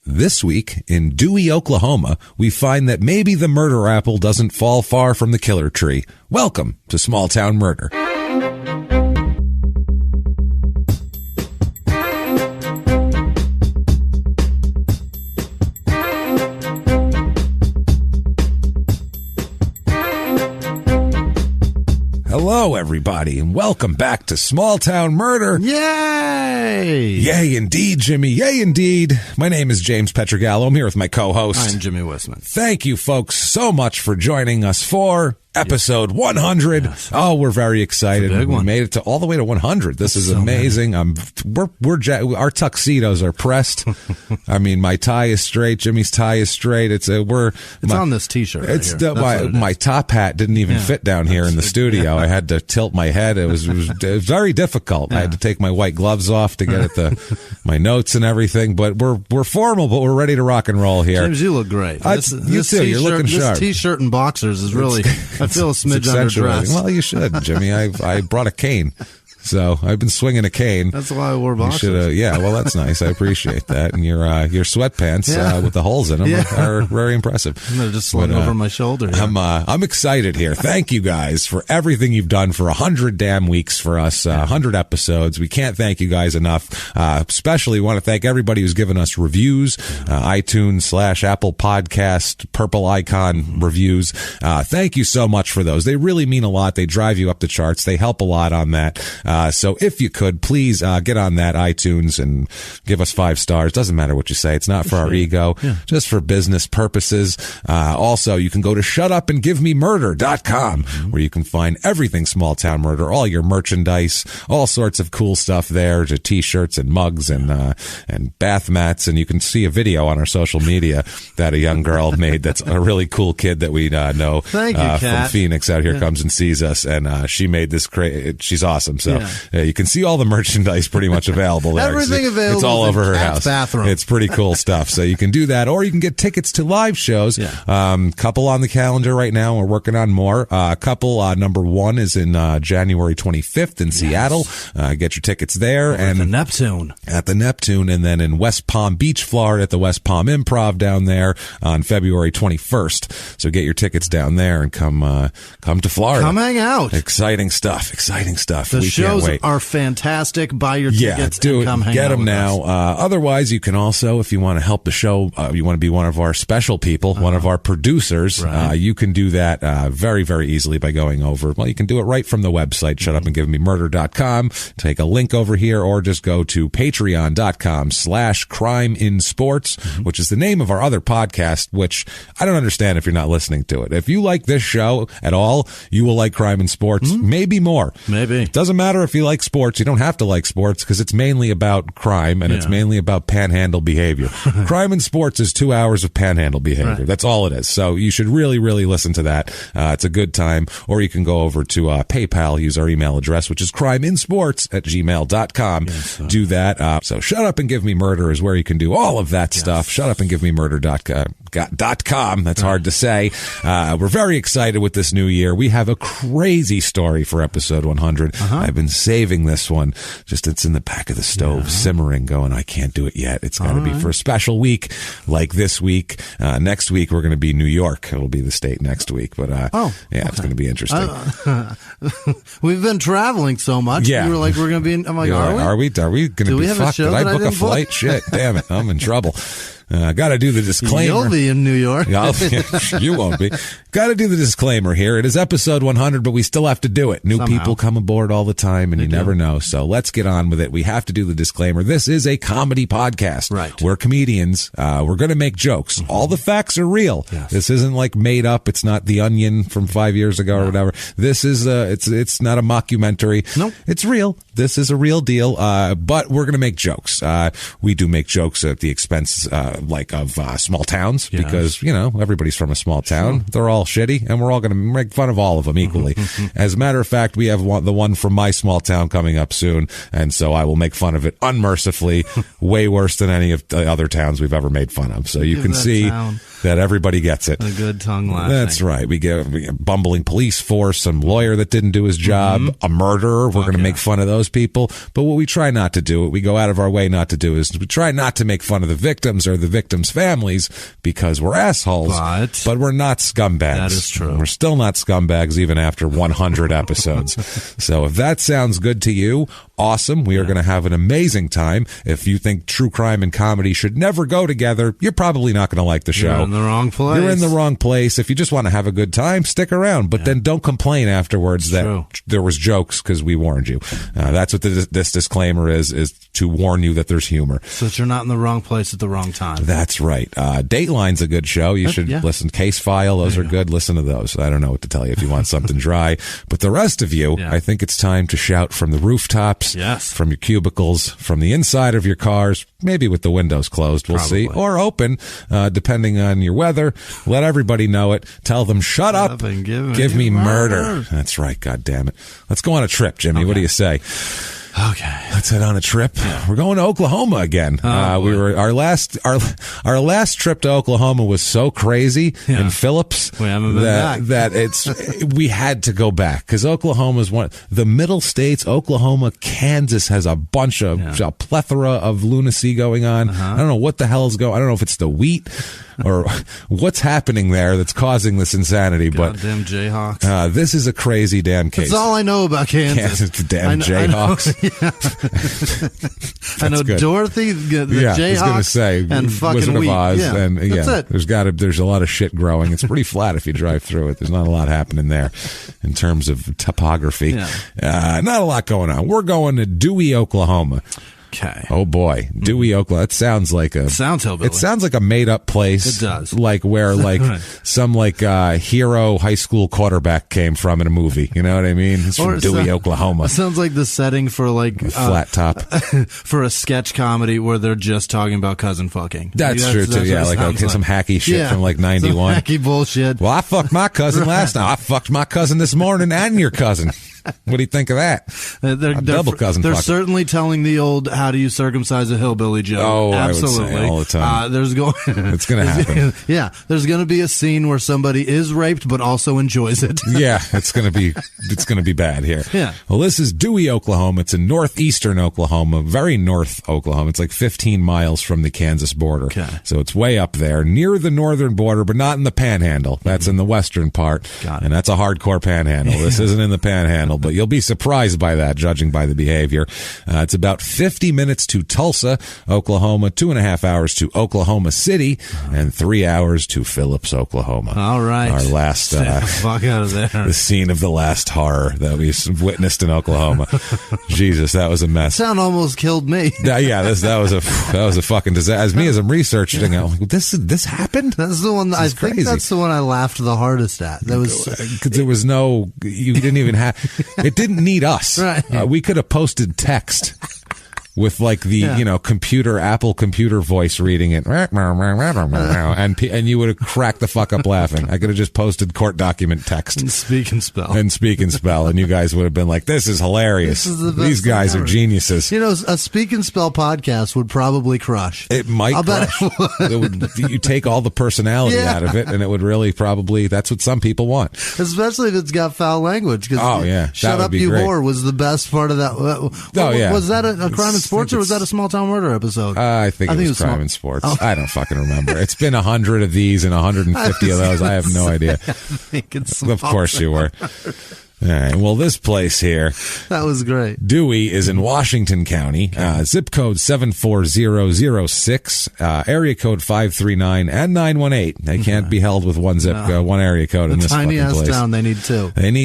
This week, in Dewey, Oklahoma, we find that maybe the murder apple doesn't fall far from the killer tree. Welcome to Small Town Murder. Hello, everybody, and welcome back to Small Town Murder. Yay! Yay, indeed, Jimmy. Yay, indeed. My name is James Pietragallo. I'm here with my co-host. I'm Jimmy Whisman. Thank you, folks, so much for joining us for episode 100. Yes. Oh, we're very excited. We made it to all the way to 100. This is so amazing. Our tuxedos are pressed. I mean, my tie is straight. Jimmy's tie is straight. It's on this T-shirt. Right my top hat didn't even fit down here in the studio. I had to tilt my head. It was very difficult. I had to take my white gloves off to get at my notes and everything. But we're formal, but we're ready to rock and roll here. James, you look great. You too. You're looking sharp. This T-shirt and boxers is really. I feel a smidge underdressed. Well, you should, Jimmy. I brought a cane. So I've been swinging a cane. That's why I wore boxers. Yeah, well, that's nice. I appreciate that. And your sweatpants with the holes in them are very impressive. They're just slung over my shoulder. Here. I'm excited here. Thank you guys for everything you've done for 100 damn weeks for us. 100 episodes. We can't thank you guys enough. Especially want to thank everybody who's given us reviews, iTunes/Apple Podcast purple icon reviews. Thank you so much for those. They really mean a lot. They drive you up the charts. They help a lot on that. So if you could, please get on that iTunes and give us 5 stars. Doesn't matter what you say. It's not for our ego, just for business purposes. Also, you can go to shutupandgivememurder.com where you can find everything Small Town Murder, all your merchandise, all sorts of cool stuff there, to T-shirts and mugs and bath mats. And you can see a video on our social media that a young girl made. That's a really cool kid that we know Thank you, from Phoenix out here comes and sees us. And she made this she's awesome. So you can see all the mercountise pretty much available there. Everything available. It's all over her house. Bathroom. It's pretty cool stuff. So you can do that, or you can get tickets to live shows. Couple on the calendar right now. We're working on more. Couple number 1 is in January 25th in Seattle. Get your tickets there. At the Neptune. At the Neptune, and then in West Palm Beach, Florida, at the West Palm Improv down there on February 21st. So get your tickets down there and come to Florida. Come hang out. Exciting stuff. The shows are fantastic. Buy your tickets and come hang out. Get them now. Otherwise, you can also, if you want to help the show, you want to be one of our special people, one of our producers, you can do that very, very easily by going over. Well, you can do it right from the website, shutupandgivememurder.com. Take a link over here, or just go to patreon.com/crimeinsports, which is the name of our other podcast, which I don't understand if you're not listening to it. If you like this show at all, you will like Crime in Sports, maybe more. Maybe. Doesn't matter if you like sports. You don't have to like sports because it's mainly about crime and it's mainly about panhandle behavior. Crime in Sports is 2 hours of panhandle behavior. Right. That's all it is. So you should really, really listen to that. It's a good time. Or you can go over to PayPal, use our email address, which is crimeinsports@gmail.com. Do that. So Shut Up and Give Me Murder is where you can do all of that stuff. Shutupandgivememurder.com. That's hard to say. We're very excited with this new year. We have a crazy story for episode 100. I've been saving this one. Just it's in the back of the stove, simmering, going, I can't do it yet. It's got to be for a special week like this week. Next week, we're going to be New York. It'll be the state next week. But it's going to be interesting. We've been traveling so much. Yeah. We were like, we're going to be in, I'm like, are we going to be fucked? Did I book a flight? Shit, damn it. I'm in trouble. Got to do the disclaimer. You'll be in New York. You won't be. Got to do the disclaimer here. It is episode 100, but we still have to do it. New people come aboard all the time, and you never know. So let's get on with it. We have to do the disclaimer. This is a comedy podcast. Right. We're comedians. We're going to make jokes. All the facts are real. Yes. This isn't like made up. It's not The Onion from 5 years ago or whatever. This is it's not a mockumentary. Nope. It's real. This is a real deal. But we're going to make jokes. We do make jokes at the expense of small towns because, everybody's from a small town. Sure. They're all shitty, and we're all going to make fun of all of them equally. As a matter of fact, we have the one from my small town coming up soon, and so I will make fun of it unmercifully, way worse than any of the other towns we've ever made fun of. So you can see that everybody gets it. A good tongue lashing. That's right. We get a bumbling police force, some lawyer that didn't do his job, a murderer. We're going to make fun of those people. But what we try not to do, what we go out of our way not to do, is we try not to make fun of the victims or the victims' families because we're assholes, but we're not scumbags. That is true. We're still not scumbags even after 100 episodes. So if that sounds good to you, awesome. We are going to have an amazing time. If you think true crime and comedy should never go together, you're probably not going to like the show. You're in the wrong place. You're in the wrong place. If you just want to have a good time, stick around. But then don't complain afterwards that there was jokes because we warned you. That's what this disclaimer is to warn you that there's humor. So that you're not in the wrong place at the wrong time. That's right. Dateline's a good show. You should listen. Case File, those are good. Listen to those. I don't know what to tell you if you want something dry. But the rest of you, I think it's time to shout from the rooftops, from your cubicles, from the inside of your cars, maybe with the windows closed, we'll see, or open, depending on your weather. Let everybody know it. Tell them, shut up and give me murder. That's right, God damn it. Let's go on a trip, Jimmy. What do you say? Okay, let's head on a trip. We're going to Oklahoma again. We were our last trip to Oklahoma was so crazy in Phillips that we had to go back because Oklahoma is the middle states. Oklahoma, Kansas has a bunch of a plethora of lunacy going on. I don't know what the hell's going. I don't know if it's the wheat or what's happening there that's causing this insanity. Goddamn Jayhawks. This is a crazy damn case. That's all I know about Kansas. Damn Jayhawks. I know Dorothy, the Jayhawks, I was going to say, and fucking Wizard of Oz, and that's it. There's a lot of shit growing. It's pretty flat if you drive through it. There's not a lot happening there in terms of topography. Not a lot going on. We're going to Dewey, Oklahoma. Okay. Oh boy, Dewey, Oklahoma. It sounds like hillbilly. It sounds like a made up place. It does. Like where some hero high school quarterback came from in a movie. You know what I mean? It's from Dewey, Oklahoma. It sounds like the setting for a flat top for a sketch comedy where they're just talking about cousin fucking. That's true too. Yeah, some hacky shit from 91. Some hacky bullshit. Well, I fucked my cousin last night. I fucked my cousin this morning and your cousin. What do you think of that? They're double cousin. They're certainly telling the old "how do you circumcise a hillbilly" joke. Oh, absolutely, I would say all the time. It's going to happen. Yeah, there's going to be a scene where somebody is raped but also enjoys it. Yeah, it's going to be bad here. Yeah. Well, this is Dewey, Oklahoma. It's in northeastern Oklahoma, very north Oklahoma. It's like 15 miles from the Kansas border. Okay. So it's way up there, near the northern border, but not in the Panhandle. That's in the western part. Got it. And that's a hardcore Panhandle. This isn't in the Panhandle. But you'll be surprised by that, judging by the behavior. It's about 50 minutes to Tulsa, Oklahoma, 2.5 hours to Oklahoma City, and 3 hours to Phillips, Oklahoma. All right. Our last, stay the fuck out of there. The scene of the last horror that we witnessed in Oklahoma. Jesus, that was a mess. Sound almost killed me. That was a fucking disaster. As me as I'm researching, I'm like, this happened? That's the one. I think that's the one I laughed the hardest at. That was because there was no. You didn't even have. It didn't need us. Right. We could have posted text with the Apple computer voice reading it, and you would have cracked the fuck up laughing. I could have just posted court document text and speak and spell, and you guys would have been like, "This is hilarious. These guys are geniuses." A speak and spell podcast would probably crush. It might. Crush. It would. You take all the personality out of it, and it would really probably. That's what some people want, especially if it's got foul language. Shut Up, You Whore was the best part of that. Was that a crime and sports, or was that a small town murder episode? I think it was crime and sports. Oh. I don't fucking remember. It's been 100 of these and 150 of those. I have no idea. Of course you were. All right. Well, this place here, that was great. Dewey is in Washington County, zip code 74006, area code 539 and 918. They can't be held with one one area code in this fucking place. Tiny ass town. They need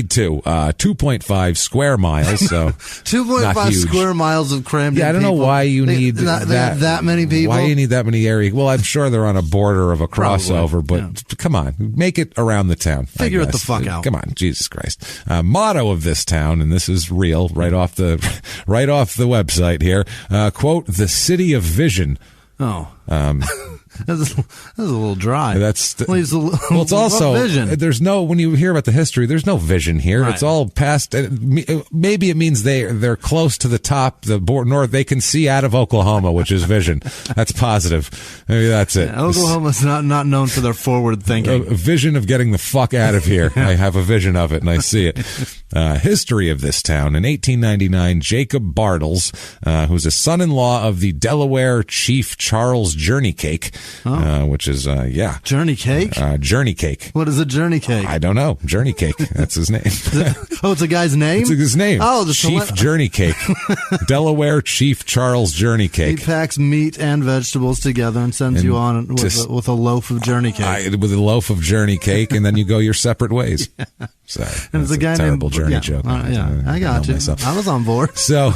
two. 2.5 square miles. So 2.5 square miles of crammed. Yeah, I don't know why you need that many people. Why you need that many areas? Well, I'm sure they're on a border of a crossover, but come on, make it around the town. Figure it the fuck out. Come on, Jesus Christ. Motto of this town, and this is real, right off the website here. Quote: "The city of vision." Oh. That's a little dry. It's also vision. There's no, when you hear about the history, there's no vision here. Right. It's all past. Maybe it means they're close to the top, the north. They can see out of Oklahoma, which is vision. That's positive. Maybe that's it. Yeah, Oklahoma's not known for their forward thinking. A vision of getting the fuck out of here. I have a vision of it, and I see it. History of this town. In 1899, Jacob Bartles, who's a son-in-law of the Delaware Chief Charles Journey Cake, which is, Journey Cake? Journey Cake. What is a Journey Cake? I don't know. Journey Cake. That's his name. It's a guy's name? It's his name. Oh, the Chief Journey Cake. Delaware Chief Charles Journey Cake. He packs meat and vegetables together and sends you on with a loaf of Journey Cake. With a loaf of Journey Cake, and then you go your separate ways. Yeah. So, and it's a guy terrible named, Journey joke. I got you. Myself. I was on board. So,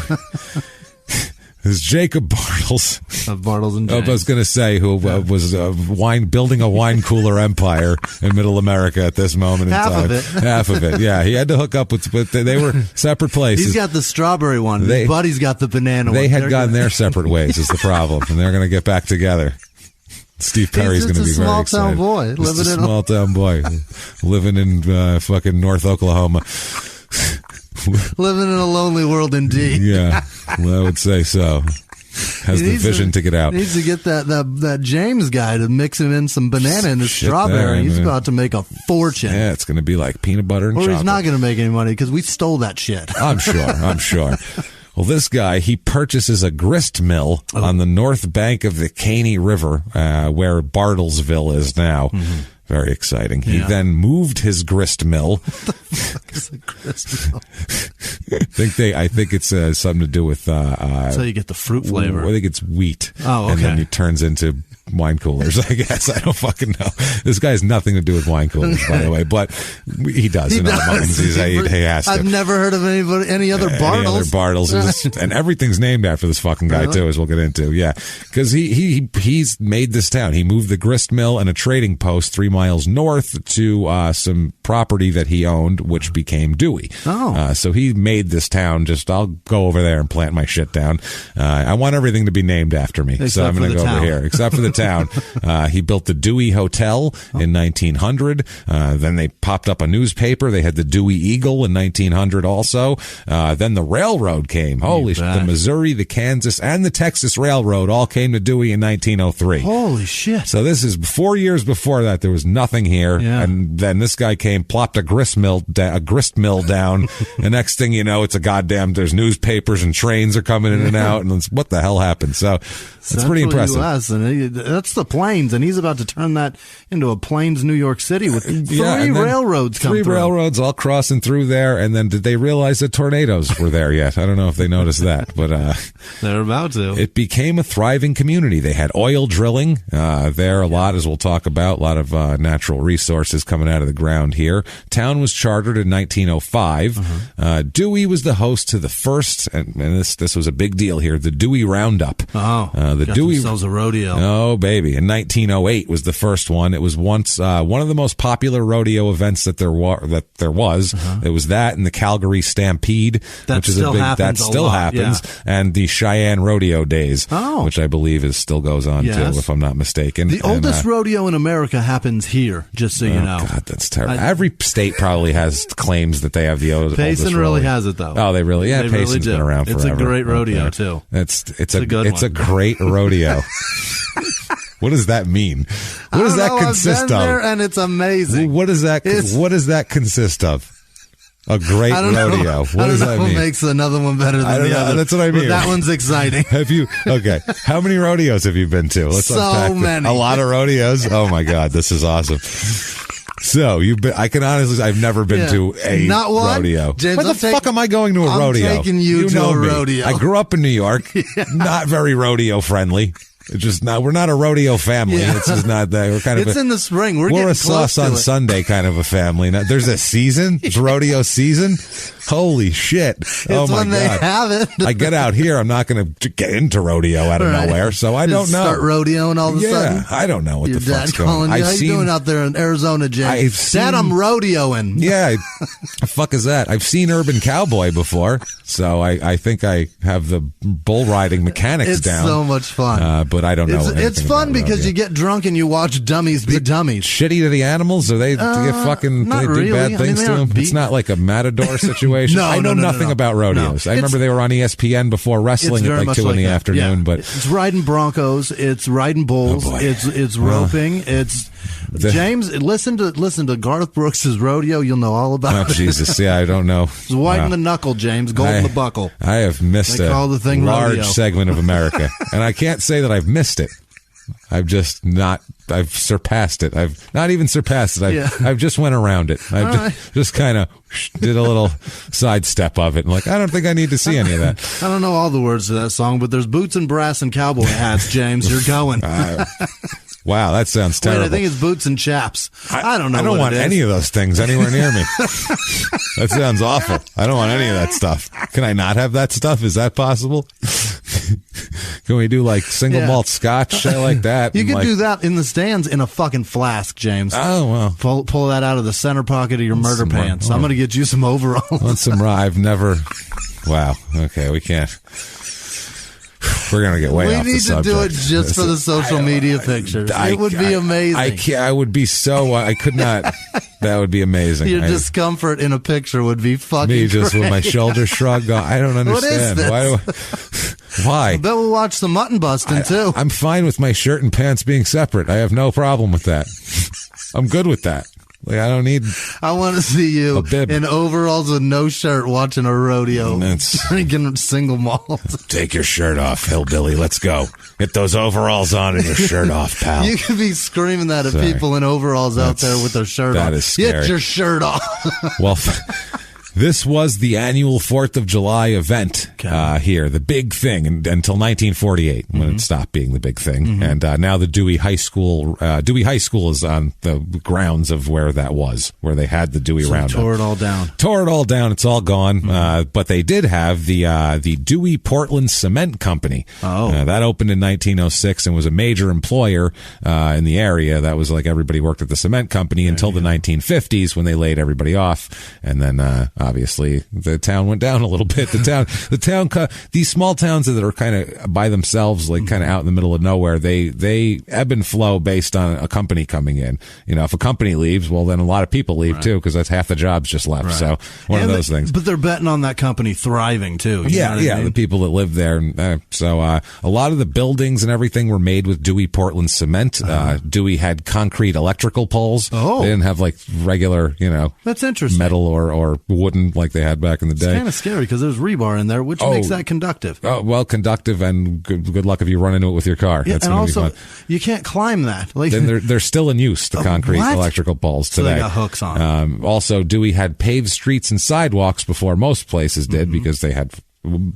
this Jacob Bartles of Bartles and James. I was going to say who was building a wine cooler empire in Middle America at this moment in time. Half of it. Yeah, he had to hook up with. They were separate places. He's got the strawberry one. His buddy's got the banana one. They had gone their separate ways. Is the problem, and they're going to get back together. Steve Perry's going to be very excited. Small town boy living in fucking North Oklahoma. Living in a lonely world indeed. Yeah, well, I would say so. Has the vision to get out. He needs to get that James guy to mix him in some banana and strawberry. He's about to make a fortune. Yeah, it's going to be like peanut butter and chocolate. Or he's not going to make any money because we stole that shit. I'm sure. Well, this guy, he purchases a grist mill on the north bank of the Caney River, where Bartlesville is now. Mm-hmm. Very exciting. Yeah. He then moved his grist mill. What the fuck is a grist mill? I think it's something to do with... so you get the fruit flavor. I think it's wheat. Oh, okay. And then it turns into wine coolers, I guess. I don't fucking know. This guy has nothing to do with wine coolers, by the way, but he does. He has to. I've never heard of any other Bartles. Any other Bartles. And everything's named after this fucking guy, too, as we'll get into. Yeah. Because he's made this town. He moved the grist mill and a trading post 3 miles north to some property that he owned, which became Dewey. So he made this town. I'll go over there and plant my shit down. I want everything to be named after me. So I'm going to go over here. Except for the town. He built the Dewey Hotel in 1900. Then they popped up a newspaper. They had the Dewey Eagle in 1900 also. Then the railroad came. Holy shit. The Missouri, the Kansas, and the Texas Railroad all came to Dewey in 1903. Holy shit. So this is 4 years before that. There was nothing here. Yeah. And then this guy came, plopped a grist mill down. The next thing you know, it's there's newspapers and trains are coming in and out. And what the hell happened? So it's pretty impressive. US, and that's the Plains, and he's about to turn that into a Plains, New York City with three railroads coming through. 3 railroads all crossing through there, and then did they realize that tornadoes were there yet? I don't know if they noticed that, but they're about to. It became a thriving community. They had oil drilling there a lot, as we'll talk about, a lot of natural resources coming out of the ground here. Town was chartered in 1905. Dewey was the host to the first, and this was a big deal here, the Dewey Roundup. The Dewey themselves a rodeo. Oh, baby. In 1908 was the first one. It was once one of the most popular rodeo events that there was. It was that and the Calgary Stampede, which is that still happens, and the Cheyenne Rodeo Days, which I believe still goes on too, if I'm not mistaken. The oldest rodeo in America happens here, just so you know. God, that's terrible. Every state probably has claims that they have the oldest rodeo. Payson really has it, though. Oh, they really? Yeah, Payson's been around forever. It's a great rodeo, too. It's a great rodeo. What does that mean? What does that consist of? I've been there and it's amazing. What does that consist of? A great rodeo. What does that mean? What makes another one better than the other? That's what I mean. But that one's exciting. Okay. How many rodeos have you been to? Let's unpack many. A lot of rodeos. Oh my God, this is awesome. So I can honestly, I've never been to a rodeo. James, Why the fuck am I going to a rodeo? I'm taking you to a rodeo. I grew up in New York. Not very rodeo friendly. It's just not. We're not a rodeo family. Yeah. It's just not that. We're kind of. It's in the spring. We're a sauce on Sunday kind of a family. Now, there's a season. It's rodeo season. Holy shit! It's my God! They have it. I get out here. I'm not going to get into rodeo out of nowhere. So I don't know. Start rodeoing all of a sudden. Yeah, I don't know what the fuck's going on. How you doing out there in Arizona, James? Dad, I'm rodeoing. Yeah, the fuck is that? I've seen Urban Cowboy before, so I think I have the bull riding mechanics down. It's so much fun. But I don't know. It's fun because you get drunk and you watch dummies be dummies. Shitty to the animals? Or they get fucking they do bad things to them? It's not like a matador situation. I know nothing about rodeos. I remember they were on ESPN before wrestling at like 2 in the afternoon. But it's riding broncos. It's riding bulls. It's roping. It's James. Listen to Garth Brooks' rodeo. You'll know all about it. Oh Jesus! Yeah, I don't know. It's whiten the knuckle, James. Golden the buckle. I have missed a large segment of America, and I can't say that I've missed it. I've surpassed it. I've not even surpassed it. I've just went around it. I've just kind of did a little sidestep of it. I'm like, I don't think I need to see any of that. I don't know all the words to that song, but there's boots and brass and cowboy hats, James. You're going. Wow, that sounds terrible. Wait, I think it's boots and chaps. I don't know. I don't want any of those things anywhere near me. That sounds awful. I don't want any of that stuff. Can I not have that stuff? Is that possible? Can we do like single malt scotch? Shit like that. You could do that in the stands in a fucking flask, James. Oh, well. Pull that out of the center pocket of your murder pants. I'm going to get you some overalls. Want some I've never. Wow. Okay, we can't. We're going to get way off the subject. We need to do it just for the social media pictures. It would be amazing. I would be so... I could not... That would be amazing. Your discomfort in a picture would be fucking me just great. With my shoulders shrugged. I don't understand. What is this? Why? I bet we'll watch the mutton busting, too. I'm fine with my shirt and pants being separate. I have no problem with that. I'm good with that. Like, I don't need. I want to see you in overalls with no shirt watching a rodeo, drinking single malt. Take your shirt off, hillbilly. Let's go. Get those overalls on and your shirt off, pal. You could be screaming that at people in overalls out there with their shirt off. That is scary. Get your shirt off. Well. This was the annual 4th of July event here, the big thing, until 1948 when it stopped being the big thing. And now the Dewey High School is on the grounds of where that was, where they had the Dewey Roundup. Tore it all down. Tore it all down. It's all gone. But they did have the Dewey Portland Cement Company. That opened in 1906 and was a major employer in the area. That was like everybody worked at the cement company until the 1950s when they laid everybody off. And then obviously the town went down a little bit. The town, these small towns that are kind of by themselves, like kind of out in the middle of nowhere, they ebb and flow based on a company coming in. You know, if a company leaves, well, then a lot of people leave too, because that's half the jobs just left. So one of those things. But they're betting on that company thriving too. Yeah, the people that live there. So a lot of the buildings and everything were made with Dewey Portland cement. Dewey had concrete electrical poles. They didn't have like regular, that's interesting, metal or wooden like they had back in the day. It's kind of scary because there's rebar in there, which makes that conductive. Oh, well, conductive, and good luck if you run into it with your car. Yeah, that's and also, be fun. You can't climb that. Like, then they're still in use, the concrete electrical poles today. So they got hooks on. Also, Dewey had paved streets and sidewalks before most places did because they had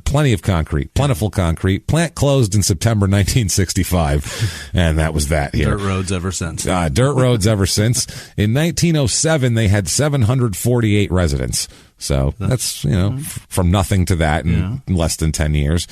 plenty of concrete, plentiful concrete. Plant closed in September 1965, and that was that here. Dirt roads ever since. Dirt roads ever since. In 1907, they had 748 residents. So that's from nothing to that in less than 10 years.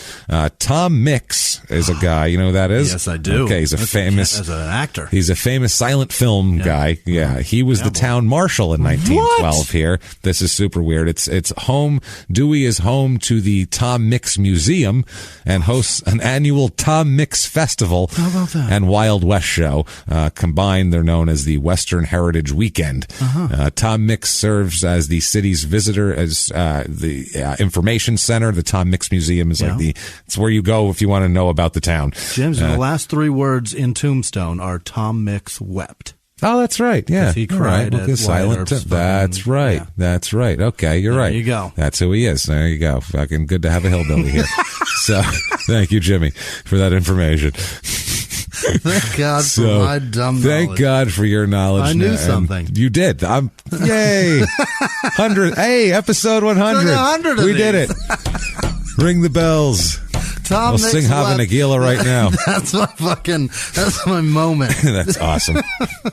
Tom Mix is a guy. You know who that is? Yes, I do. Okay, he's as an actor. He's a famous silent film guy. Yeah, he was the town marshal in 1912 here. This is super weird. It's home. Dewey is home to the Tom Mix Museum and hosts an annual Tom Mix Festival. How about that? And Wild West show. Combined, they're known as the Western Heritage Weekend. Tom Mix serves as the city's visitor, as the information center. The Tom Mix Museum is like it's where you go if you want to know about the town. James, the last 3 words in Tombstone are Tom Mix wept. Oh, that's right. Yeah. He cried at silent. That's right. Yeah. That's right. Okay, you're right. There you go. That's who he is. There you go. Fucking good to have a hillbilly here. So, thank you, Jimmy, for that information. Thank God for my dumb knowledge. Thank God for your knowledge. I knew something. You did. Yay. 100. Hey, episode 100. Like 100 of we these. did it. Ring the bells. I'll sing Hava Nagila right now. That's my moment. That's awesome.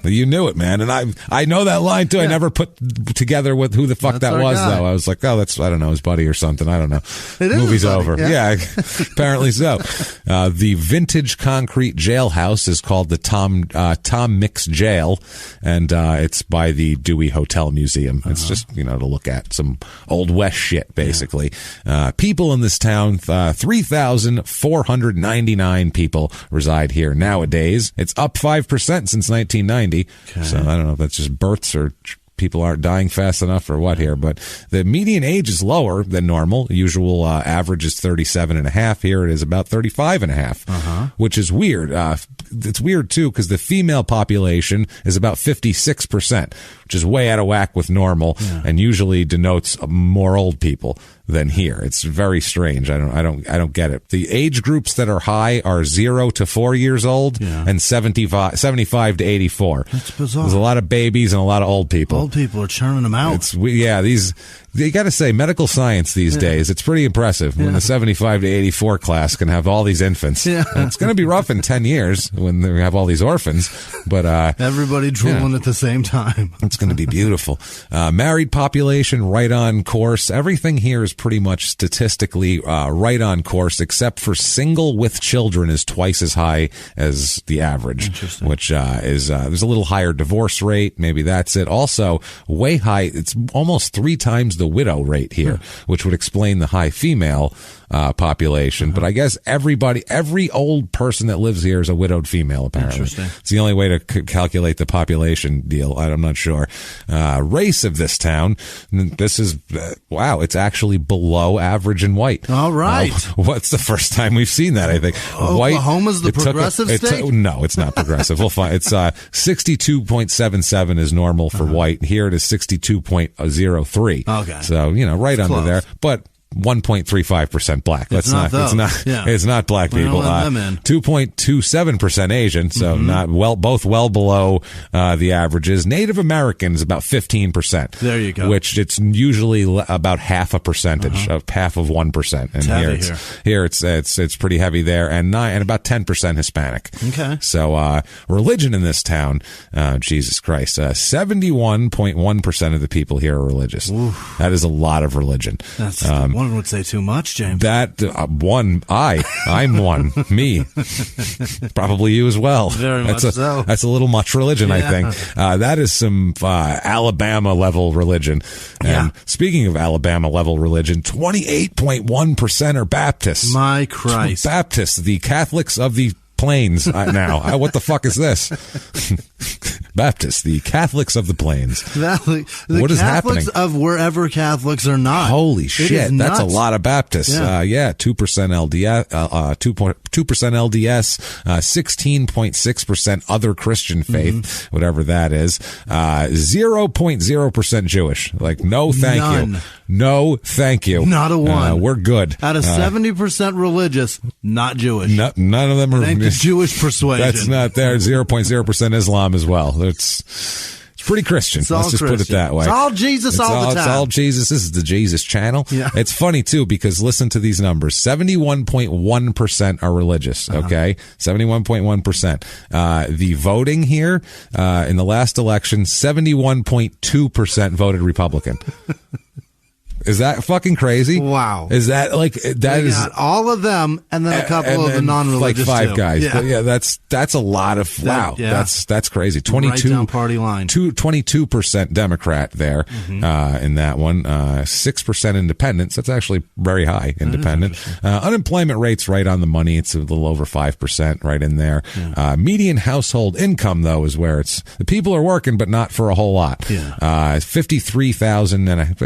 You knew it, man. And I know that line too. I never put together with who the fuck that was, though. I was like, oh, that's, I don't know, his buddy or something. I don't know. Movie's over. Yeah, apparently so. The vintage concrete jailhouse is called the Tom Mix Jail, and it's by the Dewey Hotel Museum. It's just, to look at some Old West shit, basically. People in this town, 3,499 people reside here nowadays. It's up 5% since 1990. Okay. So I don't know if that's just births or people aren't dying fast enough or what here, but the median age is lower than normal. Usual average is 37 and a half. Here it is about 35 and a half, which is weird. It's weird too because the female population is about 56%, which is way out of whack with normal and usually denotes more old people. than here. It's very strange. I don't get it. The age groups that are high are 0 to 4 years old and 75 to 84. That's bizarre. There's a lot of babies and a lot of old people. Old people are churning them out. You got to say, medical science these days, it's pretty impressive when the 75 to 84 class can have all these infants. Yeah. It's going to be rough in 10 years when they have all these orphans, but everybody drooling at the same time. It's going to be beautiful. Married population, right on course. Everything here is pretty much statistically right on course, except for single with children is twice as high as the average, which is there's a little higher divorce rate. Maybe that's it. Also, way high. It's almost 3 times the widow rate here, which would explain the high female population. But I guess every old person that lives here is a widowed female, apparently. It's the only way to calculate the population deal. I'm not sure. Race of this town, this is, wow, it's actually below average in white. All right. What's the first time we've seen that, I think? Oklahoma's the progressive state? No, it's not progressive. We'll find. It's 62.77 is normal for white. Here it is 62.03. Okay. So, right under there. But 1.35% black. It's not black people. 2.27% Asian, so not both well below the averages. Native Americans about 15%. There you go. Which it's usually about half a percentage of half of 1%. And here it's pretty heavy there, and about 10% Hispanic. Okay. So religion in this town, Jesus Christ, 71.1% of the people here are religious. Oof. That is a lot of religion. That's one would say too much, James. That I'm one. Me. Probably you as well. Very much so. That's a little much religion, I think. That is some Alabama level religion. And speaking of Alabama level religion, 28.1% are Baptists. My Christ. Baptists, the Catholics of the Plains now. What the fuck is this? Baptists, the Catholics of the Plains. What is happening? Of wherever Catholics are not. Holy shit, that's a lot of Baptists. 2% LDS, 2% LDS, 16.6% other Christian faith, whatever that is. 0.0% Jewish. Like, no, thank you. No, thank you. Not a one. We're good. Out of 70% religious, not Jewish. None of them are. Ain't the Jewish persuasion. That's not there. 0.0% Islam as well. It's pretty Christian. Let's just put it that way. It's all Jesus all the time. It's all Jesus. This is the Jesus channel. Yeah. It's funny, too, because listen to these numbers. 71.1% are religious, okay? 71.1%. The voting here in the last election, 71.2% voted Republican. Is that fucking crazy? Wow. Is that like that is all of them and then a couple of the non-religious like 5 guys. Yeah, that's a lot of wow. That's crazy. 22 right down party line. 22% Democrat there in that one. 6% independents. That's actually very high independent. Unemployment rate's right on the money. It's a little over 5% right in there. Yeah. Median household income though is where it's the people are working but not for a whole lot. Yeah. 53,000 and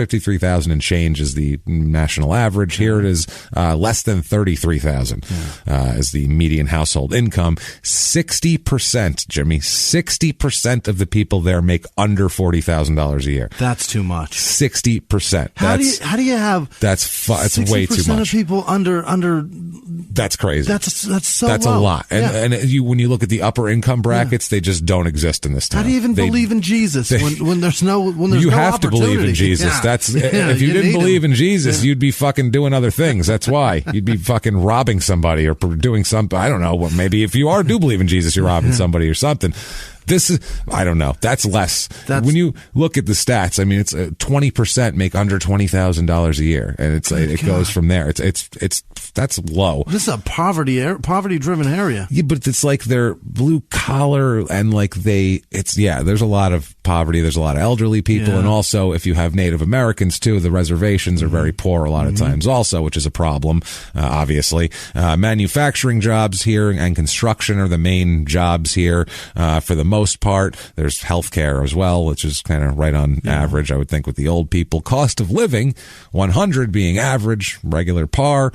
change is the national average. Here it is less than 33,000 is the median household income. 60%, Jimmy, 60% of the people there make under $40,000 a year. That's too much. 60%. How do you have? That's way too much. 60% of people under. That's crazy. That's so. That's low. A lot. And when you look at the upper income brackets, they just don't exist in this town. How do you even believe in Jesus when there's no you have to believe in Jesus. Yeah. That's if you didn't believe in Jesus, you'd be fucking doing other things. That's why you'd be fucking robbing somebody or doing something. I don't know. Maybe if you do believe in Jesus, you're robbing somebody or something. This is, I don't know. That's less. When you look at the stats, I mean, it's 20% make under $20,000 a year, and it goes from there. That's low. This is a poverty-driven area. Yeah, but it's like they're blue collar, and like there's a lot of poverty. There's a lot of elderly people, and also if you have Native Americans too, the reservations are very poor a lot of times, also, which is a problem. Obviously, manufacturing jobs here and construction are the main jobs here for the most most part. There's health care as well, which is kind of right on average, I would think, with the old people. Cost of living, 100 being average, regular par.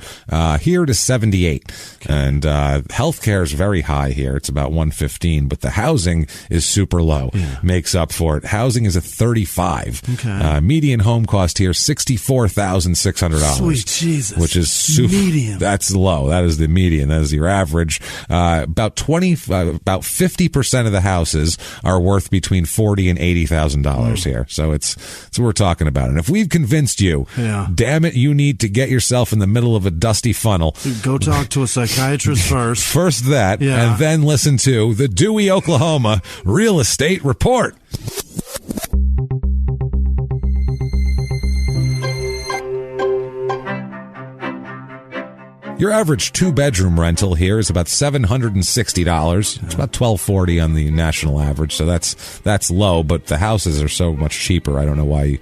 Here it is 78. Okay. And health care is very high here. It's about 115, but the housing is super low. Yeah. Makes up for it. Housing is at 35. Okay. Median home cost here, $64,600. Sweet Jesus. Which is median. That's low. That is the median. That is your average. About 50% of the houses are worth between $40,000 and $80,000 here. So it's what we're talking about. And if we've convinced you, damn it, you need to get yourself in the middle of a dusty funnel. Go talk to a psychiatrist first. First that, and then listen to the Dewey, Oklahoma Real Estate Report. Your average 2-bedroom rental here is about $760. It's about $1,240 on the national average, so that's low, but the houses are so much cheaper. I don't know why.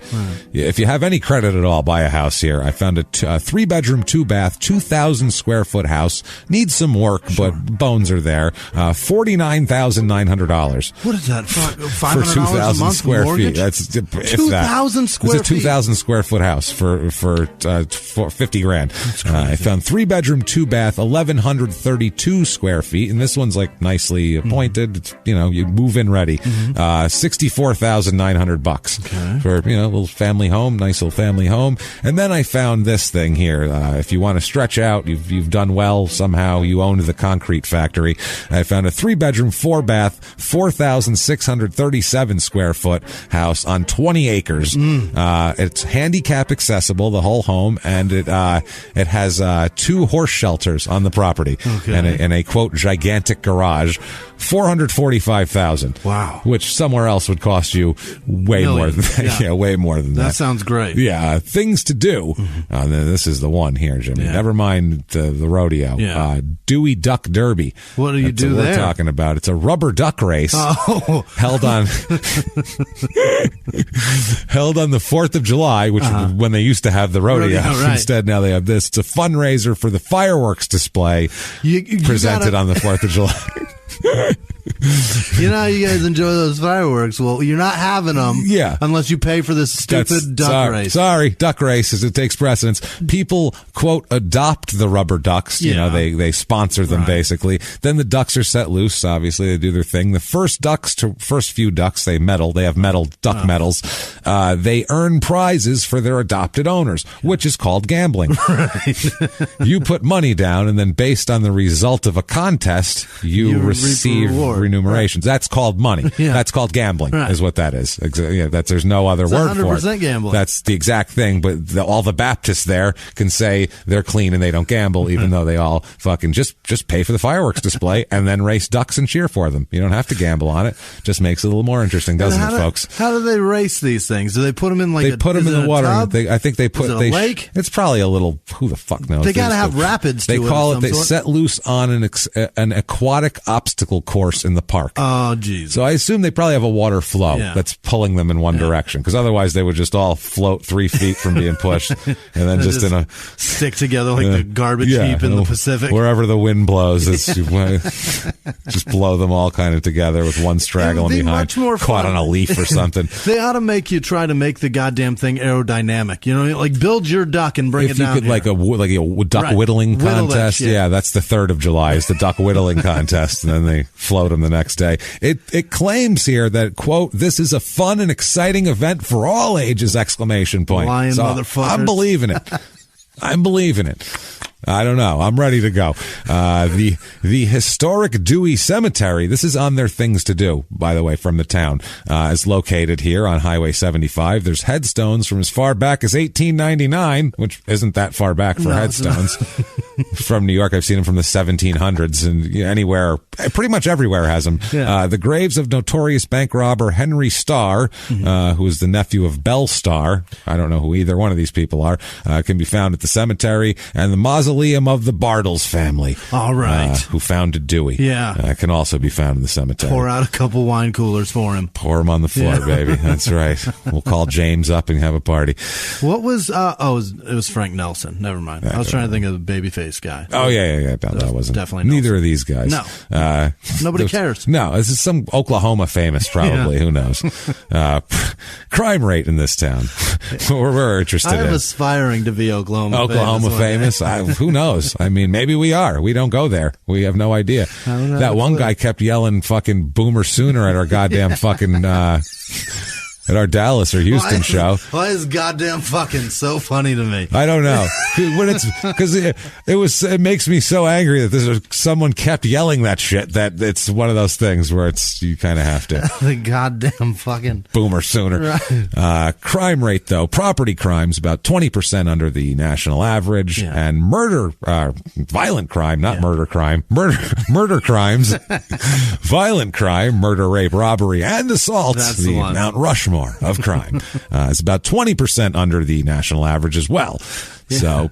If you have any credit at all, buy a house here. I found a 3-bedroom, 2-bath, 2,000 square foot house. Needs some work, but bones are there. $49,900. What is that? For 2,000 square feet. That's 2,000 square feet. It's a 2,000 square foot house for $50,000. I found 3-bedroom, 2-bath, 1,132 square feet, and this one's like nicely appointed. It's, you move in ready. $64,900 for a little family home, nice little family home. And then I found this thing here. If you want to stretch out, you've done well somehow. You owned the concrete factory. I found a 3-bedroom, 4-bath, 4,637 square foot house on 20 acres. It's handicap accessible, the whole home, and it has 2 horse shelters on the property and a quote gigantic garage. $445,000. Wow. Which somewhere else would cost you way more than that. Yeah, way more than that. That sounds great. Yeah, things to do. This is the one here, Jimmy. Yeah. Never mind the rodeo. Yeah. Dewey Duck Derby. What do you do there? We're talking about. It's a rubber duck race held on the 4th of July, which when they used to have the rodeo. Right. Instead, now they have this. It's a fundraiser for the fireworks display presented on the 4th of July. You know how you guys enjoy those fireworks? Well, you're not having them unless you pay for this stupid duck race. Sorry, duck races. It takes precedence. People, quote, adopt the rubber ducks. You know, they sponsor them, basically. Then the ducks are set loose. Obviously, they do their thing. The first few ducks, they medal. They have duck medals. They earn prizes for their adopted owners, which is called gambling. Right. You put money down, and then based on the result of a contest, you receive remunerations. Right. That's called money. That's called gambling, is what that is. There's no other word for it. 100% gambling. That's the exact thing, but all the Baptists there can say they're clean and they don't gamble, even though they all fucking just pay for the fireworks display and then race ducks and cheer for them. You don't have to gamble on it. Just makes it a little more interesting, doesn't it, folks? How do they race these things? Do they put them in they put them in the water? I think they put a lake. It's probably a little. Who the fuck knows? They gotta have rapids. They call it. They set loose on an aquatic obstacle course in the park. Oh, geez. So I assume they probably have a water flow that's pulling them in one direction, because otherwise they would just all float 3 feet from being pushed, and then just in a stick together like the garbage heap in the Pacific. Wherever the wind blows, just blow them all kind of together with one straggling behind, caught on a leaf or something. They ought to make you try to make the goddamn thing aerodynamic. You know, like build your duck and bring it down. If you could, like a duck whittling contest. Yeah, that's the 3rd of July is the duck whittling contest, and then they float them the next day. It claims here that, quote, this is a fun and exciting event for all ages, exclamation point. Lying motherfuckers. I'm believing it. I'm believing it. I don't know. I'm ready to go. The historic Dewey Cemetery, this is on their things to do, by the way, from the town, is located here on Highway 75. There's headstones from as far back as 1899, which isn't that far back for headstones. From New York, I've seen them from the 1700s, and anywhere, pretty much everywhere has them. Yeah. The graves of notorious bank robber Henry Starr, who is the nephew of Belle Starr, I don't know who either one of these people are, can be found at the cemetery, and the mausoleum of the Bartles family. All right. Who founded Dewey. Yeah. Can also be found in the cemetery. Pour out a couple wine coolers for him. Pour him on the floor, baby. That's right. We'll call James up and have a party. What was, it was Frank Nelson. Never mind. I was trying to think of the babyface face guy. Oh, yeah. No, that wasn't. Definitely neither of these guys. No. Nobody cares. No, this is some Oklahoma famous, probably. Who knows? Crime rate in this town. we're interested in. I'm aspiring to be Oklahoma famous. Who knows? I mean, maybe we are. We don't go there. We have no idea. That one guy kept yelling fucking Boomer Sooner at our goddamn fucking... at our Dallas or Houston show. Why is goddamn fucking so funny to me? I don't know. When it's because it makes me so angry that someone kept yelling that shit that it's one of those things where you kind of have to. The goddamn fucking Boomer Sooner. Right. Crime rate though, property crimes about 20% under the national average, and murder, violent crime, not murder crime, murder crimes, violent crime, murder, rape, robbery, and assault. That's the one. Mount Rushmore of crime. It's about 20% under the national average as well. So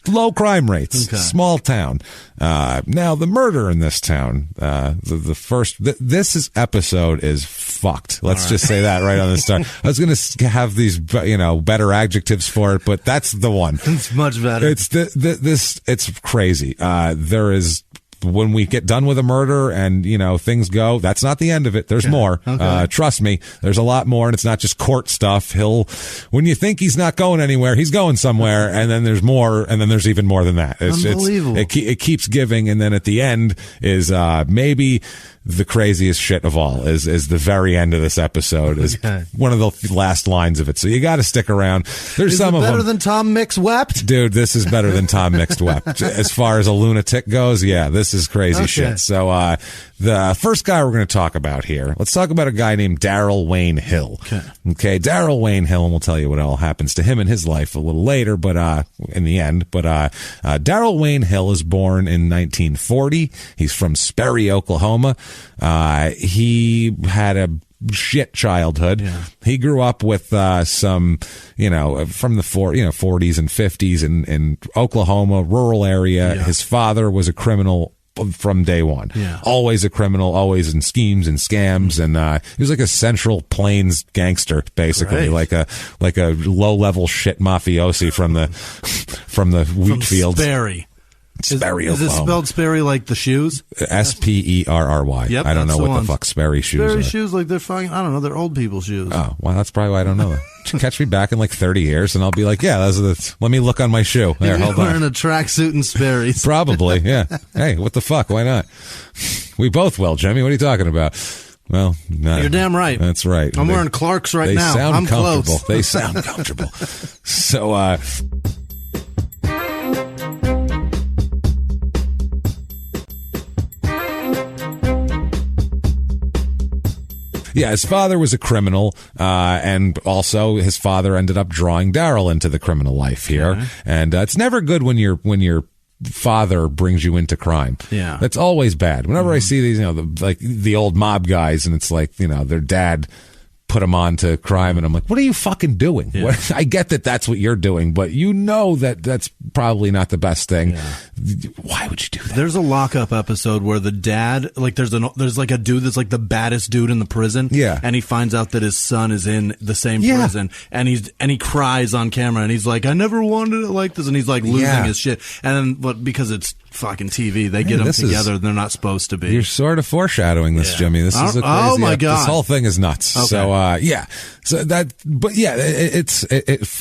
low crime rates, small town. Now the murder in this town, this episode is fucked. Let's just say that right on the start. I was going to have these, better adjectives for it, but that's the one. It's much better. It's crazy. There is, when we get done with a murder and, things go, that's not the end of it. There's more. Okay. Trust me, there's a lot more, and it's not just court stuff. When you think he's not going anywhere, he's going somewhere, and then there's more, and then there's even more than that. Unbelievable. It keeps giving, and then at the end is maybe the craziest shit of all is the very end of this episode is one of the last lines of it. So you got to stick around. There's some of them better than Tom Mix Wept, dude. This is better than Tom Mixed Wept as far as a lunatic goes. Yeah, this is crazy shit. So the first guy we're going to talk about here, let's talk about a guy named Daryl Wayne Hill. Okay, Daryl Wayne Hill, and we'll tell you what all happens to him in his life a little later, but in the end. But Daryl Wayne Hill is born in 1940. He's from Sperry, Oklahoma. He had a shit childhood. He grew up with some, from the 40s and 50s in Oklahoma, rural area. His father was a criminal from day one. Always a criminal, always in schemes and scams, and he was like a Central Plains gangster, basically, like a low level shit mafiosi from the wheat fields. Sperry, is it spelled Sperry like the shoes? Sperry. Yep, I don't know what the fuck Sperry shoes are. Sperry shoes, like they're fucking, I don't know, they're old people shoes. Oh, well, that's probably why I don't know that. Catch me back in like 30 years and I'll be like, those are let me look on my shoe. There, hold on. Wearing a tracksuit and Sperry's. Probably, yeah. Hey, what the fuck? Why not? We both will, Jimmy. What are you talking about? Well, you're damn right. That's right. I'm wearing Clark's right now. I'm comfortable. Close. They sound comfortable. So, his father was a criminal, and also his father ended up drawing Daryl into the criminal life here. And it's never good when your father brings you into crime. That's always bad. Whenever I see these, the old mob guys, and it's like, their dad put them on to crime, and I'm like, what are you fucking doing? I get that that's what you're doing, but that that's probably not the best thing. Why would you do that? There's a lockup episode where the dad, like, there's like a dude that's like the baddest dude in the prison, and he finds out that his son is in the same prison, and he cries on camera, and he's like, I never wanted it like this, and he's like losing his shit, and then because it's fucking TV, they get them together, and they're not supposed to be. You're sort of foreshadowing this, Jimmy. This is a crazy. Oh my god, this whole thing is nuts. Okay. So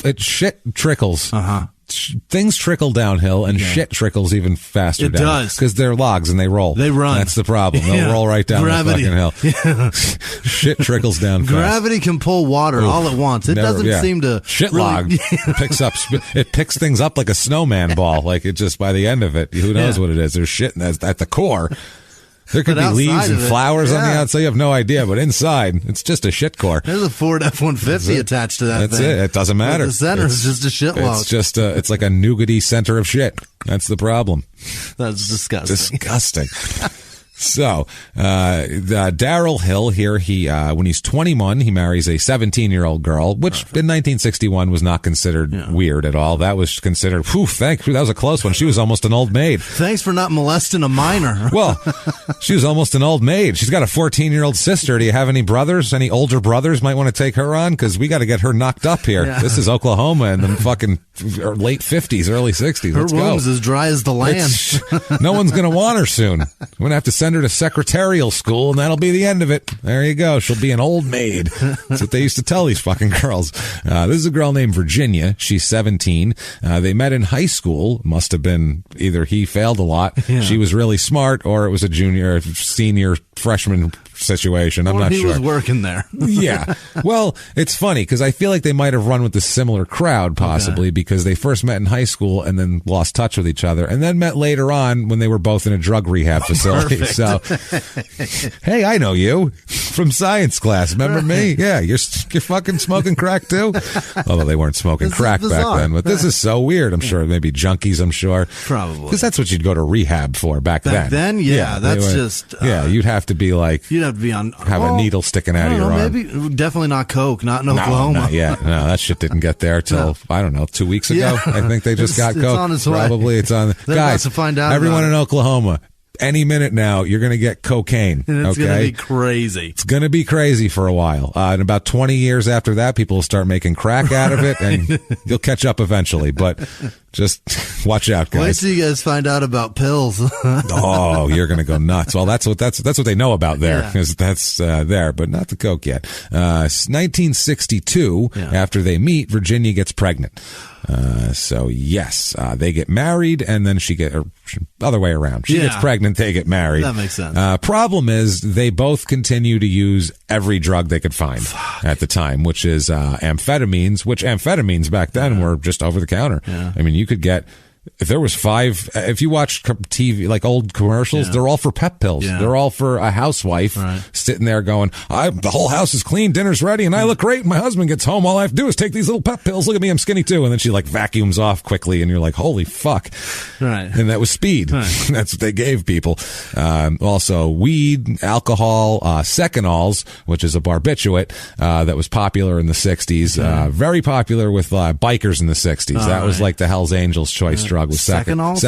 it shit trickles. Things trickle downhill, and shit trickles even faster. It does, because they're logs and they roll. They run. That's the problem. They'll roll right down Gravity. the fucking hill. Shit trickles down fast. Gravity can pull water all at once. It doesn't seem to. Shit log It picks things up like a snowman ball. Like it just by the end of it, who knows what it is? There's shit at the core. There could be leaves and flowers on the outside. You have no idea, but inside, it's just a shit core. There's a Ford F-150 attached to that thing. That's it. It doesn't matter. But the center is just a shit log. It's just it's like a nougaty center of shit. That's the problem. That's disgusting. Disgusting. So, Darrell Hill here, he, when he's 21, he marries a 17-year-old girl, which in 1961 was not considered weird at all. That was considered, that was a close one. She was almost an old maid. Thanks for not molesting a minor. Well, she was almost an old maid. She's got a 14-year-old sister. Do you have any brothers? Any older brothers might want to take her on? Because we got to get her knocked up here. Yeah. This is Oklahoma in the fucking late 50s, early 60s. Let's go. Her womb's as dry as the land. No one's going to want her soon. We're going to have to send her to secretarial school, and that'll be the end of it. There you go. She'll be an old maid. That's what they used to tell these fucking girls. This is a girl named Virginia. She's 17. They met in high school. Must have been either he failed a lot, she was really smart, or it was a junior, senior, freshman situation. I'm not sure. He was working there. Yeah. Well, it's funny because I feel like they might have run with a similar crowd possibly because they first met in high school and then lost touch with each other and then met later on when they were both in a drug rehab facility. So, hey, I know you from science class. Remember me? Yeah. You're fucking smoking crack too? Although they weren't smoking crack back then, but this is so weird. I'm sure maybe junkies, I'm sure. Probably. Because that's what you'd go to rehab for back then. Back then, that's just... you'd have to be like... You'd have to be on... Have a needle sticking out of your arm. Maybe, definitely not coke, not in Oklahoma. No, not yet. No, that shit didn't get there till, I don't know, 2 weeks ago. Yeah. I think they just got coke. It's on its way. Probably it's on... Guys, to find out everyone in Oklahoma... Any minute now, you're going to get cocaine. And it's going to be crazy. It's going to be crazy for a while. And about 20 years after that, people will start making crack out of it, and you'll catch up eventually. But just watch out, guys. Wait till you guys find out about pills. Oh, you're going to go nuts. Well, that's what they know about there, because that's there, but not the coke yet. 1962, after they meet, Virginia gets pregnant. So yes, they get married and then other way around. She gets pregnant, they get married. That makes sense. Problem is they both continue to use every drug they could find at the time, which is, amphetamines, which amphetamines back then were just over the counter. Yeah. I mean, you could get, if there was if you watch TV, like old commercials, they're all for pep pills. Yeah. They're all for a housewife sitting there going, the whole house is clean, dinner's ready, and I look great. My husband gets home. All I have to do is take these little pep pills. Look at me, I'm skinny too. And then she like vacuums off quickly, and you're like, holy fuck. Right. And that was speed. Right. That's what they gave people. Also weed, alcohol, Secanols, which is a barbiturate, that was popular in the 60s. Very popular with bikers in the 60s. That was like the Hells Angels choice drug was Secanols.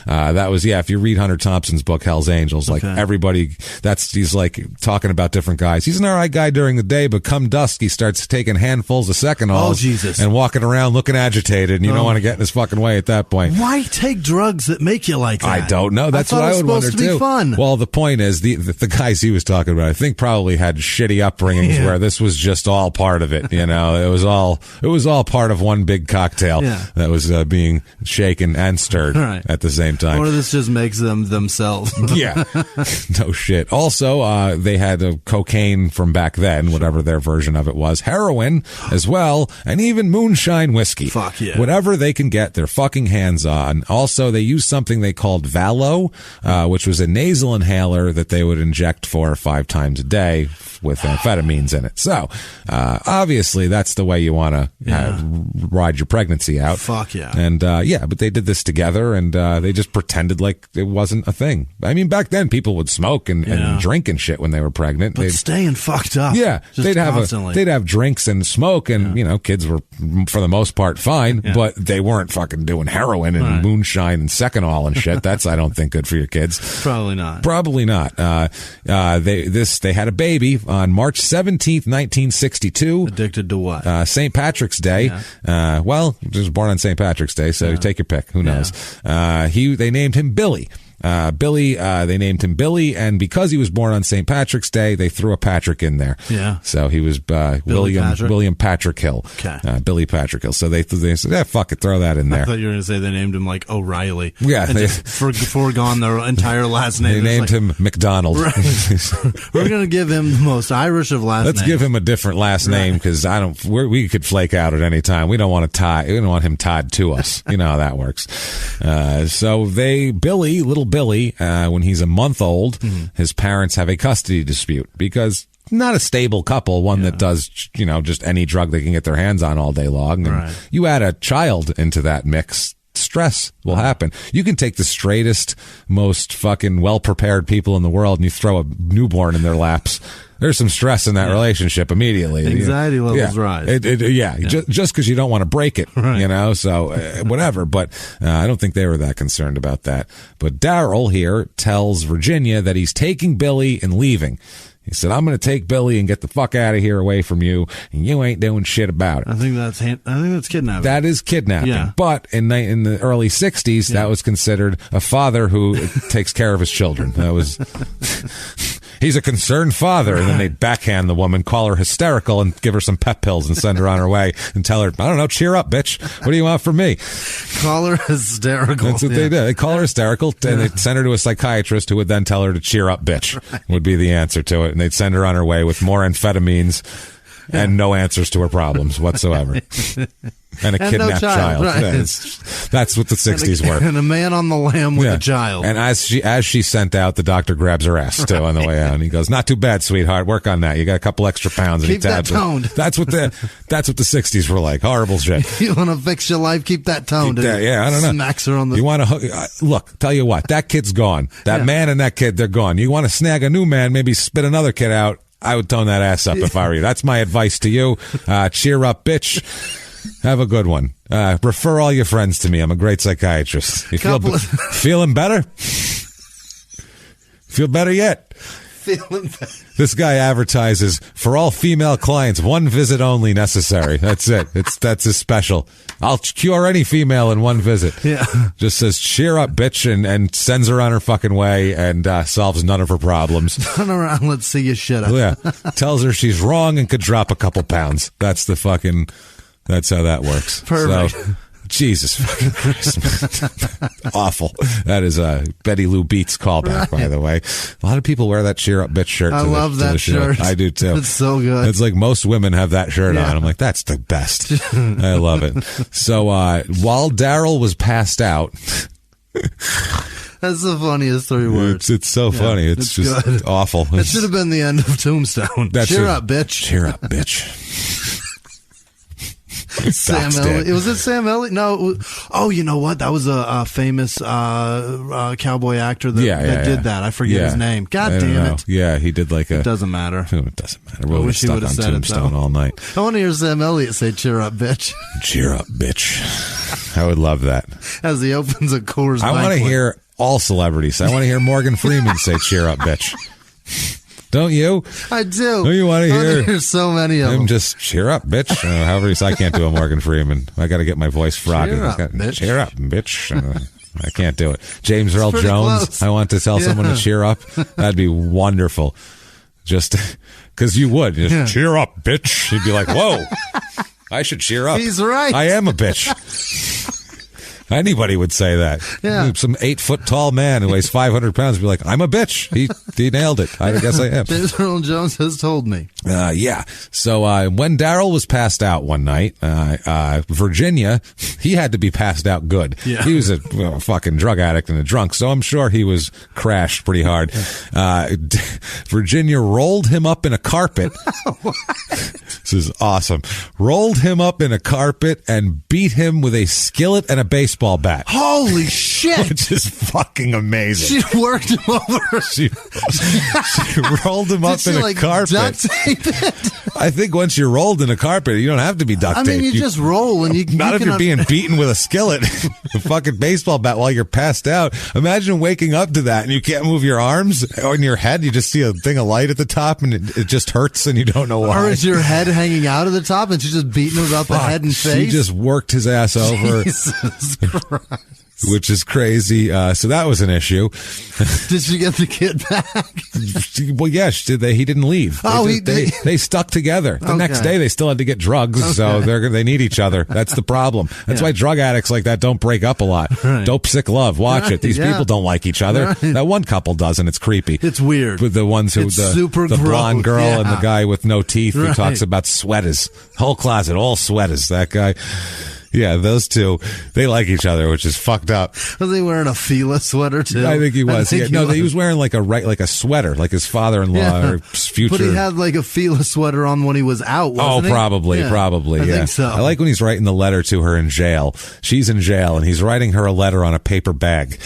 That was, if you read Hunter Thompson's book, Hell's Angels, like everybody, he's like talking about different guys. He's an all right guy during the day, but come dusk, he starts taking handfuls of Secanols and walking around looking agitated, and you don't want to get in his fucking way at that point. Why take drugs that make you like that? I don't know. That's what I would wonder too. Fun. Well, the point is, the guys he was talking about, I think probably had shitty upbringings where this was just all part of it. You know, it was all part of one big cocktail that was being shaken and stirred at the same time. Or this just makes them themselves. Yeah. No shit. Also, they had cocaine from back then, whatever their version of it was, heroin as well, and even moonshine whiskey. Fuck yeah. Whatever they can get their fucking hands on. Also, they used something they called Valo, which was a nasal inhaler that they would inject 4 or 5 times a day with amphetamines in it. So, obviously, that's the way you want to ride your pregnancy out. Fuck yeah. And, but they did this together, and they just pretended like it wasn't a thing. I mean, back then, people would smoke and drink and shit when they were pregnant. But staying fucked up. Yeah. They'd have drinks and smoke, and, kids were, for the most part, fine, but they weren't fucking doing heroin and moonshine and Secanol and shit. That's, I don't think, good for your kids. Probably not. They had a baby on March 17th, 1962. Addicted to what? St. Patrick's Day. Well, he was born on St. Patrick's Day, so take your pick. Who knows? They named him Billy. They named him Billy, and because he was born on St. Patrick's Day, they threw a Patrick in there. Yeah. So he was William Patrick Hill. Okay. Billy Patrick Hill. So they said, fuck it, throw that in there. I thought you were going to say they named him like O'Reilly. Yeah. And just foregone their entire last name. They named him McDonald. Right. We're going to give him the most Irish of last names. Let's give him a different last name, because we could flake out at any time. We don't want him tied to us. You know how that works. So little Billy, when he's a month old, his parents have a custody dispute because not a stable couple, one that does, just any drug they can get their hands on all day long. And you add a child into that mix, stress will happen. You can take the straightest, most fucking well-prepared people in the world and you throw a newborn in their laps. There's some stress in that relationship immediately. Anxiety levels rise. Just because you don't want to break it, right. So whatever. But I don't think they were that concerned about that. But Daryl here tells Virginia that he's taking Billy and leaving. He said, I'm going to take Billy and get the fuck out of here away from you, and you ain't doing shit about it. I think that's kidnapping. That is kidnapping. Yeah. But in the early 60s, that was considered a father who takes care of his children. That was... He's a concerned father. And then they backhand the woman, call her hysterical, and give her some pep pills and send her on her way and tell her, I don't know, cheer up, bitch. What do you want from me? Call her hysterical. That's what they do. They call her hysterical, and they send her to a psychiatrist who would then tell her to cheer up, bitch, would be the answer to it. And they'd send her on her way with more amphetamines and no answers to her problems whatsoever. And a kidnapped child. Right. That's what the 60s were. And a man on the lam with a child. And as she's sent out, the doctor grabs her ass too on the way out. And he goes, not too bad, sweetheart. Work on that. You got a couple extra pounds. Keep that toned. That's what the 60s were like. Horrible shit. You want to fix your life? Keep that toned. I don't know. Smacks her on the... You want to look, tell you what, that kid's gone. That man and that kid, they're gone. You want to snag a new man, maybe spit another kid out. I would tone that ass up if I were you. That's my advice to you. Cheer up, bitch. Have a good one. Refer all your friends to me. I'm a great psychiatrist. You feeling better? Feel better yet? Feeling better. This guy advertises for all female clients, 1 visit only necessary. That's it. That's his special. I'll cure any female in 1 visit. Yeah. Just says, cheer up, bitch, and sends her on her fucking way and solves none of her problems. Turn around, let's see you shit up. Yeah. Tells her she's wrong and could drop a couple pounds. That's how that works. Perfect. So, Jesus fucking Christ. Awful. That is Betty Lou Beats callback, by the way. A lot of people wear that cheer up bitch shirt. I love that shirt. I do too. It's so good. It's like most women have that shirt on. I'm like, that's the best. I love it. So while Daryl was passed out... That's the funniest 3 words. It's so funny. It's just good. Awful. That should have been the end of Tombstone. Cheer up, bitch. Cheer up, bitch. Sam Elliott. Was it Sam Elliott? No. You know what? That was a famous cowboy actor that did that. I forget his name. God damn it. Yeah, he did like It doesn't matter. It doesn't matter. We'll get stuck on Tombstone all night. I want to hear Sam Elliott say, cheer up, bitch. Cheer up, bitch. I would love that. As he opens a Coors I want to hear all celebrities. I want to hear Morgan Freeman say, cheer up, bitch. Don't you? I do. Don't you want to hear? There's so many of them. Just cheer up, bitch. However, I can't do a Morgan Freeman. I got to get my voice froggy. Cheer up, bitch. Cheer up, bitch. I can't do it. James Earl Jones. Close. I want to tell someone to cheer up. That'd be wonderful. Just because you would. Just cheer up, bitch. You'd be like, whoa, I should cheer up. He's right. I am a bitch. Anybody would say that. Yeah. Some 8-foot tall man who weighs 500 pounds would be like, I'm a bitch. He nailed it. I guess I am. James Earl Jones has told me. Yeah. So when Daryl was passed out one night, Virginia, he had to be passed out good. Yeah. He was a fucking drug addict and a drunk, so I'm sure he was crashed pretty hard. Virginia rolled him up in a carpet. This is awesome. Rolled him up in a carpet and beat him with a skillet and a baseball bat. Holy shit. Which is fucking amazing. She worked him over. She rolled him up in a carpet. Duct tape it? I think once you're rolled in a carpet, you don't have to be duct taped. I mean, you just roll and you not if you're being beaten with a skillet, a fucking baseball bat while you're passed out. Imagine waking up to that and you can't move your arms or in your head. You just see a thing of light at the top and it just hurts and you don't know why. Or is your head hanging out of the top and she's just beating him about the head and face? She just worked his ass over. Jesus Christ. Which is crazy. So that was an issue. Did she get the kid back? Well, yes. He didn't leave. They stuck together. The next day, they still had to get drugs, so they need each other. That's the problem. That's why drug addicts like that don't break up a lot. Right. Dope Sick Love. Watch it. These people don't like each other. Right. That one couple does, and it's creepy. It's weird. With the ones who the blonde girl and the guy with no teeth who talks about sweaters. Whole closet, all sweaters. That guy. Yeah, those two, they like each other, which is fucked up. Was he wearing a Fila sweater too? I think he was. He was wearing like a sweater, like his father-in-law or future. But he had like a Fila sweater on when he was out, wasn't he? Probably. I think so. I like when he's writing the letter to her in jail. She's in jail, and he's writing her a letter on a paper bag.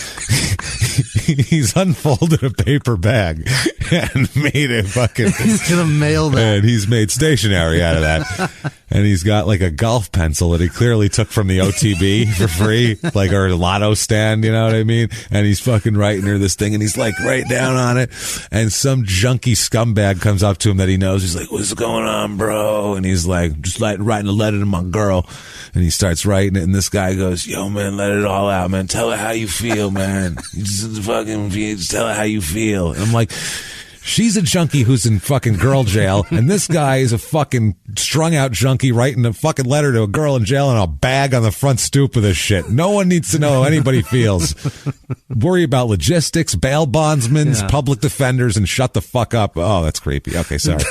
He's unfolded a paper bag and made it fucking... He's going to mail that. And he's made stationery out of that. And he's got like a golf pencil that he clearly took from the OTB for free, like, or a lotto stand, you know what I mean? And he's fucking writing her this thing, and he's like, write down on it. And some junkie scumbag comes up to him that he knows. He's like, what's going on, bro? And he's like, just like writing a letter to my girl. And he starts writing it, and this guy goes, yo, man, let it all out, man. Tell her how you feel, man. Just tell her how you feel. And I'm like, she's a junkie who's in fucking girl jail, and this guy is a fucking strung out junkie writing a fucking letter to a girl in jail in a bag on the front stoop of this shit. No one needs to know how anybody feels. Worry about logistics, bail bondsmen, public defenders, and shut the fuck up. Oh, that's creepy. Okay, sorry.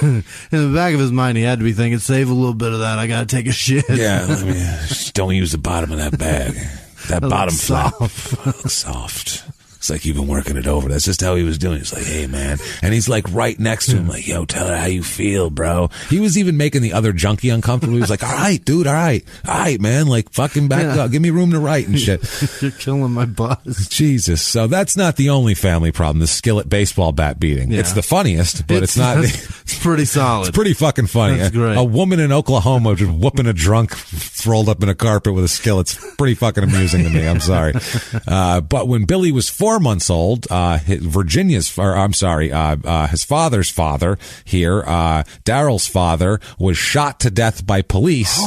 In the back of his mind, he had to be thinking, save a little bit of that. I gotta take a shit. Yeah, just don't use the bottom of that bag. That bottom flap. Soft. It's like you've been working it over. That's just how he was doing. It's like, hey, man. And he's like right next to him, like, yo, tell her how you feel, bro. He was even making the other junkie uncomfortable. He was like, all right, dude, all right, man. Like, fucking back up. Give me room to write and shit. You're killing my buzz. Jesus. So that's not the only family problem, the skillet baseball bat beating. Yeah. It's the funniest, but it's not. It's pretty solid. It's pretty fucking funny. That's great. A woman in Oklahoma just whooping a drunk rolled up in a carpet with a skillet's pretty fucking amusing to me. I'm sorry. But when Billy was 4 months old, his father's father here, Daryl's father, was shot to death by police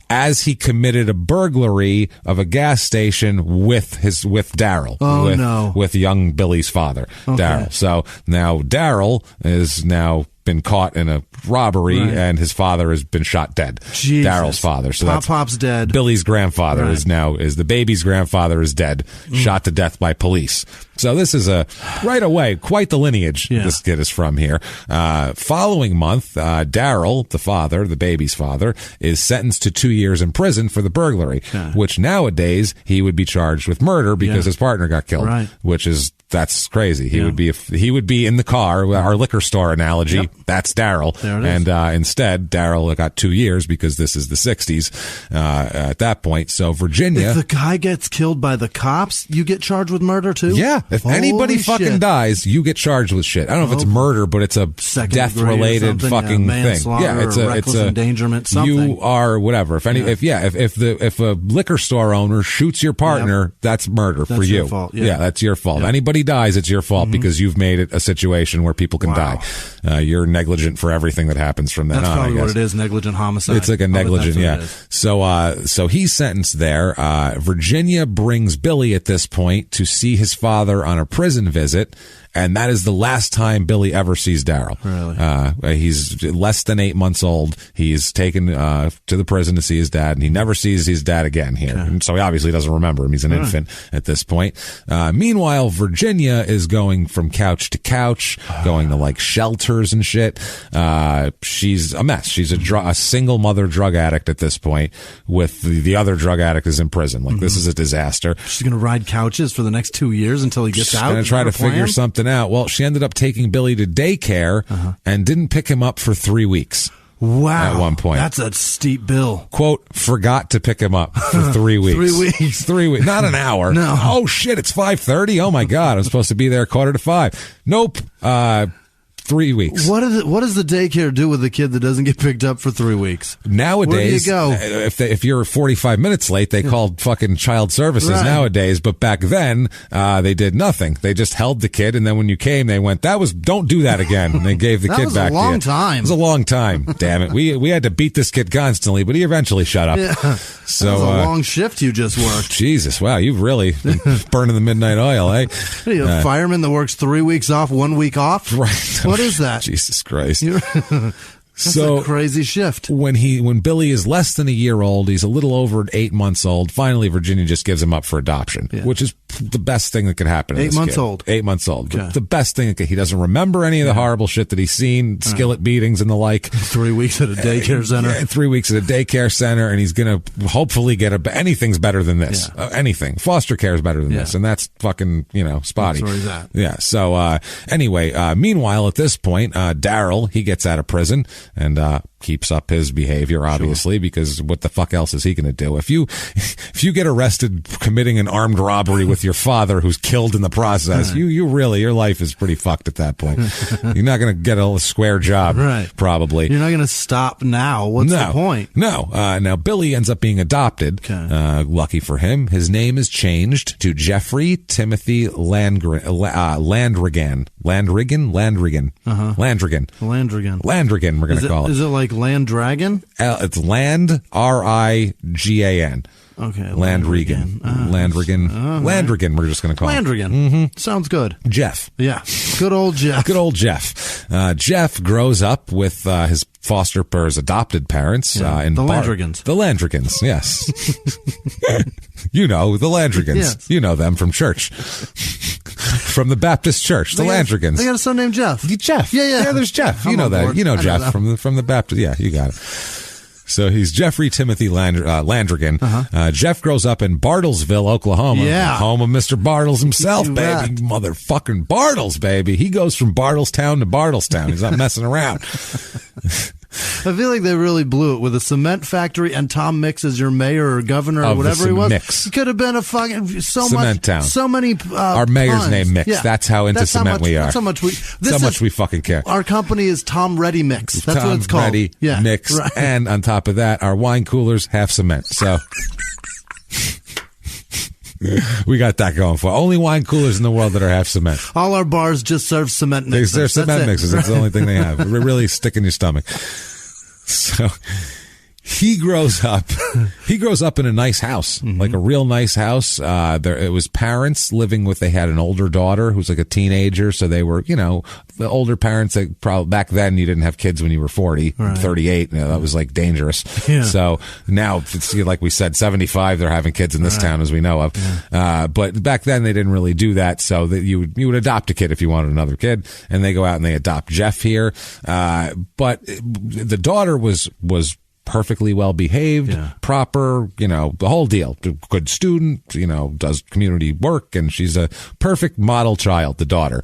as he committed a burglary of a gas station with Daryl. With young Billy's father, Daryl. So now Daryl is now been caught in a robbery, and his father has been shot dead. Jesus. Daryl's father. So Pop's dead. Billy's grandfather is the baby's grandfather is dead, shot to death by police. So this is right away, quite the lineage this kid is from here. Following month, Daryl, the father, the baby's father, is sentenced to 2 years in prison for the burglary, which nowadays he would be charged with murder because his partner got killed, that's crazy. He would be in the car, our liquor store analogy. Yep. That's Daryl. And instead, Daryl got 2 years because this is the 60s at that point. So Virginia. If the guy gets killed by the cops, you get charged with murder too? Yeah. If anybody fucking dies, you get charged with shit. I don't know if it's murder, but it's a death-related fucking thing. Yeah, it's a endangerment. Something. You are whatever. If a liquor store owner shoots your partner, that's murder for you. Your fault. Yeah, that's your fault. If anybody dies, it's your fault because you've made it a situation where people can die. You're negligent for everything that happens from then on. That's probably what it is, negligent homicide. It's like a negligent, So he's sentenced there. Virginia brings Billy at this point to see his father on a prison visit, and that is the last time Billy ever sees Daryl. Really? He's less than 8 months old. He's taken to the prison to see his dad, and he never sees his dad again here. And so he obviously doesn't remember him. He's an infant at this point. Meanwhile, Virginia is going from couch to couch, going to like shelters and shit. She's a mess. She's a single mother drug addict at this point, with the other drug addict is in prison. Like, this is a disaster. She's going to ride couches for the next 2 years until he gets out? She's going to try to figure something out. Well, she ended up taking Billy to daycare and didn't pick him up for 3 weeks. Wow. At one point. That's a steep bill. Quote, forgot to pick him up for 3 weeks. 3 weeks. 3 weeks. Not an hour. No. Oh, shit, it's 5:30. Oh, my God. I'm supposed to be there 4:45. Nope. 3 weeks. What does the daycare do with a kid that doesn't get picked up for 3 weeks? Nowadays, where do you go? If you're 45 minutes late, they called fucking child services nowadays. But back then, they did nothing. They just held the kid, and then when you came, they went, don't do that again. And they gave the kid back to you. That was a long time. It was a long time. Damn it. We had to beat this kid constantly, but he eventually shut up. Yeah. So, that was a long shift you just worked. Jesus, wow, you've really been burning the midnight oil, eh? Are you a fireman that works 3 weeks off, 1 week off? Right. What is that? Jesus Christ. That's a crazy shift. When Billy is less than a year old, he's a little over 8 months old. Finally, Virginia just gives him up for adoption, which is the best thing that could happen. 8 months old. 8 months old. Okay. The best thing he doesn't remember any of the horrible shit that he's seen, skillet beatings and the like. 3 weeks at a daycare center. 3 weeks at a daycare center, and he's gonna hopefully get anything's better than this. Anything. Foster care is better than this, and that's fucking spotty. That's where he's at. Yeah. So anyway, meanwhile at this point, Daryl, he gets out of prison and keeps up his behavior, obviously, because what the fuck else is he going to do? If you get arrested committing an armed robbery with your father who's killed in the process, you really, your life is pretty fucked at that point. You're not going to get a square job, probably. You're not going to stop now. What's the point? No. Now, Billy ends up being adopted. Okay. Lucky for him, his name is changed to Jeffrey Timothy Landrigan. Landrigan, we're going to call it. Is it like Land Dragon? It's Land, R-I-G-A-N. Okay. Landrigan. Landrigan, we're just going to call it. Landrigan. Mm-hmm. Sounds good. Jeff. Yeah. Good old Jeff. Good old Jeff. Jeff grows up with his his adopted parents in the Landrigans. The Landrigans, yes. You know, the Landrigans. Yes. You know them from church. From the Baptist church, the Landrigans. They got a son named Jeff. Jeff. Yeah, there's Jeff. You know that. Board. You know Jeff from the Baptist. Yeah, you got it. So he's Jeffrey Timothy Landrigan. Jeff grows up in Bartlesville, Oklahoma. Yeah. Home of Mr. Bartles himself, baby. Motherfucking Bartles, baby. He goes from Bartlestown to Bartlestown. He's not messing around. I feel like they really blew it with a cement factory and Tom Mix as your mayor or governor or whatever he was. Mix. He could have been a fucking cement town. So many. Our mayor's puns. name Mix. Yeah. That's how into cement we are. That's how much we. We fucking care. Our company is Tom Ready Mix. That's Tom what it's called. Ready Mix, and on top of that, our wine coolers half cement. So. We got that going for. Only wine coolers in the world that are half cement. All our bars just serve cement mixes. They're cement mixes. That's the only thing they have. It really stick in your stomach. So he grows up in a nice house, like a real nice house. It was parents living with, they had an older daughter who's like a teenager. So they were, the older parents that probably back then you didn't have kids when you were 40, 38. That was like dangerous. Yeah. So now it's like we said, 75, they're having kids in this town as we know of. Yeah. But back then they didn't really do that. So that you would adopt a kid if you wanted another kid, and they go out and they adopt Jeff here. But the daughter was perfectly well behaved, proper, the whole deal. Good student, does community work, and she's a perfect model child, the daughter.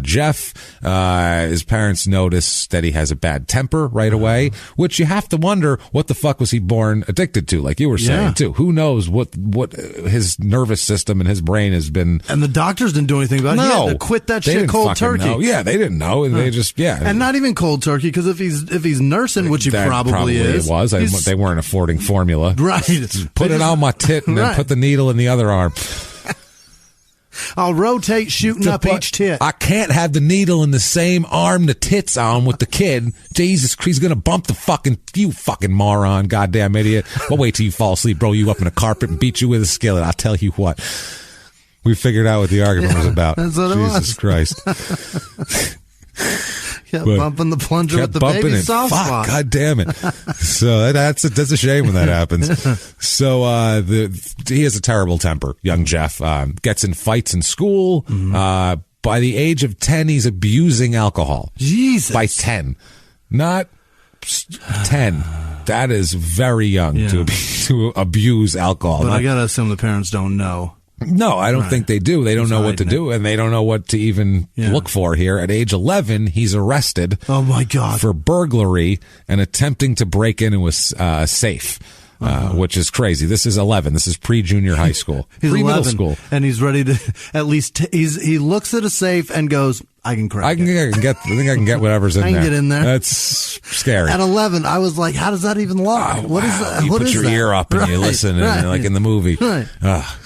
Jeff, his parents notice that he has a bad temper right away, which you have to wonder, what the fuck was he born addicted to? Like you were saying too. Who knows what his nervous system and his brain has been. And the doctors didn't do anything about it. No. He had to quit that shit cold turkey. Know. Yeah, they didn't know. And they just, And not even cold turkey, because if he's nursing, which he probably is. They weren't affording formula. Right. Put it on my tit and then put the needle in the other arm. I'll rotate shooting up each tit. I can't have the needle in the same arm the tit's on with the kid. Jesus Christ, he's going to bump you fucking moron, goddamn idiot. Well, wait till you fall asleep, roll you up in a carpet and beat you with a skillet. I'll tell you what. We figured out what the argument was about. That's what Jesus Christ. Kept bumping the plunger with the baby soft spot. God damn it. So that's a shame when that happens. So he has a terrible temper, young Jeff. Gets in fights in school. By the age of 10, he's abusing alcohol. Jesus. By 10. Not 10. That is very young to abuse alcohol. But I got to assume the parents don't know. No, I don't think they do. They don't know what to do, and they don't know what to even look for here. At age 11, he's arrested. Oh, my God. For burglary and attempting to break into a safe. Which is crazy. This is 11. This is pre-junior high school. He's pre-middle 11, school. And he's ready to, at least, he looks at a safe and goes, I can crack it. I think I can get whatever's in there. I can get in there. That's scary. At 11, I was like, how does that even lock? What is that? You put your ear up and you listen, and like in the movie. Right.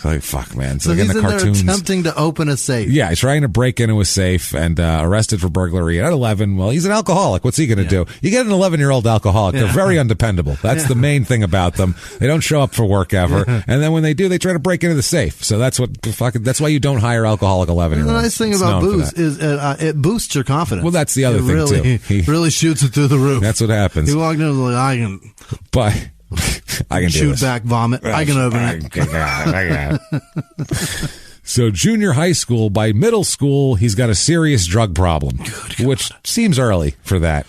Like, fuck, man. It's so like he's in the cartoons. There attempting to open a safe. Yeah, he's trying to break into a safe and arrested for burglary. And at 11, well, he's an alcoholic. What's he going to do? You get an 11-year-old alcoholic. They're very undependable. That's the main thing about them. They don't show up for work ever. And then when they do, they try to break into the safe. So that's why you don't hire alcoholic 11-year-olds. The nice thing about booze is it boosts your confidence. Well, that's the other thing, really, too. He really shoots it through the roof. That's what happens. He walked in and was like, I can shoot back vomit. I can open it. So junior high school, by middle school, he's got a serious drug problem, which seems early for that.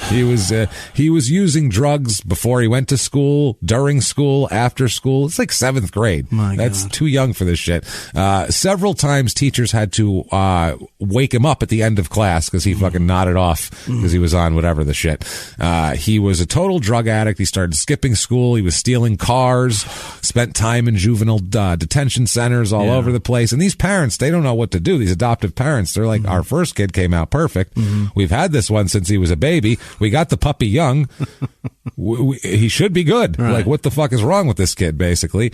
He was using drugs before he went to school, during school, after school. It's like 7th grade. That's too young for this shit. Several times teachers had to wake him up at the end of class because he fucking nodded off because he was on whatever the shit. He was a total drug addict. He started skipping school. He was stealing cars, spent time in juvenile detention centers all over the place. And these parents, they don't know what to do. These adoptive parents, they're like, our first kid came out perfect. We've had this one since he was a baby. We got the puppy young. He should be good. Right. Like, what the fuck is wrong with this kid, basically?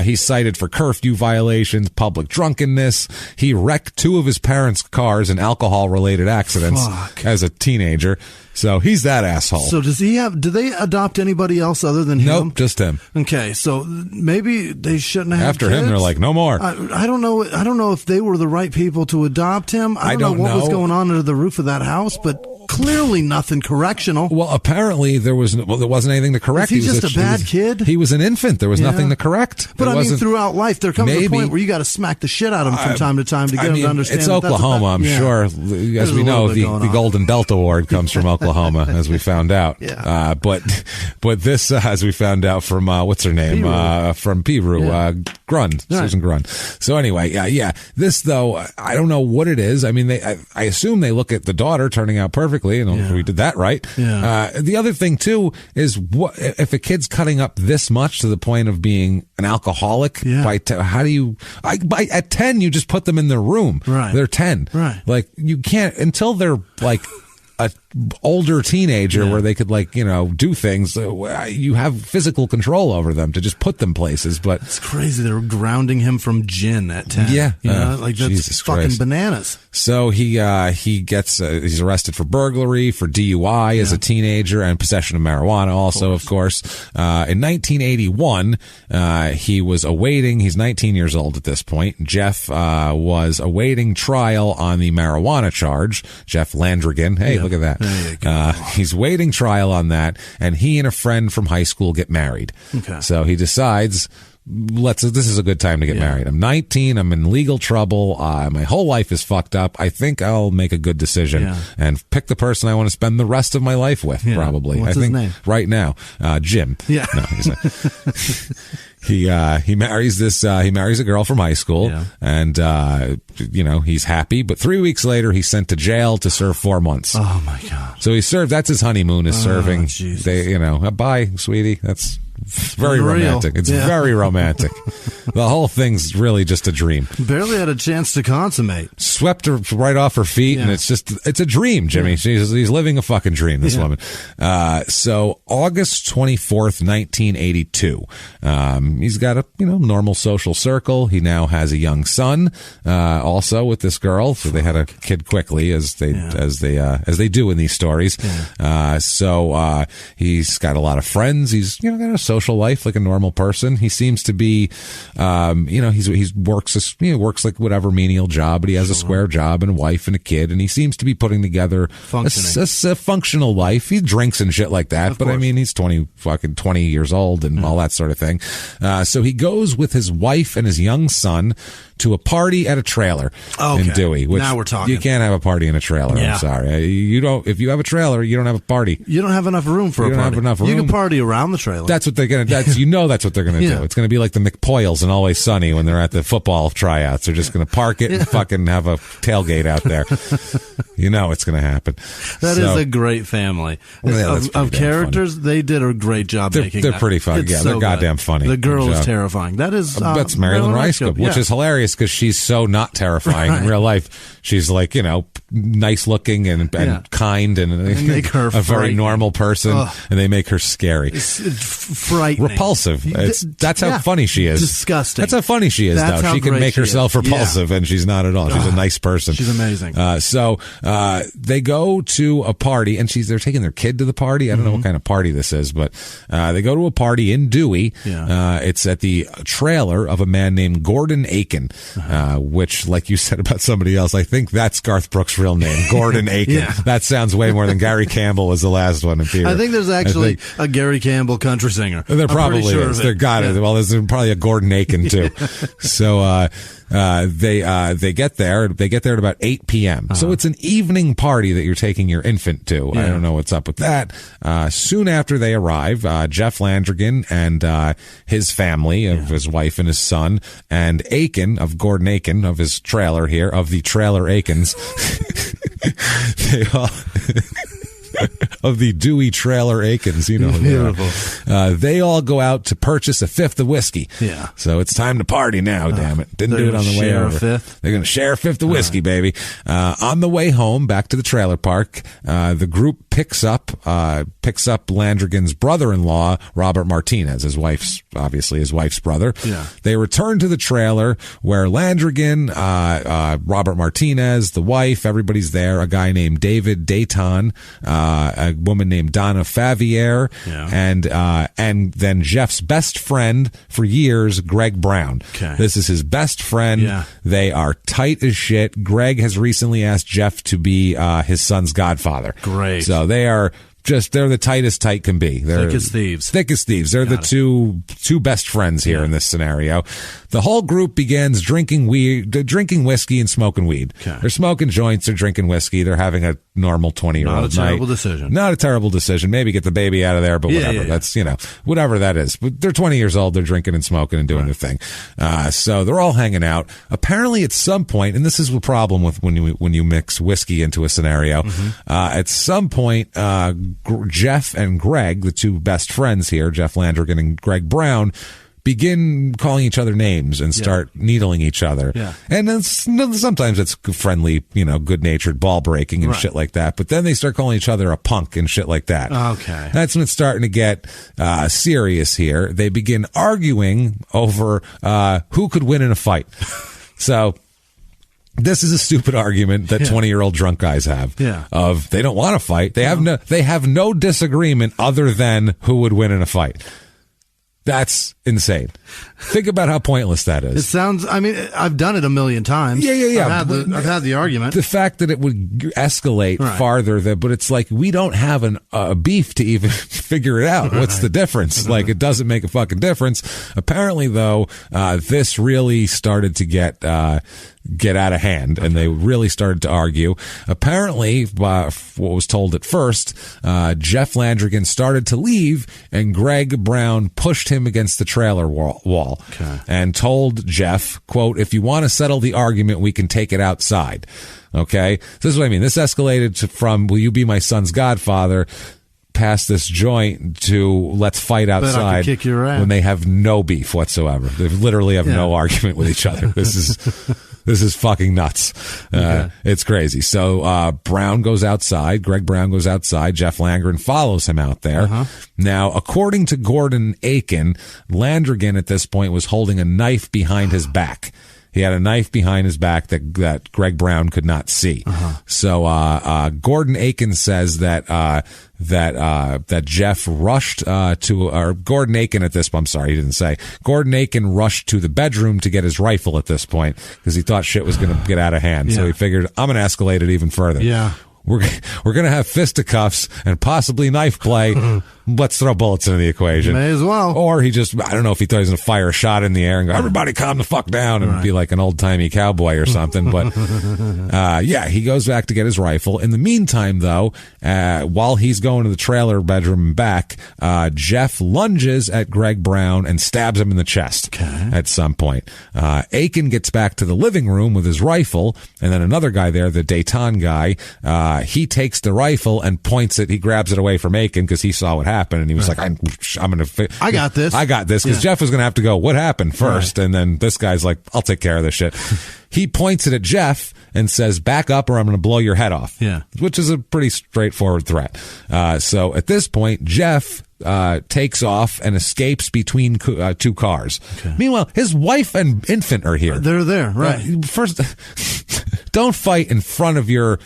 He's cited for curfew violations, public drunkenness. He wrecked 2 of his parents' cars in alcohol-related accidents as a teenager. So he's that asshole. So do they adopt anybody else other than him? Nope, just him. Okay, so maybe they shouldn't have After kids. him, they're like, no more. I don't know. I don't know if they were the right people to adopt him. I don't know what was going on under the roof of that house, but clearly nothing correctional. Well, apparently there wasn't anything to correct. He was just a bad kid? He was an infant. There was nothing to correct. But I mean, throughout life, there comes a point where you got to smack the shit out of him from time to time to get him to understand. It's Oklahoma, I'm sure. As we know, the Golden Belt Award comes from Oklahoma, as we found out. Yeah. But this, as we found out from, what's her name? From Piru, Grun, Susan Grun. So anyway, this, though, I don't know what it is. I mean, I assume they look at the daughter turning out perfectly, and we did that right. Yeah. The other thing, too, is what if a kid's cutting up this much to the point of being an alcoholic? How do you... at 10, you just put them in their room. Right. They're 10. Right. Like, you can't... Until they're, like... a older teenager where they could do things, you have physical control over them to just put them places. But it's crazy. They were grounding him from gin at 10. That's Jesus fucking Christ. Bananas. So he gets he's arrested for burglary, for DUI as a teenager, and possession of marijuana also, of course. In 1981, he was awaiting, he's 19 years old at this point. Jeff was awaiting trial on the marijuana charge. Jeff Landrigan. Hey, look at that. He's waiting trial on that, and he and a friend from high school get married. Okay. So he decides, this is a good time to get married. I'm 19. I'm in legal trouble. My whole life is fucked up. I think I'll make a good decision and pick the person I want to spend the rest of my life with, probably. What's his name? Right now, Jim. Yeah. No, he's not. He marries he marries a girl from high school, and he's happy. But 3 weeks later, he's sent to jail to serve 4 months. Oh my God! So he served. That's his honeymoon, is serving. Jesus. Bye, sweetie. That's very romantic. It's very romantic. The whole thing's really just a dream. Barely had a chance to consummate. Swept her right off her feet, and it's a dream, Jimmy. He's living a fucking dream, this woman. So August 24th, 1982. He's got a normal social circle. He now has a young son, also with this girl. So they had a kid quickly, as they do in these stories. So he's got a lot of friends. He's got a social life like a normal person. He seems to be, he works like whatever menial job, but he has a square job and a wife and a kid, and he seems to be putting together a functional life. He drinks and shit like that, but I mean, he's 20 years old and all that sort of thing. So he goes with his wife and his young son to a party at a trailer in Dewey. Which now we're talking. You can't have a party in a trailer. I'm sorry. If you have a trailer, you don't have a party. You don't have enough room for a party. You don't have enough room. You can party around the trailer. That's what they're going to, that's what they're going to do. It's going to be like the McPoyles in Always Sunny when they're at the football tryouts. They're just going to park it and fucking have a tailgate out there. It's going to happen. That is a great family. Of characters, funny. They did a great job making They're pretty funny. They're goddamn funny. The girl is terrifying. That's Marilyn Rice, which is hilarious because she's so not terrifying in real life. She's like, nice looking and kind and make her a very normal person, and they make her scary. It's frightening. Repulsive. That's how funny she is. Disgusting. That's how funny she is, though. She can make herself repulsive, and she's not at all. She's a nice person. She's amazing. So they go to a party, and they're taking their kid to the party. I don't know what kind of party this is, but they go to a party in Dewey. It's at the trailer of a man named Gordon Aiken. which, like you said about somebody else, I think that's Garth Brooks' real name, Gordon Aiken. Yeah. That sounds way more than Gary Campbell was the last one. I think there's actually a Gary Campbell country singer. There probably sure is. There got it. Well, there's probably a Gordon Aiken too. So they get there. They get there at about 8 p.m. So it's an evening party that you're taking your infant to. I don't know what's up with that. Soon after they arrive, Jeff Landrigan and his family of his wife and his son, and Aiken of Gordon Aiken of his trailer here, of the Trailer Aikens. They all of the Dewey Trailer Aikens, you know. Beautiful. They all go out to purchase a fifth of whiskey. Yeah. So it's time to party now, damn it. Didn't do it on the way over. They're going to share a fifth of whiskey, baby. On the way home, back to the trailer park, the group picks up Landrigan's brother-in-law, Robert Martinez, his wife's brother. Yeah. They return to the trailer where Landrigan, Robert Martinez, the wife, everybody's there, a guy named David Dayton, a woman named Donna Favier, and then Jeff's best friend for years, Greg Brown. Okay. This is his best friend. Yeah. They are tight as shit. Greg has recently asked Jeff to be his son's godfather. Great. So they're the tightest tight can be. They're thick as thieves. Thick as thieves. They're the two best friends here in this scenario. The whole group begins drinking whiskey and smoking weed. Okay. They're smoking joints, they're drinking whiskey, they're having a normal 20-year-old night. Not a terrible decision. Not a terrible decision. Maybe get the baby out of there, but whatever. That's, whatever that is. But they're 20 years old, they're drinking and smoking and doing their thing. So they're all hanging out. Apparently at some point, and this is the problem with when you mix whiskey into a scenario, at some point, Jeff and Greg, the two best friends here, Jeff Landrigan and Greg Brown, begin calling each other names and start needling each other. Yeah. And then sometimes it's friendly, good-natured ball breaking and shit like that. But then they start calling each other a punk and shit like that. Okay. That's when it's starting to get serious here. They begin arguing over who could win in a fight. So this is a stupid argument that 20-year-old drunk guys have. Yeah. Of they don't want to fight. They have no disagreement other than who would win in a fight. That's insane. Think about how pointless that is. It sounds, I've done it a million times. Yeah. I've had the argument. The fact that it would escalate farther, but it's like we don't have a beef to even figure it out. What's the difference? Like, it doesn't make a fucking difference. Apparently, though, this really started to get out of hand, and they really started to argue. Apparently, what was told at first, Jeff Landrigan started to leave, and Greg Brown pushed him against the trailer wall and told Jeff, quote, "If you want to settle the argument, we can take it outside." Okay? This is what I mean. This escalated from, "Will you be my son's godfather?" past this joint to "let's fight outside," kick your ass, when they have no beef whatsoever. They literally have no argument with each other. This is fucking nuts. It's crazy. So Brown goes outside. Greg Brown goes outside. Jeff Landrigan follows him out there. Now, according to Gordon Aiken, Landrigan at this point was holding a knife behind his back. He had a knife behind his back that Greg Brown could not see. So Gordon Aiken says that Jeff rushed or Gordon Aiken at this point, I'm sorry, he didn't say. Gordon Aiken rushed to the bedroom to get his rifle at this point because he thought shit was going to get out of hand. So he figured, I'm going to escalate it even further. Yeah. We're going to have fisticuffs and possibly knife play. Let's throw bullets into the equation. May as well. Or I don't know if he thought he was going to fire a shot in the air and go, "Everybody calm the fuck down," and be like an old-timey cowboy or something. But, he goes back to get his rifle. In the meantime, though, while he's going to the trailer bedroom and back, Jeff lunges at Greg Brown and stabs him in the chest at some point. Aiken gets back to the living room with his rifle, and then another guy there, the Dayton guy, he takes the rifle and points it. He grabs it away from Aiken because he saw what happened, and he was like, I'm going to... I got this, because Jeff was going to have to go, what happened first? And then this guy's like, I'll take care of this shit. He points it at Jeff and says, "Back up or I'm going to blow your head off." Yeah. Which is a pretty straightforward threat. So at this point, Jeff takes off and escapes between two cars. Meanwhile, his wife and infant are here. They're there, right. First, don't fight in front of your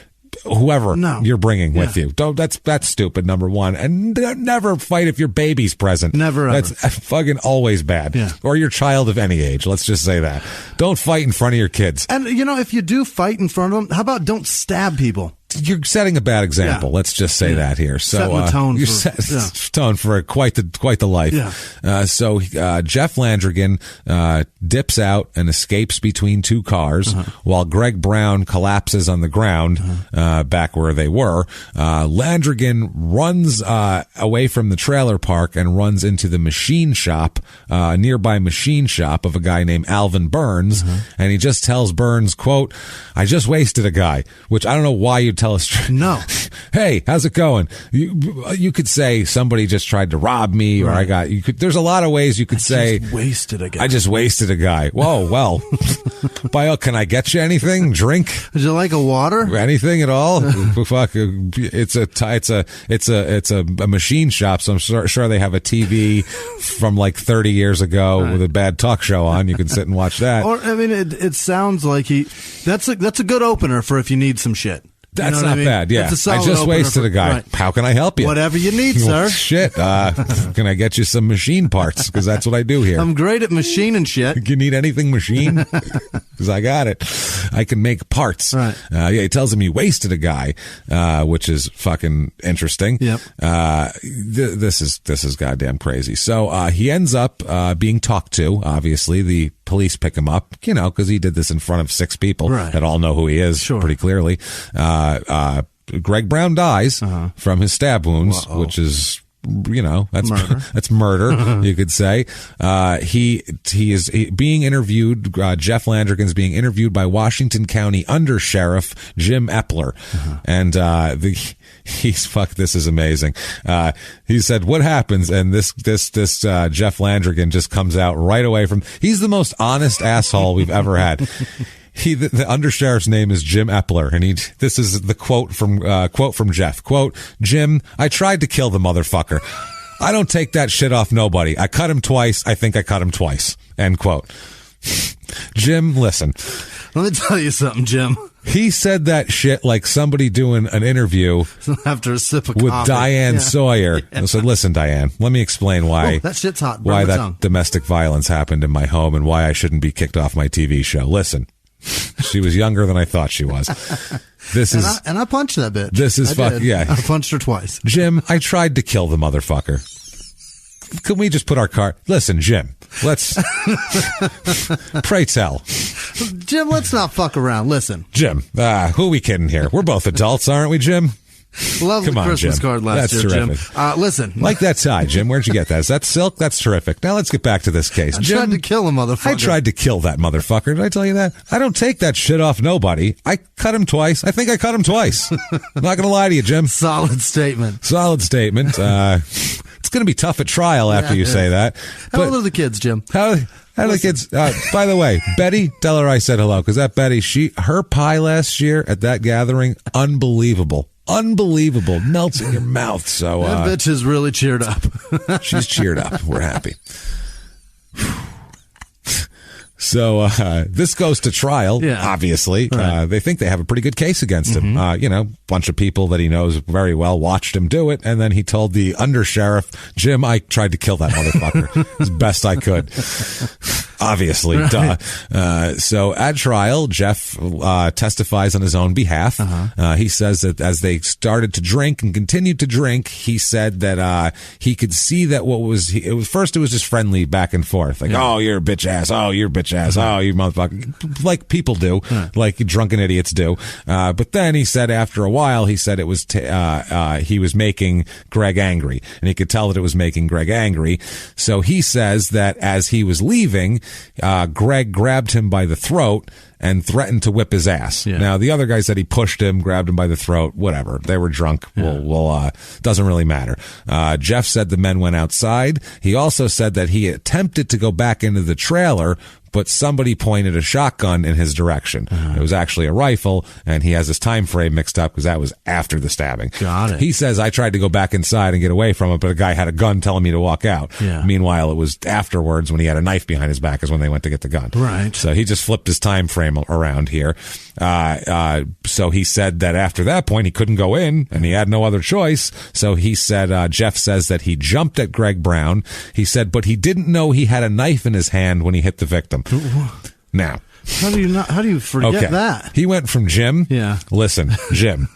whoever you're bringing with you. That's stupid, number one. And never fight if your baby's present. Never ever. That's fucking always bad. Yeah. Or your child of any age. Let's just say that. Don't fight in front of your kids. And, if you do fight in front of them, how about don't stab people? You're setting a bad example. Yeah. Let's just say that here. So setting the tone you're tone for quite the life. Yeah. So Jeff Landrigan dips out and escapes between two cars while Greg Brown collapses on the ground back where they were. Landrigan runs away from the trailer park and runs into the machine shop, nearby machine shop of a guy named Alvin Burns, and he just tells Burns, quote, "I just wasted a guy," which I don't know why you'd tell us. No. Hey, how's it going? You could say somebody just tried to rob me, or there's a lot of ways you could say wasted a guy. I just wasted a guy. Whoa, well, can I get you anything? Drink? Would you like a water? Anything at all? Fuck, it's a machine shop, so I'm sure they have a TV from like 30 years ago with a bad talk show on. You can sit and watch that. Or it sounds like that's a good opener for if you need some shit. That's not bad. Yeah, I just wasted a guy. Right. How can I help you? Whatever you need, sir. Shit. Can I get you some machine parts? Because that's what I do here. I'm great at machining shit. You need anything machine? Because I got it. I can make parts. Right. He tells him he wasted a guy, which is fucking interesting. Yep. This is goddamn crazy. So he ends up being talked to. Obviously, the police pick him up, because he did this in front of 6 people that all know who he is pretty clearly. Greg Brown dies from his stab wounds, which is, that's murder. That's murder, you could say. He is being interviewed. Jeff Landrigan's being interviewed by Washington County Under Sheriff Jim Epler, and this is amazing. He said, "What happens?" And this Jeff Landrigan just comes out right away from. He's the most honest asshole we've ever had. The undersheriff's name is Jim Epler, and this is the quote from Jeff. Quote, "Jim, I tried to kill the motherfucker. I don't take that shit off nobody. I cut him twice. I think I cut him twice." End quote. Jim, listen. Let me tell you something, Jim. He said that shit like somebody doing an interview after a sip of with coffee. Diane Sawyer. I said, "Listen, Diane, let me explain why that shit's hot. Why that domestic violence happened in my home and why I shouldn't be kicked off my TV show. Listen." She was younger than I thought she was. And I punched that bitch. This is I punched her twice. Jim, I tried to kill the motherfucker. Can we just put our car? Listen, Jim, let's. Pray tell. Jim, let's not fuck around. Listen. Jim, who are we kidding here? We're both adults, aren't we, Jim? Lovely Christmas card last year, terrific. Jim. Listen. Like that tie, Jim. Where'd you get that? Is that silk? That's terrific. Now let's get back to this case. I tried to kill a motherfucker. I tried to kill that motherfucker. Did I tell you that? I don't take that shit off nobody. I cut him twice. I think I cut him twice. I'm not going to lie to you, Jim. Solid statement. Solid statement. It's going to be tough at trial after you say that. How old are the kids, Jim? How are the kids? By the way, Betty, tell her I said hello, because that Betty, her pie last year at that gathering, unbelievable. Unbelievable. Melts in your mouth. So that bitch is really cheered up. She's cheered up. We're happy. So this goes to trial, obviously. Right. They think they have a pretty good case against him. Bunch of people that he knows very well watched him do it, and then he told the undersheriff, "Jim, I tried to kill that motherfucker as best I could." Obviously. Right. Duh. So at trial, Jeff testifies on his own behalf. He says that as they started to drink and continued to drink, he said that he could see that first it was just friendly back and forth. Like, "Oh, you're a bitch ass. Oh, you're a bitch ass. Oh, you motherfucker." Like people do. Like drunken idiots do. But then he said after a while, he said it was he was making Greg angry. And he could tell that it was making Greg angry. So he says that as he was leaving, Greg grabbed him by the throat and threatened to whip his ass. Yeah. Now, the other guy said he pushed him, grabbed him by the throat, whatever. They were drunk. Doesn't really matter. Jeff said the men went outside. He also said that he attempted to go back into the trailer, but somebody pointed a shotgun in his direction. It was actually a rifle, and he has his time frame mixed up because that was after the stabbing. Got it. He says, I tried to go back inside and get away from it, but a guy had a gun telling me to walk out. Yeah. Meanwhile, it was afterwards when he had a knife behind his back is when they went to get the gun. Right. So he just flipped his time frame around here. So he said that after that point, he couldn't go in, and he had no other choice. So he said, Jeff says that he jumped at Greg Brown. He said, but he didn't know he had a knife in his hand when he hit the victim. Now, how do you forget that? He went from Jim. Yeah. Listen, Jim.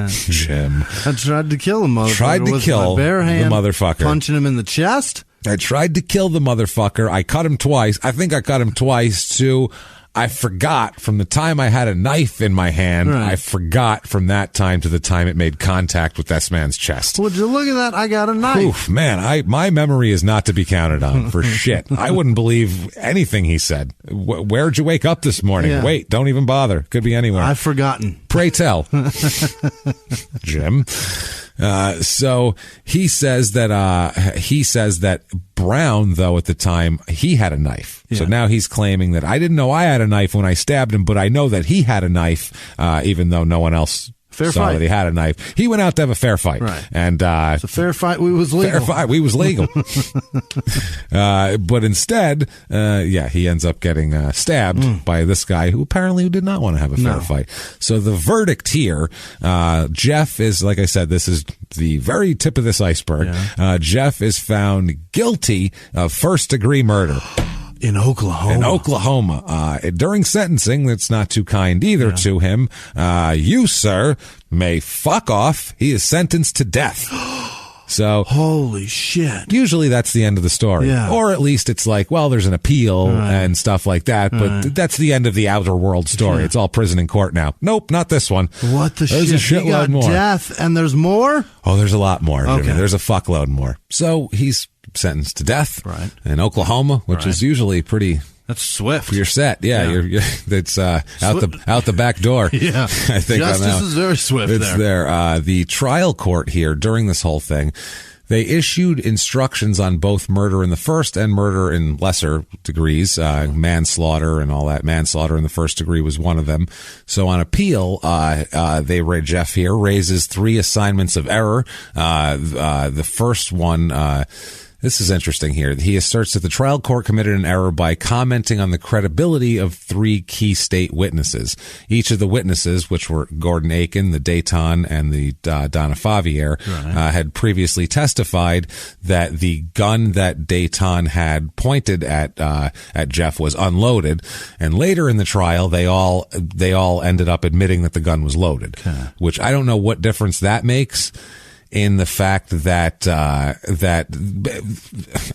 Jim. I tried to kill the motherfucker. Tried to kill my bare hand, the motherfucker. punching him in the chest. I tried to kill the motherfucker. I cut him twice. I think I cut him twice too. I forgot from the time I had a knife in my hand. Right. I forgot from that time to the time it made contact with this man's chest. Would you look at that? I got a knife. Oof, man, my memory is not to be counted on for shit. I wouldn't believe anything he said. Where'd you wake up this morning? Yeah. Wait, don't even bother. Could be anywhere. I've forgotten. Pray tell. Jim. So he says that Brown, though, at the time, he had a knife. Yeah. So now he's claiming that I didn't know I had a knife when I stabbed him, but I know that he had a knife, even though no one else saw that he had a knife. He went out to have a fair fight. Right. And, it's a fair fight. We was legal. Fair fight. We was legal. But instead, he ends up getting stabbed by this guy who apparently did not want to have a fair fight. So the verdict here, Jeff is, like I said, this is the very tip of this iceberg. Yeah. Jeff is found guilty of first-degree murder. In Oklahoma. During sentencing, that's not too kind either to him. You, sir, may fuck off. He is sentenced to death. So holy shit. Usually that's the end of the story. Yeah. Or at least it's like, well, there's an appeal and stuff like that, but that's the end of the outer world story. Yeah. It's all prison and court now. Nope, not this one. What the there's shit? A shitload he got more. Death and there's more? Oh, there's a lot more. Okay. Jimmy. There's a fuckload more. So he's sentenced to death in Oklahoma, which is usually pretty... That's swift. You're set. Yeah. You're it's out the back door. Yeah. I think justice is very swift. It's there. The trial court here during this whole thing, they issued instructions on both murder in the first and murder in lesser degrees, manslaughter and all that. Manslaughter in the first degree was one of them. So on appeal, Jeff here raises 3 assignments of error. The first one, this is interesting here. He asserts that the trial court committed an error by commenting on the credibility of 3 key state witnesses. Each of the witnesses, which were Gordon Aiken, the Dayton, and the Donna Favier, had previously testified that the gun that Dayton had pointed at Jeff was unloaded. And later in the trial, they all ended up admitting that the gun was loaded, which I don't know what difference that makes. In the fact that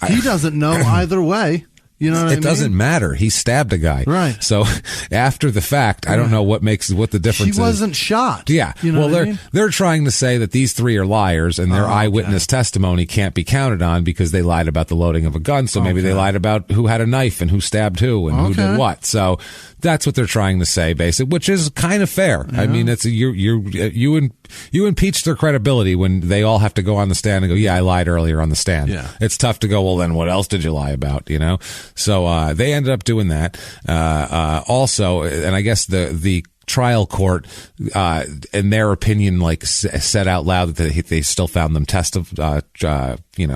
he doesn't know either way. You know what I mean? It doesn't matter. He stabbed a guy. Right. So after the fact, I don't know what the difference is. He wasn't shot. Yeah. You know they're trying to say that these 3 are liars and their eyewitness testimony can't be counted on because they lied about the loading of a gun. So maybe they lied about who had a knife and who stabbed who and who did what. So that's what they're trying to say, basically, which is kind of fair. Yeah. I mean, it's you impeach their credibility when they all have to go on the stand and go, yeah, I lied earlier on the stand. Yeah. It's tough to go, well, then what else did you lie about, you know? So they ended up doing that. Also, and I guess the trial court, in their opinion, like said out loud that they still found them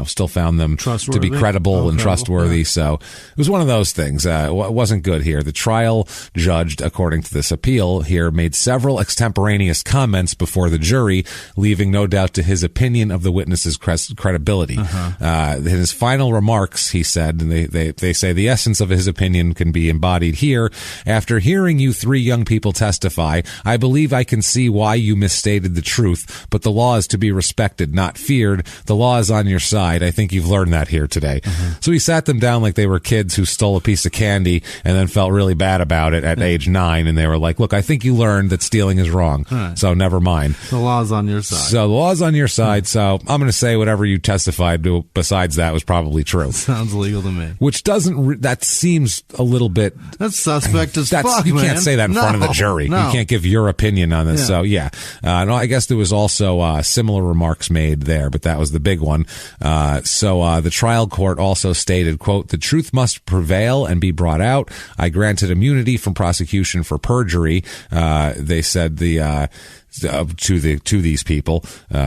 still found them to be credible and trustworthy. Yeah. So it was one of those things. It wasn't good here. The trial judge, according to this appeal here, made several extemporaneous comments before the jury, leaving no doubt to his opinion of the witness's credibility. In his final remarks, he said, and they say the essence of his opinion can be embodied here. After hearing you 3 young people testify, I believe I can see why you misstated the truth, but the law is to be respected, not feared. The law is on your side. I think you've learned that here today. So he sat them down like they were kids who stole a piece of candy and then felt really bad about it at age 9. And they were like, look, I think you learned that stealing is wrong. So never mind. The law's on your side. So the law's on your side. So I'm going to say whatever you testified to besides that was probably true. Sounds legal to me. Which doesn't, that seems a little bit. That's suspect as fuck, You man. can't say that in front of the jury. jury. No. You can't give your opinion on this. So yeah, no, I guess there was also similar remarks made there, but that was the big one. So the trial court also stated, quote, "The truth must prevail and be brought out. I granted immunity from prosecution for perjury." They said to these people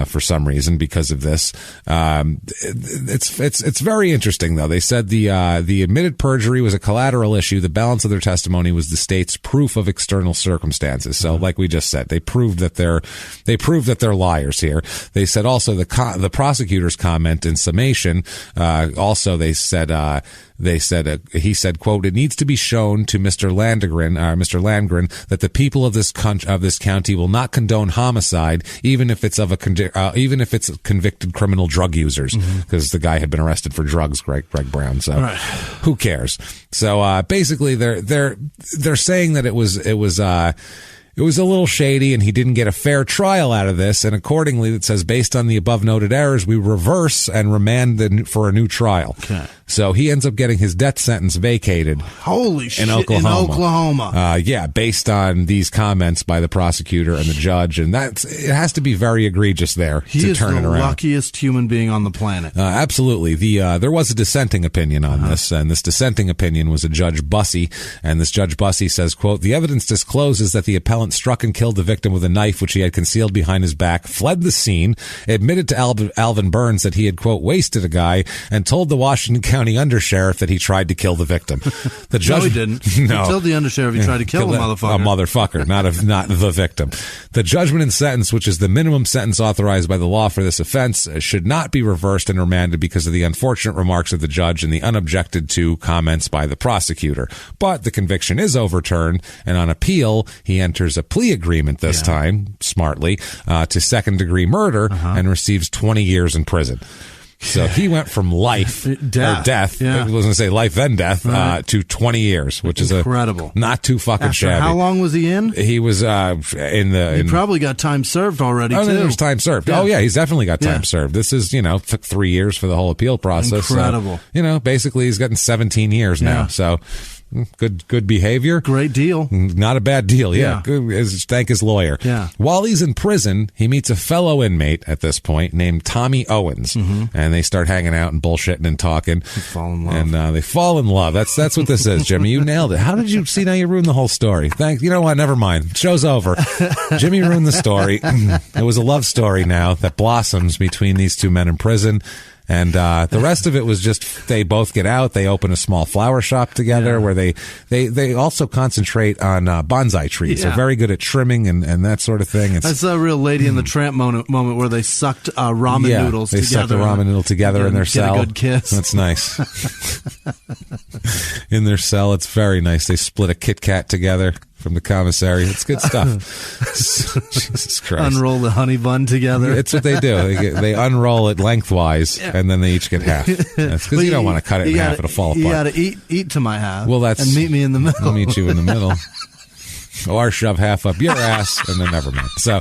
for some reason because of this. It's very interesting though. They said the admitted perjury was a collateral issue. The balance of their testimony was the state's proof of external circumstances. So like we just said, they proved that they're liars here. They said also the prosecutor's comment in summation. Also they said. He said, quote, "It needs to be shown to Mr. Landgren that the people of this county will not condone homicide, even if it's convicted criminal drug users," because the guy had been arrested for drugs, Greg Brown. So who cares? So basically, they're saying that it was a little shady and he didn't get a fair trial out of this. And accordingly, it says, based on the above noted errors, we reverse and remand for a new trial. Okay. So he ends up getting his death sentence vacated. Holy shit. In Oklahoma. Yeah, based on these comments by the prosecutor and the judge. And it has to be very egregious there to turn it around. He is the luckiest human being on the planet. Absolutely. There was a dissenting opinion on this, and this dissenting opinion was a Judge Bussey. And this Judge Bussey says, quote, "The evidence discloses that the appellant struck and killed the victim with a knife which he had concealed behind his back, fled the scene, admitted to Alvin Burns that he had, quote, wasted a guy, and told the Washington County undersheriff that he tried to kill the victim." The judge, no, he didn't. No. He told the undersheriff he tried to kill a motherfucker. A motherfucker, not the victim. The judgment and sentence, which is the minimum sentence authorized by the law for this offense, should not be reversed and remanded because of the unfortunate remarks of the judge and the unobjected to comments by the prosecutor. But the conviction is overturned, and on appeal, he enters a plea agreement this time, smartly, to second-degree murder and receives 20 years in prison. So he went from life or death. I was going to say life then death to 20 years, which is incredible. Not too fucking shabby. How long was he in? He was He probably got time served already. Oh, there's time served. Yeah. Oh yeah, he's definitely got time served. This is took 3 years for the whole appeal process. Incredible. So, basically he's gotten 17 years now. So. Good behavior. Great deal. Not a bad deal. Yeah. Good. Thank his lawyer. Yeah. While he's in prison, he meets a fellow inmate at this point named Tommy Owens, and they start hanging out and bullshitting and talking. They fall in love. And they fall in love. That's what this is, Jimmy. You nailed it. How did you see? Now you ruined the whole story. Thanks. You know what? Never mind. Show's over. Jimmy ruined the story. It was a love story now that blossoms between these two men in prison. And the rest of it was just they both get out. They open a small flower shop together where they also concentrate on bonsai trees. They're very good at trimming and that sort of thing. That's a real Lady in the Tramp moment where they sucked ramen noodles together. They sucked the ramen noodle together in their cell. Get a good kiss. That's nice. In their cell, it's very nice. They split a Kit Kat together from the commissary. It's good stuff. Jesus Christ. Unroll the honey bun together. It's what they do. They unroll it lengthwise, and then they each get half. That's because you don't want to cut it in half. It'll fall apart. You got to eat to my half. Well, and meet me in the middle. I'll meet you in the middle. Or shove half up your ass, and then never mind. So...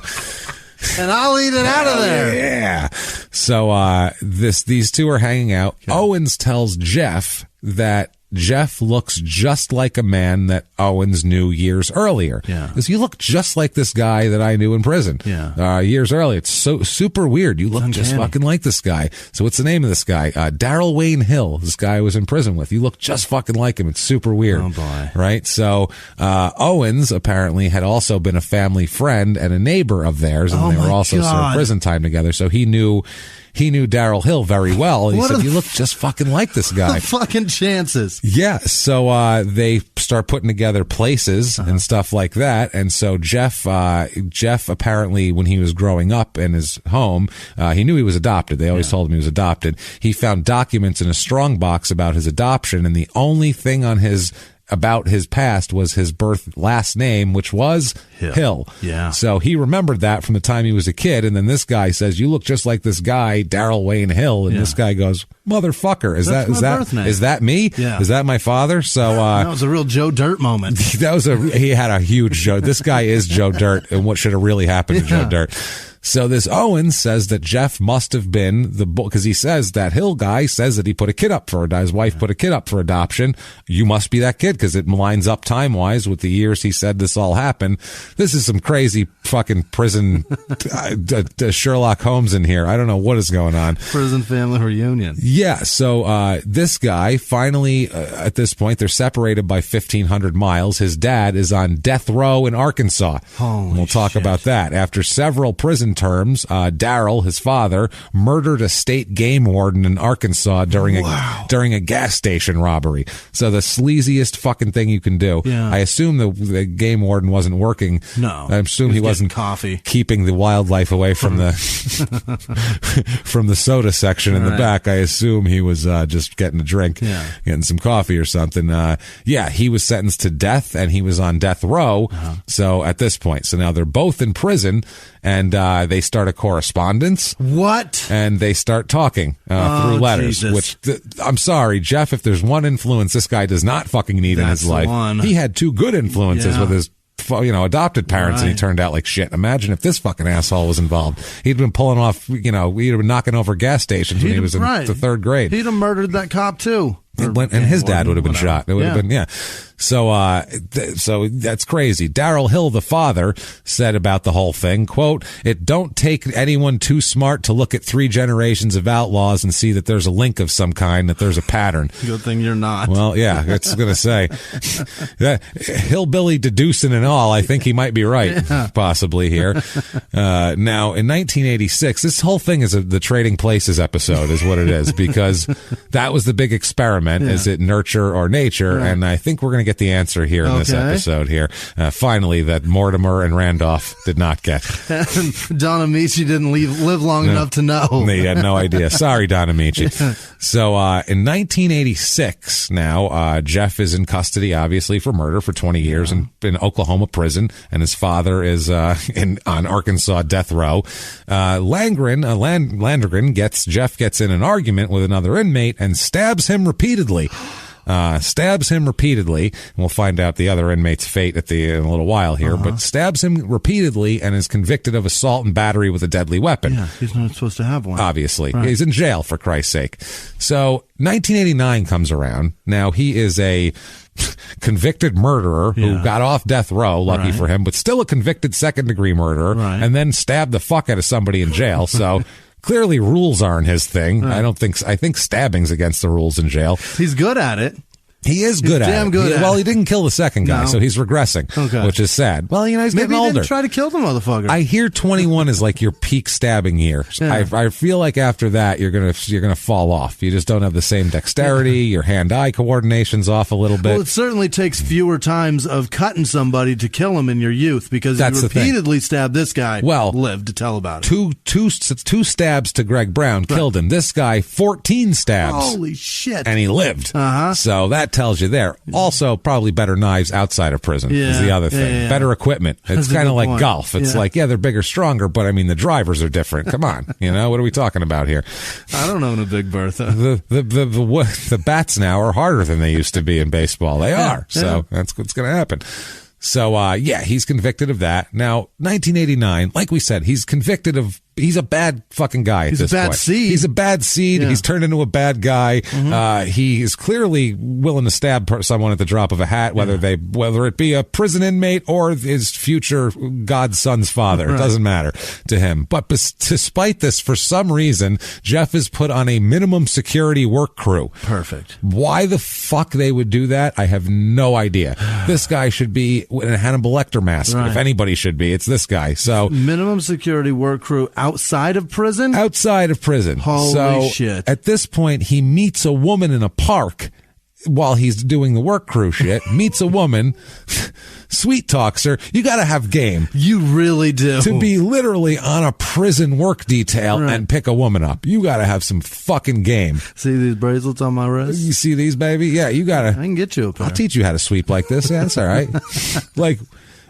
And I'll eat it out of there. Yeah. So these two are hanging out. Okay. Owens tells Jeff that Jeff looks just like a man that Owens knew years earlier. Yeah. Because you look just like this guy that I knew in prison. Yeah. Years earlier. It's so super weird. You look just fucking like this guy. So what's the name of this guy? Darrell Wayne Hill. This guy I was in prison with. You look just fucking like him. It's super weird. Oh boy. Right? So Owens apparently had also been a family friend and a neighbor of theirs, and they were also served prison time together. So he knew Darrell Hill very well. He said, you look just fucking like this guy. Fucking chances. Yeah. So they start putting together places and stuff like that. And so Jeff apparently, when he was growing up in his home, he knew he was adopted. They always told him he was adopted. He found documents in a strong box about his adoption, and the only thing on about his past was his last name, which was Hill. Yeah. So he remembered that from the time he was a kid. And then this guy says, "You look just like this guy, Darrell Wayne Hill." And this guy goes, "Motherfucker, is that me? Yeah. Is that my father?" So that was a real Joe Dirt moment. He had a huge Joe. This guy is Joe Dirt, and what should have really happened to Joe Dirt. So this Owen says that Jeff must have been because he says that Hill guy says that he put a kid up for his wife put a kid up for adoption. You must be that kid because it lines up time-wise with the years he said this all happened. This is some crazy fucking prison Sherlock Holmes in here. I don't know what is going on. Prison family reunion. Yeah, so this guy finally, at this point, they're separated by 1,500 miles. His dad is on death row in Arkansas. We'll talk about that. After several prison terms, Darrell, his father, murdered a state game warden in Arkansas during a gas station robbery. So the sleaziest fucking thing you can do. Yeah. I assume the game warden wasn't working. No. I assume he wasn't keeping the wildlife away from the from the soda section in the back. I assume he was just getting a drink, getting some coffee or something. He was sentenced to death and he was on death row. So at this point, so now they're both in prison and they start a correspondence. What? And they start talking through letters. Jesus. Which I'm sorry, Jeff, if there's one influence this guy does not fucking need in his life, he had two good influences with his adopted parents, and he turned out like shit. Imagine if this fucking asshole was involved. He'd been pulling off, he'd have been knocking over gas stations when he was in the third grade. He'd have murdered that cop too. And his dad would have been shot. It would have been, So, so that's crazy. Darrell Hill, the father, said about the whole thing, quote, "It don't take anyone too smart to look at 3 generations of outlaws and see that there's a link of some kind, that there's a pattern." Good thing you're not. Well, yeah, it's going to say. Hillbilly deducing and all, I think he might be right, possibly here. Now, in 1986, this whole thing is the Trading Places episode is what it is, because that was the big experiment. Is it nurture or nature? Right. And I think we're going to get the answer here in this episode here. Finally, that Mortimer and Randolph did not get. Don Amici didn't live long enough to know. They had no idea. Sorry, Don Amici. So in 1986, now, Jeff is in custody, obviously, for murder for 20 years in Oklahoma prison, and his father is on Arkansas death row. Landgren gets in an argument with another inmate and stabs him repeatedly. And we'll find out the other inmate's fate in a little while here, but stabs him repeatedly and is convicted of assault and battery with a deadly weapon. Yeah, he's not supposed to have one. Obviously. Right. He's in jail, for Christ's sake. So 1989 comes around. Now, he is a convicted murderer who got off death row, lucky for him, but still a convicted second-degree murderer, and then stabbed the fuck out of somebody in jail. So clearly rules aren't his thing. Right. I think stabbing's against the rules in jail. He's good at it. He is good at it. Well, he didn't kill the second guy, so he's regressing, which is sad. Well, he's getting older. Maybe he didn't try to kill the motherfucker. I hear 21 is like your peak stabbing year. Yeah. I feel like after that you're gonna fall off. You just don't have the same dexterity. Your hand-eye coordination's off a little bit. Well, it certainly takes fewer times of cutting somebody to kill him in your youth, because you repeatedly stabbed this guy. Well, lived to tell about it. Two stabs to Greg Brown killed him. This guy 14 stabs. Holy shit! And he lived. So that tells you there. Also, probably better knives outside of prison is the other thing. Better equipment. It's kind of like golf. It's like, they're bigger, stronger, but I mean, the drivers are different. Come on. What are we talking about here? I don't own a Big Bertha. The bats now are harder than they used to be in baseball. They are. So that's what's going to happen. So, he's convicted of that. Now, 1989, like we said, he's convicted of, he's a bad fucking guy at this point. He's a bad seed. He's turned into a bad guy. He is clearly willing to stab someone at the drop of a hat, whether it be a prison inmate or his future godson's father. It doesn't matter to him. But despite this, for some reason, Jeff is put on a minimum security work crew. Perfect. Why the fuck they would do that, I have no idea. This guy should be in a Hannibal Lecter mask. If anybody should be, it's this guy. So minimum security work crew outside of prison? Outside of prison. Holy shit. At this point, he meets a woman in a park while he's doing the work crew shit. Meets a woman, sweet talks her. You got to have game. You really do. To be literally on a prison work detail and pick a woman up. You got to have some fucking game. See these bracelets on my wrist? You see these, baby? Yeah, you got to. I can get you a pair. I'll teach you how to sweep like this. Yeah, that's all right. Like,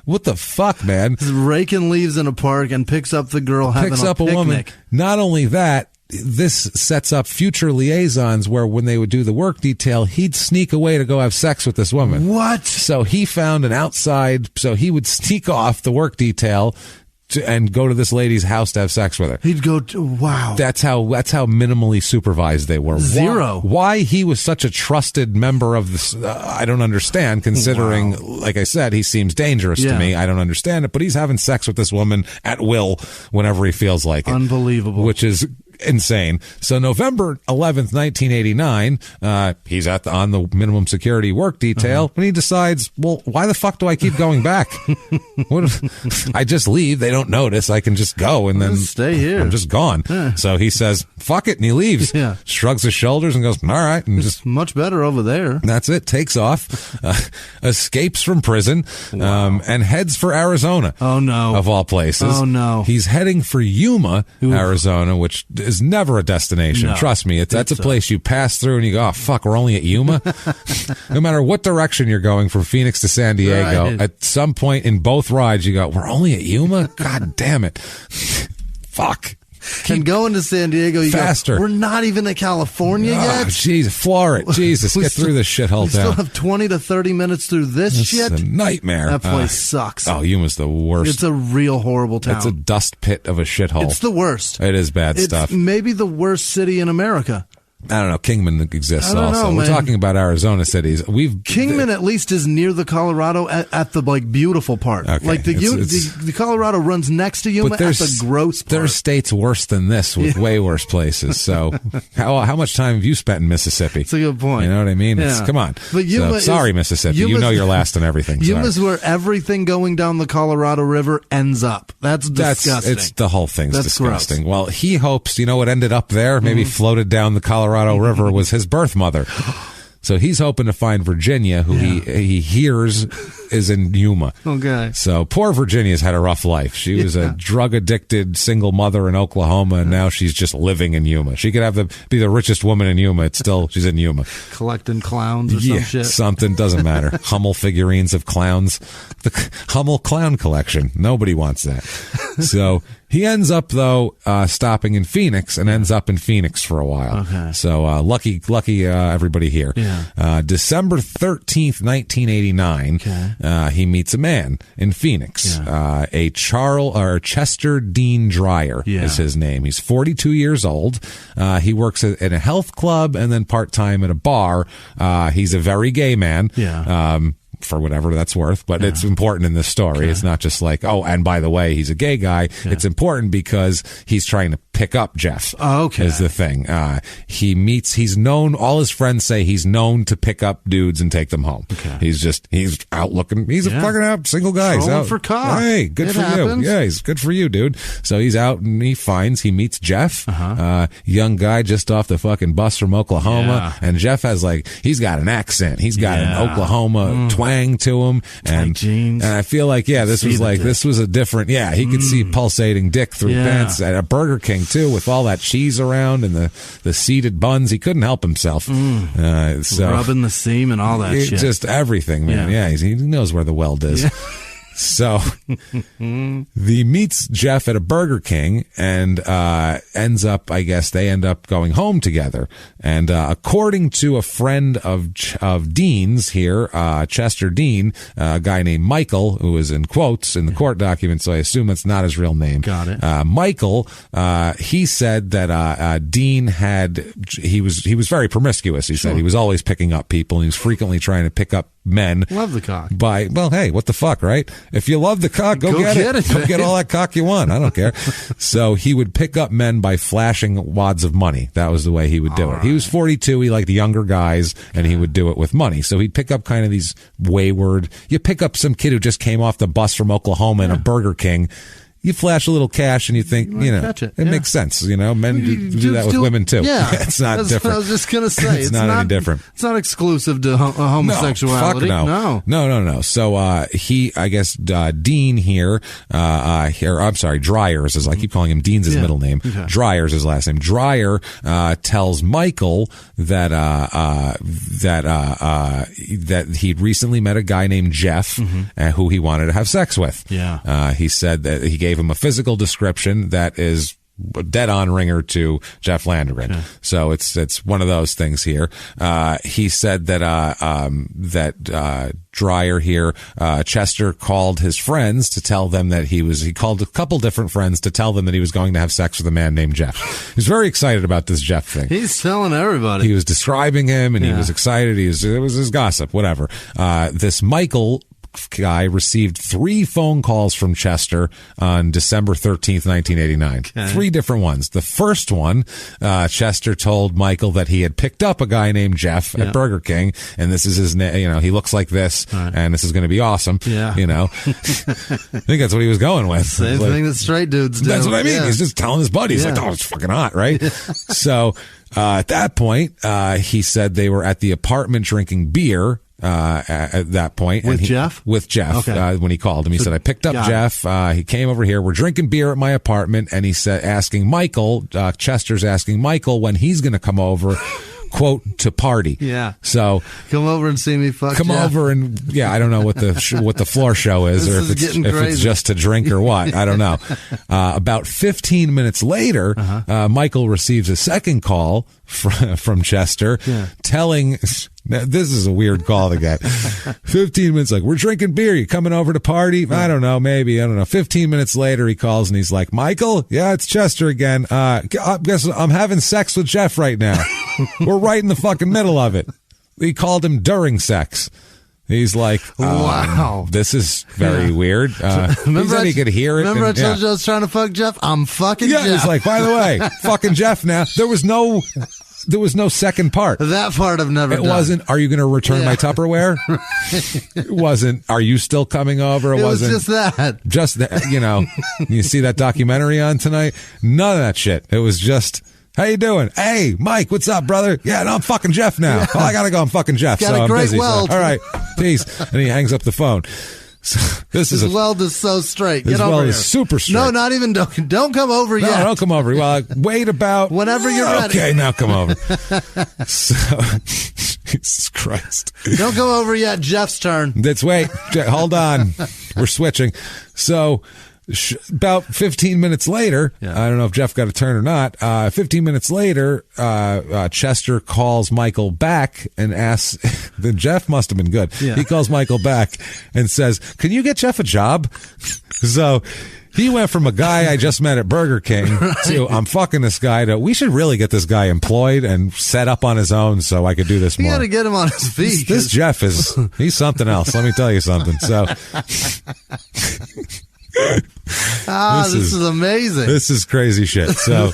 what the fuck, man? He's raking leaves in a park and picks up the girl having a picnic. Woman. Not only that, this sets up future liaisons where when they would do the work detail, he'd sneak away to go have sex with this woman. What? So he found an outside, so he would sneak off the work detail and go to this lady's house to have sex with her. He'd go to, wow. That's how minimally supervised they were. Zero. Why he was such a trusted member of this, I don't understand, considering, like I said, he seems dangerous to me. I don't understand it, but he's having sex with this woman at will whenever he feels like it. Unbelievable. Which is insane. So November 11th, 1989, he's on the minimum security work detail, and he decides, well, why the fuck do I keep going back? What if I just leave? They don't notice. I can just go and then stay here. I'm just gone. So he says, fuck it, and he leaves. Shrugs his shoulders and goes, all right. And it's just much better over there. That's it. Takes off, escapes from prison, and heads for Arizona. Oh, no. Of all places. Oh, no. He's heading for Yuma, Arizona, which is never a destination. No, Trust me. That's a place you pass through and you go, oh, fuck, we're only at Yuma. No matter what direction you're going from Phoenix to San Diego, at some point in both rides, you go, we're only at Yuma? God damn it. Fuck. And going to San Diego, you faster. Go, we're not even in California yet? Jesus, floor it. Jesus, get through this shithole we still have 20 to 30 minutes through this shit? It's a nightmare. That place sucks. Oh, Yuma's the worst. It's a real horrible town. It's a dust pit of a shithole. It's the worst. It is bad stuff. It's maybe the worst city in America. I don't know. Kingman exists also. We're talking about Arizona cities. Kingman at least is near the Colorado at the beautiful part. Okay. Like the Colorado runs next to Yuma at the gross part. There's states worse than this with way worse places. So how much time have you spent in Mississippi? That's a good point. You know what I mean? Come on. But Yuma sorry, Mississippi. You know you're last on everything. Yuma's where everything going down the Colorado River ends up. That's disgusting. It's the whole thing's That's disgusting. Gross. Well, he hopes, what ended up there? Maybe floated down the Colorado River was his birth mother. So he's hoping to find Virginia, who he hears is in Yuma. Okay. So poor Virginia's had a rough life. She was a drug-addicted single mother in Oklahoma, and now she's just living in Yuma. She could be the richest woman in Yuma. She's in Yuma. Collecting clowns or some shit. Something, doesn't matter. Hummel figurines of clowns. The Hummel clown collection. Nobody wants that. So he ends up, though, stopping in Phoenix and ends up in Phoenix for a while. Okay. So lucky everybody here. Yeah. December 13th, 1989, he meets a man in Phoenix. A Chester Dean Dreyer is his name. He's 42 years old. He works in a health club and then part-time at a bar. He's a very gay man. For whatever that's worth, but it's important in this story. It's not just like, oh, and by the way, he's a gay guy. It's important because he's trying to pick up Jeff. Is the thing. He's known, all his friends say he's known to pick up dudes and take them home. He's out looking, he's a fucking out single guy. He's out for cock. Hey, good for you. Yeah, he's good for you, dude. So he's out and he meets Jeff, young guy just off the fucking bus from Oklahoma. And Jeff has he's got an accent. He's got an Oklahoma twang to him, and I feel like this was a different. He could see pulsating dick through pants at a Burger King too, with all that cheese around and the seeded buns. He couldn't help himself. So rubbing the seam and all that shit, just everything, man. He knows where the weld is. So he meets Jeff at a Burger King and ends up, I guess, they end up going home together. And according to a friend of Dean's here, Chester Dean, a guy named Michael, who is in quotes in the court document, so I assume that's not his real name. Got it. Michael, he said that Dean he was very promiscuous. He said he was always picking up people, and he was frequently trying to pick up men. Love the cock. Hey, what the fuck, right? If you love the cock, go get it. Go get all that cock you want. I don't care. So he would pick up men by flashing wads of money. That was the way he would do it. He was 42. He liked the younger guys, and he would do it with money. So he'd pick up kind of these wayward. You pick up some kid who just came off the bus from Oklahoma in a Burger King. You flash a little cash and you think, it makes sense. Men do that with women too. Yeah. It's not different. What I was just going to say. It's not any different. It's not exclusive to homosexuality. No. So, I guess, Dean here, I'm sorry, Dryers is, I keep calling him Dean's his middle name. Okay. Dryers is his last name. Dreyer, tells Michael that he'd recently met a guy named Jeff, who he wanted to have sex with. Yeah. He said that he gave him a physical description that is dead-on ringer to Jeff Landgren. Okay. So it's one of those things here. He said that Dreyer here, Chester called his friends to tell them that he called a couple different friends to tell them that he was going to have sex with a man named Jeff. He's very excited about this Jeff thing. He's telling everybody. He was describing him, and he was excited. It was his gossip, whatever. This Michael guy received 3 phone calls from Chester on December 13th, 1989. Okay. 3 different ones. The first one, Chester told Michael that he had picked up a guy named Jeff at Burger King, and this is his name. He looks like this, and this is going to be awesome. Yeah. I think that's what he was going with. Same thing that straight dudes do. That's what I mean. Yeah. He's just telling his buddies, like, oh, it's fucking hot, right? So at that point, he said they were at the apartment drinking beer. At that point. With Jeff? With Jeff. Okay. When he called him, he said, I picked up Jeff. He came over here. We're drinking beer at my apartment. And he said, asking Michael, Chester's asking Michael when he's going to come over, quote, to party. Yeah. So come over and see me fuck Come Jeff. over and, I don't know what the floor show is, or if it's just to drink or what. I don't know. About 15 minutes later, Michael receives a second call from Chester telling, now, this is a weird call to get. 15 minutes, like, we're drinking beer. You coming over to party? I don't know, maybe. I don't know. 15 minutes later, he calls and he's like, Michael? Yeah, it's Chester again. Guess I'm having sex with Jeff right now. We're right in the fucking middle of it. He called him during sex. He's like, wow, this is very weird. He said he could hear it. Remember I told you I was trying to fuck Jeff? I'm fucking Jeff. He's like, by the way, fucking Jeff now. There was no second part. That part I've never done. It wasn't, are you going to return my Tupperware? It wasn't, are you still coming over? It wasn't just that. Just that, you see that documentary on tonight? None of that shit. It was just, how you doing? Hey, Mike, what's up, brother? Yeah, no, I'm fucking Jeff now. Oh, I got to go. I'm fucking Jeff. Got a great weld. So, all right, peace. And he hangs up the phone. So his weld is so straight. Get over here. His weld is super straight. No, not even. Don't come over yet. No, don't come over. Well, wait about whenever you're ready. Okay, now come over. So, Jesus Christ! Don't come over yet. Jeff's turn. Let's wait. Hold on. We're switching. So. About 15 minutes later, I don't know if Jeff got a turn or not. 15 minutes later, Chester calls Michael back and asks, then Jeff must have been good. Yeah. He calls Michael back and says, can you get Jeff a job? So he went from a guy I just met at Burger King to I'm fucking this guy to we should really get this guy employed and set up on his own so I could do this more. You got to get him on his feet. This Jeff he's something else. Let me tell you something. So. This is amazing. This is crazy shit. So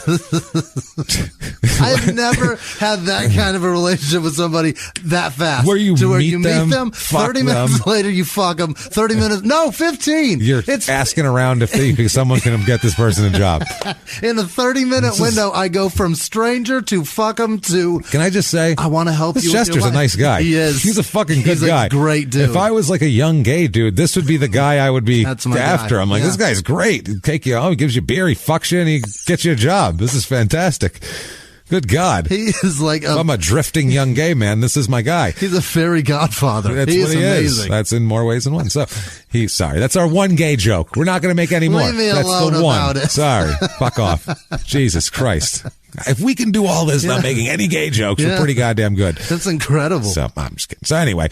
I've never had that kind of a relationship with somebody that fast. Where you meet them 30 minutes later, you fuck them. 30 minutes, no, 15. It's asking around if someone can get this person a job. In a 30-minute window, I go from stranger to fuck them to. Can I just say, I want to help you. Chester's a nice guy. He is. He's a fucking good guy. He's a great dude. If I was like a young gay dude, this would be the guy I would be after. I'm like, this guy's great. He'll take you home. He gives you beer. He fucks you and he gets you a job. This is fantastic. Good God. He is like if I'm a drifting young gay man, this is my guy. He's a fairy godfather. That's he what he amazing. is. That's in more ways than one. So sorry. That's our one gay joke. We're not going to make any more. Leave me That's alone the one. About it. Sorry. Fuck off. Jesus Christ. If we can do all this not making any gay jokes, we're pretty goddamn good. That's incredible. So I'm just kidding. So anyway,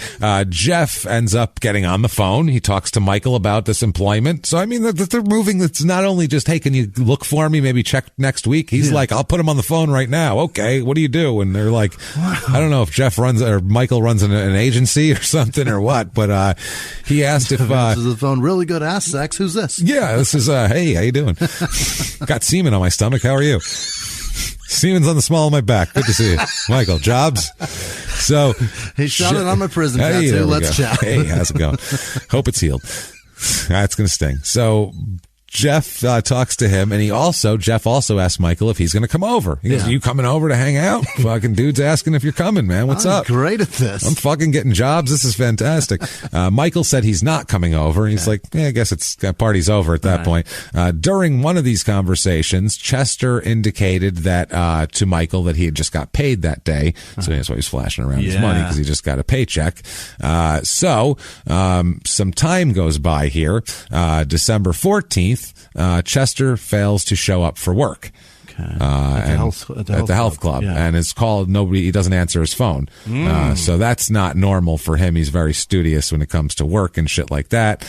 Jeff ends up getting on the phone. He talks to Michael about this employment. So I mean, they're moving. It's not only just, hey, can you look for me? Maybe check next week. He's like, I'll put him on the phone right now. Okay, what do you do? And they're like, I don't know if Jeff runs or Michael runs an agency or something or what. But he asked if the phone really good ass sex. Who's this? Yeah, this is hey, how you doing? Got semen on my stomach. How are you? Semen's on the small of my back. Good to see you. Michael, jobs? So he shot it on my prison tattoo. Let's chat. Hey, how's it going? Hope it's healed. That's going to sting. So Jeff talks to him, and Jeff also asks Michael if he's going to come over. He goes, are you coming over to hang out? Fucking dude's asking if you're coming, man. What's up? Great at this. I'm fucking getting jobs. This is fantastic. Michael said he's not coming over. He's like, I guess party's over at that point. During one of these conversations, Chester indicated that to Michael that he had just got paid that day. So that's why he was flashing around his money, because he just got a paycheck. So some time goes by here. December 14th, 8th, Chester fails to show up for work. At the health club. Yeah. And it's called, he doesn't answer his phone. So that's not normal for him. He's very studious when it comes to work and shit like that.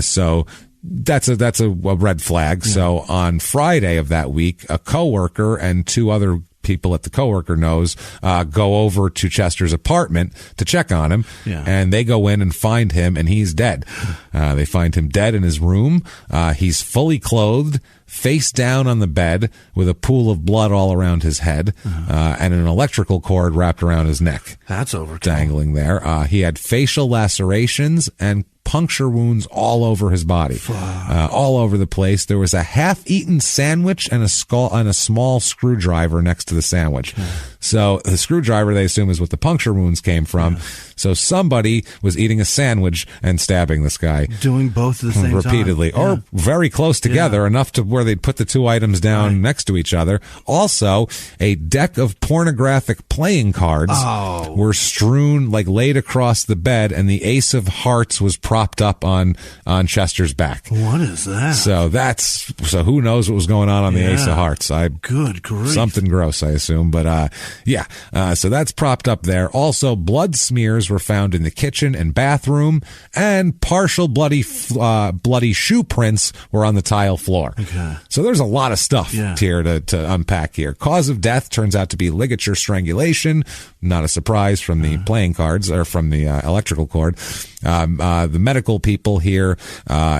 So that's a red flag. Yeah. So on Friday of that week, a coworker and 2 other people at the coworker knows go over to Chester's apartment to check on him, and they go in and find him, and he's dead. They find him dead in his room. He's fully clothed, face down on the bed with a pool of blood all around his head, and an electrical cord wrapped around his neck. That's overkill. Dangling there. He had facial lacerations and puncture wounds all over his body, all over the place. There was a half-eaten sandwich and a small screwdriver next to the sandwich. So the screwdriver, they assume, is what the puncture wounds came from. So somebody was eating a sandwich and stabbing this guy. Doing both at the same repeatedly, time. or very close together, enough to where they'd put the 2 items down next to each other. Also, a deck of pornographic playing cards were strewn, laid across the bed, and the Ace of Hearts was propped up on Chester's back. What is that? So who knows what was going on the Ace of Hearts? Good grief. Something gross, I assume, but so that's propped up there. Also, blood smears were found in the kitchen and bathroom, and partial bloody shoe prints were on the tile floor. Okay. So there's a lot of stuff here to unpack here. Cause of death turns out to be ligature strangulation. Not a surprise from the playing cards, or from the electrical cord. The medical people here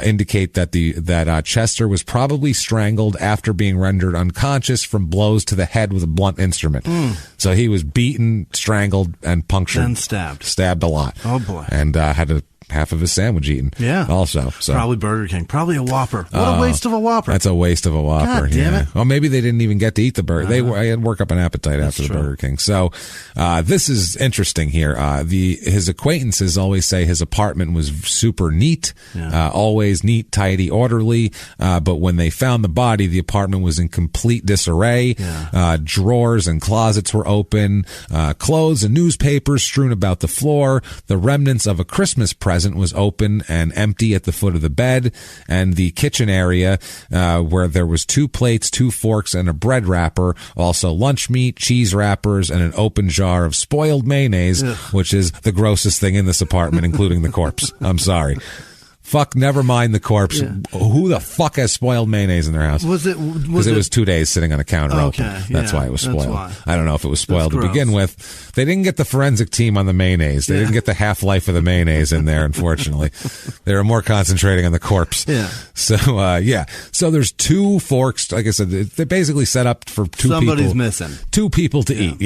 indicate that Chester was probably strangled after being rendered unconscious from blows to the head with a blunt instrument. So he was beaten, strangled, and punctured. And stabbed. Stabbed a lot. Oh, boy. And had half of his sandwich eaten. Yeah. Also. So. Probably Burger King. Probably a Whopper. What a waste of a Whopper. That's a waste of a Whopper. God damn it. Well, maybe they didn't even get to eat the burger. They had work up an appetite after the Burger King. So, this is interesting here. His acquaintances always say his apartment was super neat, always neat, tidy, orderly. But when they found the body, the apartment was in complete disarray. Drawers and closets were open, clothes and newspapers strewn about the floor. The remnants of a Christmas present was open and empty at the foot of the bed, and the kitchen area where there was 2 plates, 2 forks, and a bread wrapper, also lunch meat, cheese wrappers, and an open jar of spoiled mayonnaise, which is the grossest thing in this apartment, including the corpse. I'm sorry. Fuck, never mind the corpse. Yeah. Who the fuck has spoiled mayonnaise in their house? Because it was 2 days sitting on a counter open. That's why it was spoiled. I don't know if it was spoiled to begin with. They didn't get the forensic team on the mayonnaise. They didn't get the half-life of the mayonnaise in there, unfortunately. They were more concentrating on the corpse. Yeah. So, So there's 2 forks. Like I said, they basically set up for 2 people. Somebody's missing. 2 people to eat,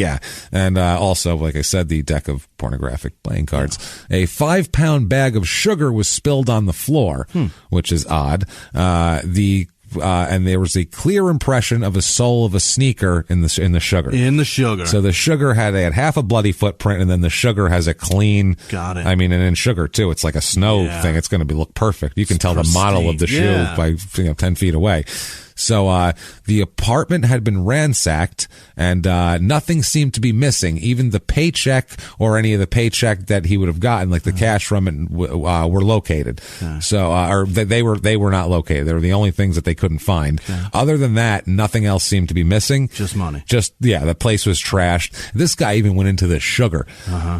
And also, like I said, the deck of pornographic playing cards. A 5-pound bag of sugar was spilled on the floor, which is odd. And there was a clear impression of a sole of a sneaker in the sugar. In the sugar. So the sugar had half a bloody footprint, and then the sugar has a clean. Got it. I mean, and in sugar too, it's like a snow thing. It's going to look perfect. You can tell the model of the shoe by 10 feet away. So the apartment had been ransacked, and nothing seemed to be missing. Even the paycheck or any of the paycheck that he would have gotten, like the cash from it, were located. So, or they were not located. They were the only things that they couldn't find. Other than that, nothing else seemed to be missing. Just money. The place was trashed. This guy even went into the sugar.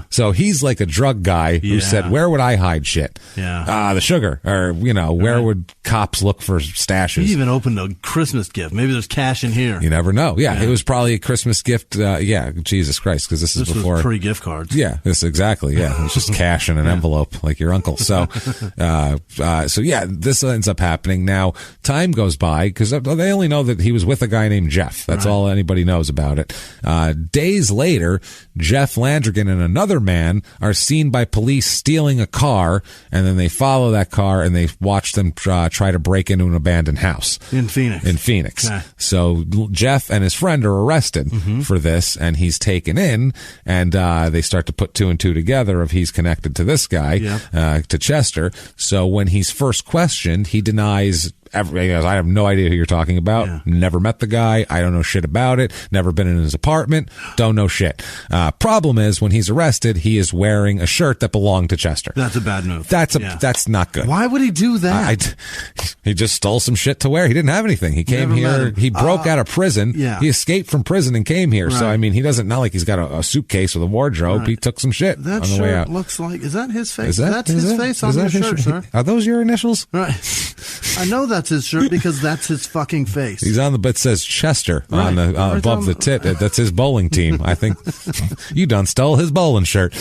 So he's like a drug guy who said, "Where would I hide shit? The sugar, or where would cops look for stashes?" He even opened a Christmas gift. Maybe there's cash in here. You never know. It was probably a Christmas gift. Jesus Christ, because this is before was pre-gift cards. This exactly. It was just cash in an envelope like your uncle. So, this ends up happening. Now, time goes by because they only know that he was with a guy named Jeff. That's all anybody knows about it. Days later, Jeff Landrigan and another man are seen by police stealing a car, and then they follow that car and they watch them try to break into an abandoned house in Phoenix. Okay. So Jeff and his friend are arrested for this, and he's taken in, and they start to put 2 and 2 together of he's connected to this guy, to Chester. So when he's first questioned, he denies He goes, I have no idea who you're talking about. Yeah. Never met the guy. I don't know shit about it. Never been in his apartment. Don't know shit. Problem is, when he's arrested, he is wearing a shirt that belonged to Chester. That's a bad move. That's not good. Why would he do that? He just stole some shit to wear. He didn't have anything. He came here. He broke out of prison. Yeah. He escaped from prison and came here. Right. So, I mean, he doesn't, not like he's got a suitcase with a wardrobe. Right. He took some shit that on the way out. That looks like, is that his face? That's his face on the shirt, sir. Are those your initials? Right. I know that's his shirt because that's his fucking face. He's on the, but it says Chester on the, above the tit. That's his bowling team. I think you done stole his bowling shirt.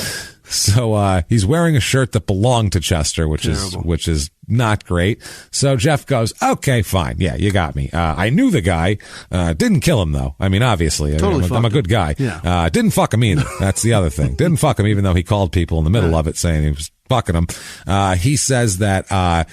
So, he's wearing a shirt that belonged to Chester, which is not great. So Jeff goes, okay, fine. Yeah, you got me. I knew the guy, didn't kill him though. I mean, obviously, I'm a good guy. Yeah. Didn't fuck him either. That's the other thing. Didn't fuck him even though he called people in the middle of it saying he was fucking him. He says that, I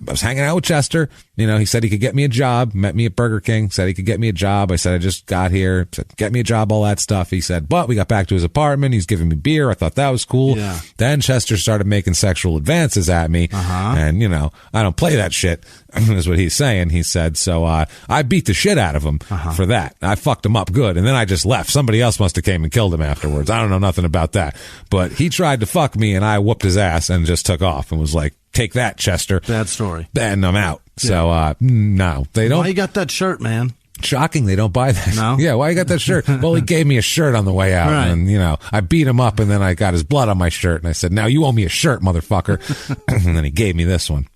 was hanging out with Chester. You know, he said he could get me a job, met me at Burger King, said he could get me a job. I said, I just got here, said, get me a job, all that stuff. He said, but we got back to his apartment. He's giving me beer. I thought that was cool. Yeah. Then Chester started making sexual advances at me. And, you know, I don't play that shit, is what he's saying. He said, so, I beat the shit out of him for that. I fucked him up good. And then I just left. Somebody else must have came and killed him afterwards. I don't know nothing about that, but he tried to fuck me and I whooped his ass and just took off and was like, take that, Chester. Bad story. And I'm out. So, no, they don't. Why you got that shirt, man? Shocking, they don't buy that. No? Yeah, why you got that shirt? Well, he gave me a shirt on the way out. Right. And, you know, I beat him up and then I got his blood on my shirt. And I said, now you owe me a shirt, motherfucker. And then he gave me this one.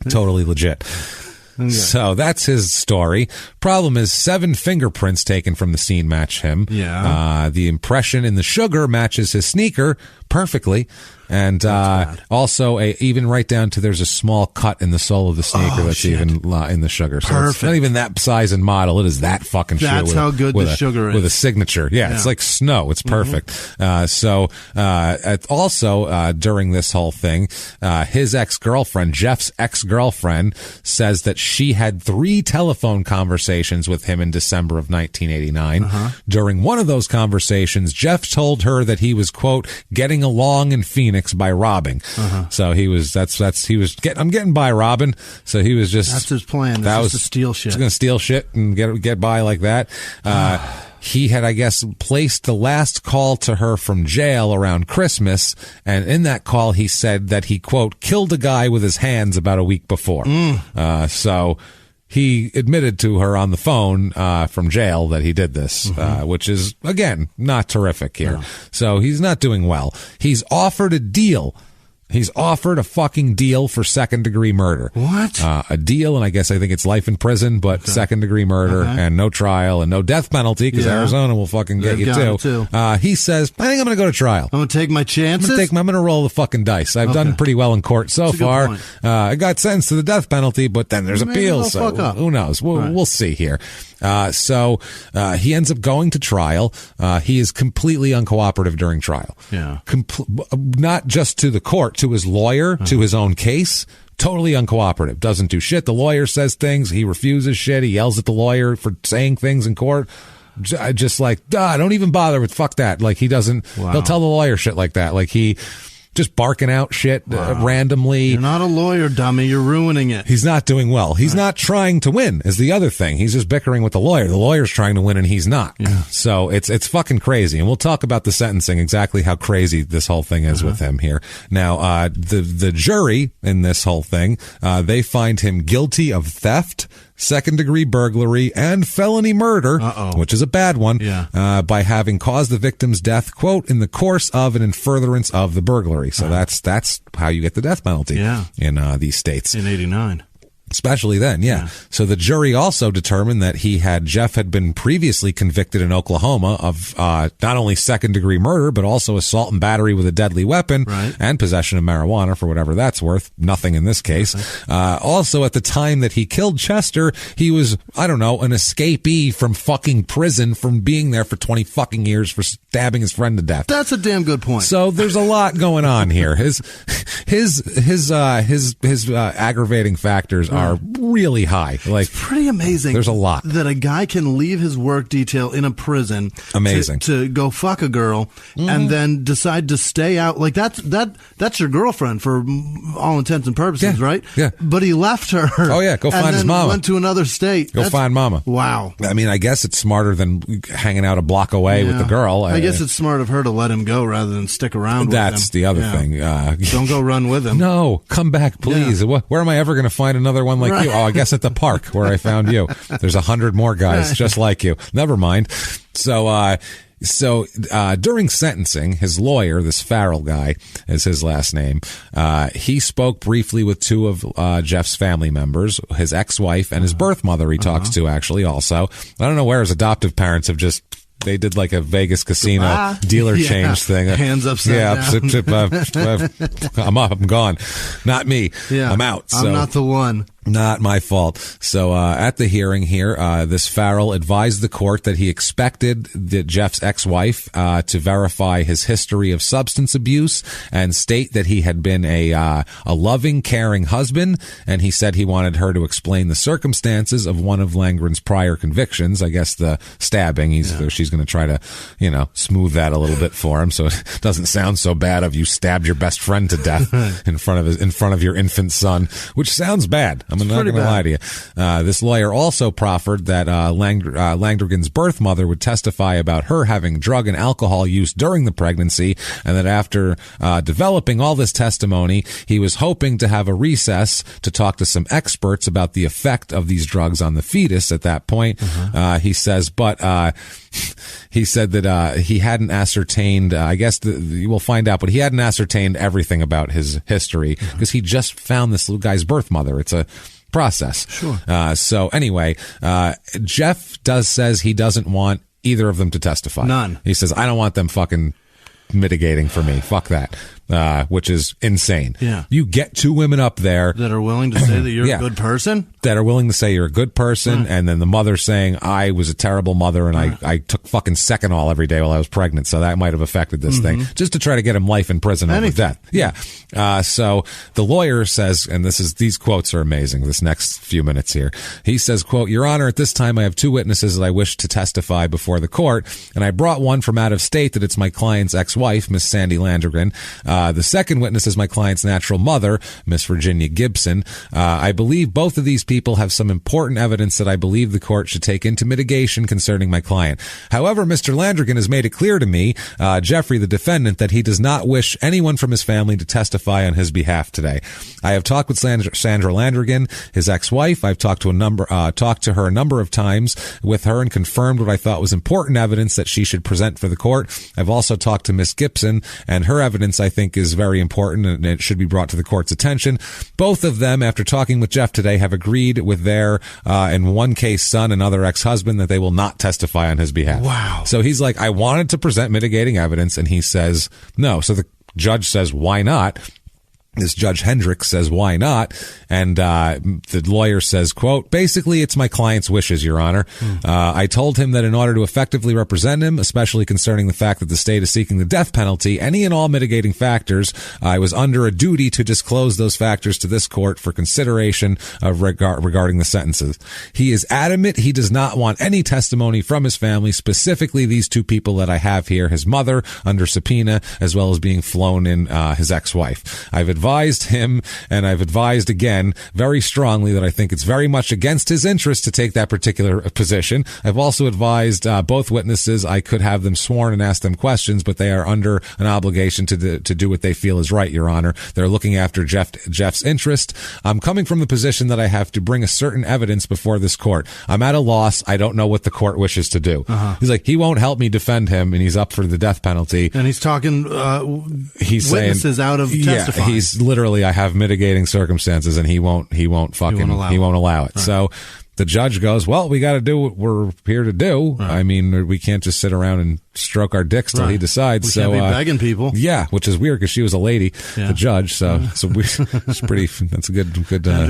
Totally legit. Okay. So that's his story. Problem is 7 fingerprints taken from the scene match him. Yeah. The impression in the sugar matches his sneaker perfectly. And also even right down to there's a small cut in the sole of the sneaker that's shit. Even in the sugar. So perfect. It's not even that size and model. It is that fucking sugar. That's how good the sugar is. With a signature. Yeah, it's like snow. It's perfect. So also during this whole thing, his ex-girlfriend, Jeff's ex-girlfriend, says that she had 3 telephone conversations with him in December of 1989. During one of those conversations, Jeff told her that he was, quote, getting along in Phoenix by robbing. So he was, I'm getting by robbing. So he was just, that's his plan. That was to steal shit. He's going to steal shit and get by like that. He had, I guess, placed the last call to her from jail around Christmas. And in that call, he said that he, quote, killed a guy with his hands about a week before. So he admitted to her on the phone from jail that he did this, which is, again, not terrific here. No. So he's not doing well. He's offered a deal. He's offered a fucking deal for second-degree murder. What? A deal, and I think it's life in prison, but second-degree murder and no trial and no death penalty because Arizona will fucking get you too. He says, I think I'm going to go to trial. I'm going to take my chances? I'm going to roll the fucking dice. I've done pretty well in court so far. I got sentenced to the death penalty, but then there's appeals. So who knows? We'll see here. So he ends up going to trial. He is completely uncooperative during trial. Yeah. Not just to the court, to his lawyer, to his own case. Totally uncooperative. Doesn't do shit. The lawyer says things. He refuses shit. He yells at the lawyer for saying things in court. Just like, don't even bother with fuck that. Like he doesn't, he'll tell the lawyer shit like that. Like he just barking out shit randomly. You're not a lawyer, dummy. You're ruining it. He's not doing well. He's not trying to win is the other thing. He's just bickering with the lawyer. The lawyer's trying to win and he's not. Yeah. So it's fucking crazy. And we'll talk about the sentencing, exactly how crazy this whole thing is with him here. Now, the jury in this whole thing, they find him guilty of theft, second-degree burglary, and felony murder, which is a bad one, by having caused the victim's death, quote, in the course of and in furtherance of the burglary. So that's how you get the death penalty in these states. In 89. Especially then, yeah. So the jury also determined that Jeff had been previously convicted in Oklahoma of not only second-degree murder, but also assault and battery with a deadly weapon and possession of marijuana for whatever that's worth. Nothing in this case. Also, at the time that he killed Chester, he was, I don't know, an escapee from fucking prison from being there for 20 fucking years for stabbing his friend to death. That's a damn good point. So there's a lot going on here. His aggravating factors are are really high. Like, it's pretty amazing. There's a lot that a guy can leave his work detail in a prison. Amazing to go fuck a girl and then decide to stay out. Like that's your girlfriend for all intents and purposes, right? Yeah. But he left her. Oh yeah, go find his mama. Went to another state. Go find mama. Wow. I mean, I guess it's smarter than hanging out a block away with the girl. I guess it's smart of her to let him go rather than stick around with him. That's the other thing. Don't go run with him. No, come back, please. Yeah. Where am I ever going to find another one like you? Oh, I guess at the park where I found you. There's 100 more guys just like you. Never mind. So during sentencing, his lawyer, this Farrell guy is his last name, he spoke briefly with two of Jeff's family members, his ex-wife and his birth mother he talks to, actually, also. I don't know where his adoptive parents have just... They did like a Vegas casino dealer change thing. Hands upside down. I'm up. I'm gone. Not me. Yeah. I'm out. I'm not the one. Not my fault. So at the hearing here, this Farrell advised the court that he expected Jeff's ex-wife to verify his history of substance abuse and state that he had been a loving, caring husband. And he said he wanted her to explain the circumstances of one of Langren's prior convictions. I guess the stabbing. She's going to try to, smooth that a little bit for him, so it doesn't sound so bad of you stabbed your best friend to death in front of your infant son, which sounds bad. I'm not going to lie to you. This lawyer also proffered that Langren's birth mother would testify about her having drug and alcohol use during the pregnancy, and that after developing all this testimony, he was hoping to have a recess to talk to some experts about the effect of these drugs on the fetus at that point. He says, but he said that he hadn't ascertained, I guess you will find out, but he hadn't ascertained everything about his history because he just found this little guy's birth mother. It's a process. Sure. So anyway, Jeff says he doesn't want either of them to testify. None. He says, I don't want them fucking mitigating for me. Fuck that. Which is insane. Yeah. You get two women up there that are willing to say that you're a good person, that are willing to say you're a good person, and then the mother saying I was a terrible mother and I took fucking Seconal every day while I was pregnant, so that might have affected this thing, just to try to get him life in prison over death. Yeah. So the lawyer says, and these quotes are amazing, this next few minutes here. He says, quote, Your Honor, at this time I have two witnesses that I wish to testify before the court, and I brought one from out of state that it's my client's ex-wife, Miss Sandy Landrigan. The second witness is my client's natural mother, Miss Virginia Gibson. I believe both of these people have some important evidence that I believe the court should take into mitigation concerning my client. However, Mr. Landrigan has made it clear to me, Jeffrey, the defendant, that he does not wish anyone from his family to testify on his behalf today. I have talked with Sandra Landrigan, his ex-wife. I've talked to her a number of times with her and confirmed what I thought was important evidence that she should present for the court. I've also talked to Miss Gibson, and her evidence, I think, is very important and it should be brought to the court's attention. Both of them, after talking with Jeff today, have agreed with their, in one case, son and other ex-husband that they will not testify on his behalf. Wow. So he's like, I wanted to present mitigating evidence, and he says no. So the judge says, why not? This Judge Hendricks says, why not? And the lawyer says, quote, basically, it's my client's wishes, Your Honor. I told him that in order to effectively represent him, especially concerning the fact that the state is seeking the death penalty, any and all mitigating factors, I was under a duty to disclose those factors to this court for consideration of regarding the sentences. He is adamant he does not want any testimony from his family, specifically these two people that I have here, his mother under subpoena, as well as being flown in his ex-wife. I've advised him, and I've advised again very strongly that I think it's very much against his interest to take that particular position. I've also advised both witnesses I could have them sworn and ask them questions, but they are under an obligation to do what they feel is right, Your Honor. They're looking after Jeff's interest. I'm coming from the position that I have to bring a certain evidence before this court. I'm at a loss. I don't know what the court wishes to do. He's like, he won't help me defend him, and he's up for the death penalty. And he's talking witnesses out of testifying. He's literally, I have mitigating circumstances, and he won't allow it. Right. So the judge goes, well, we got to do what we're here to do. Right. I mean, we can't just sit around and stroke our dicks till he decides. We can't be begging people. Yeah, which is weird because she was a lady, the judge. So it's pretty. That's a good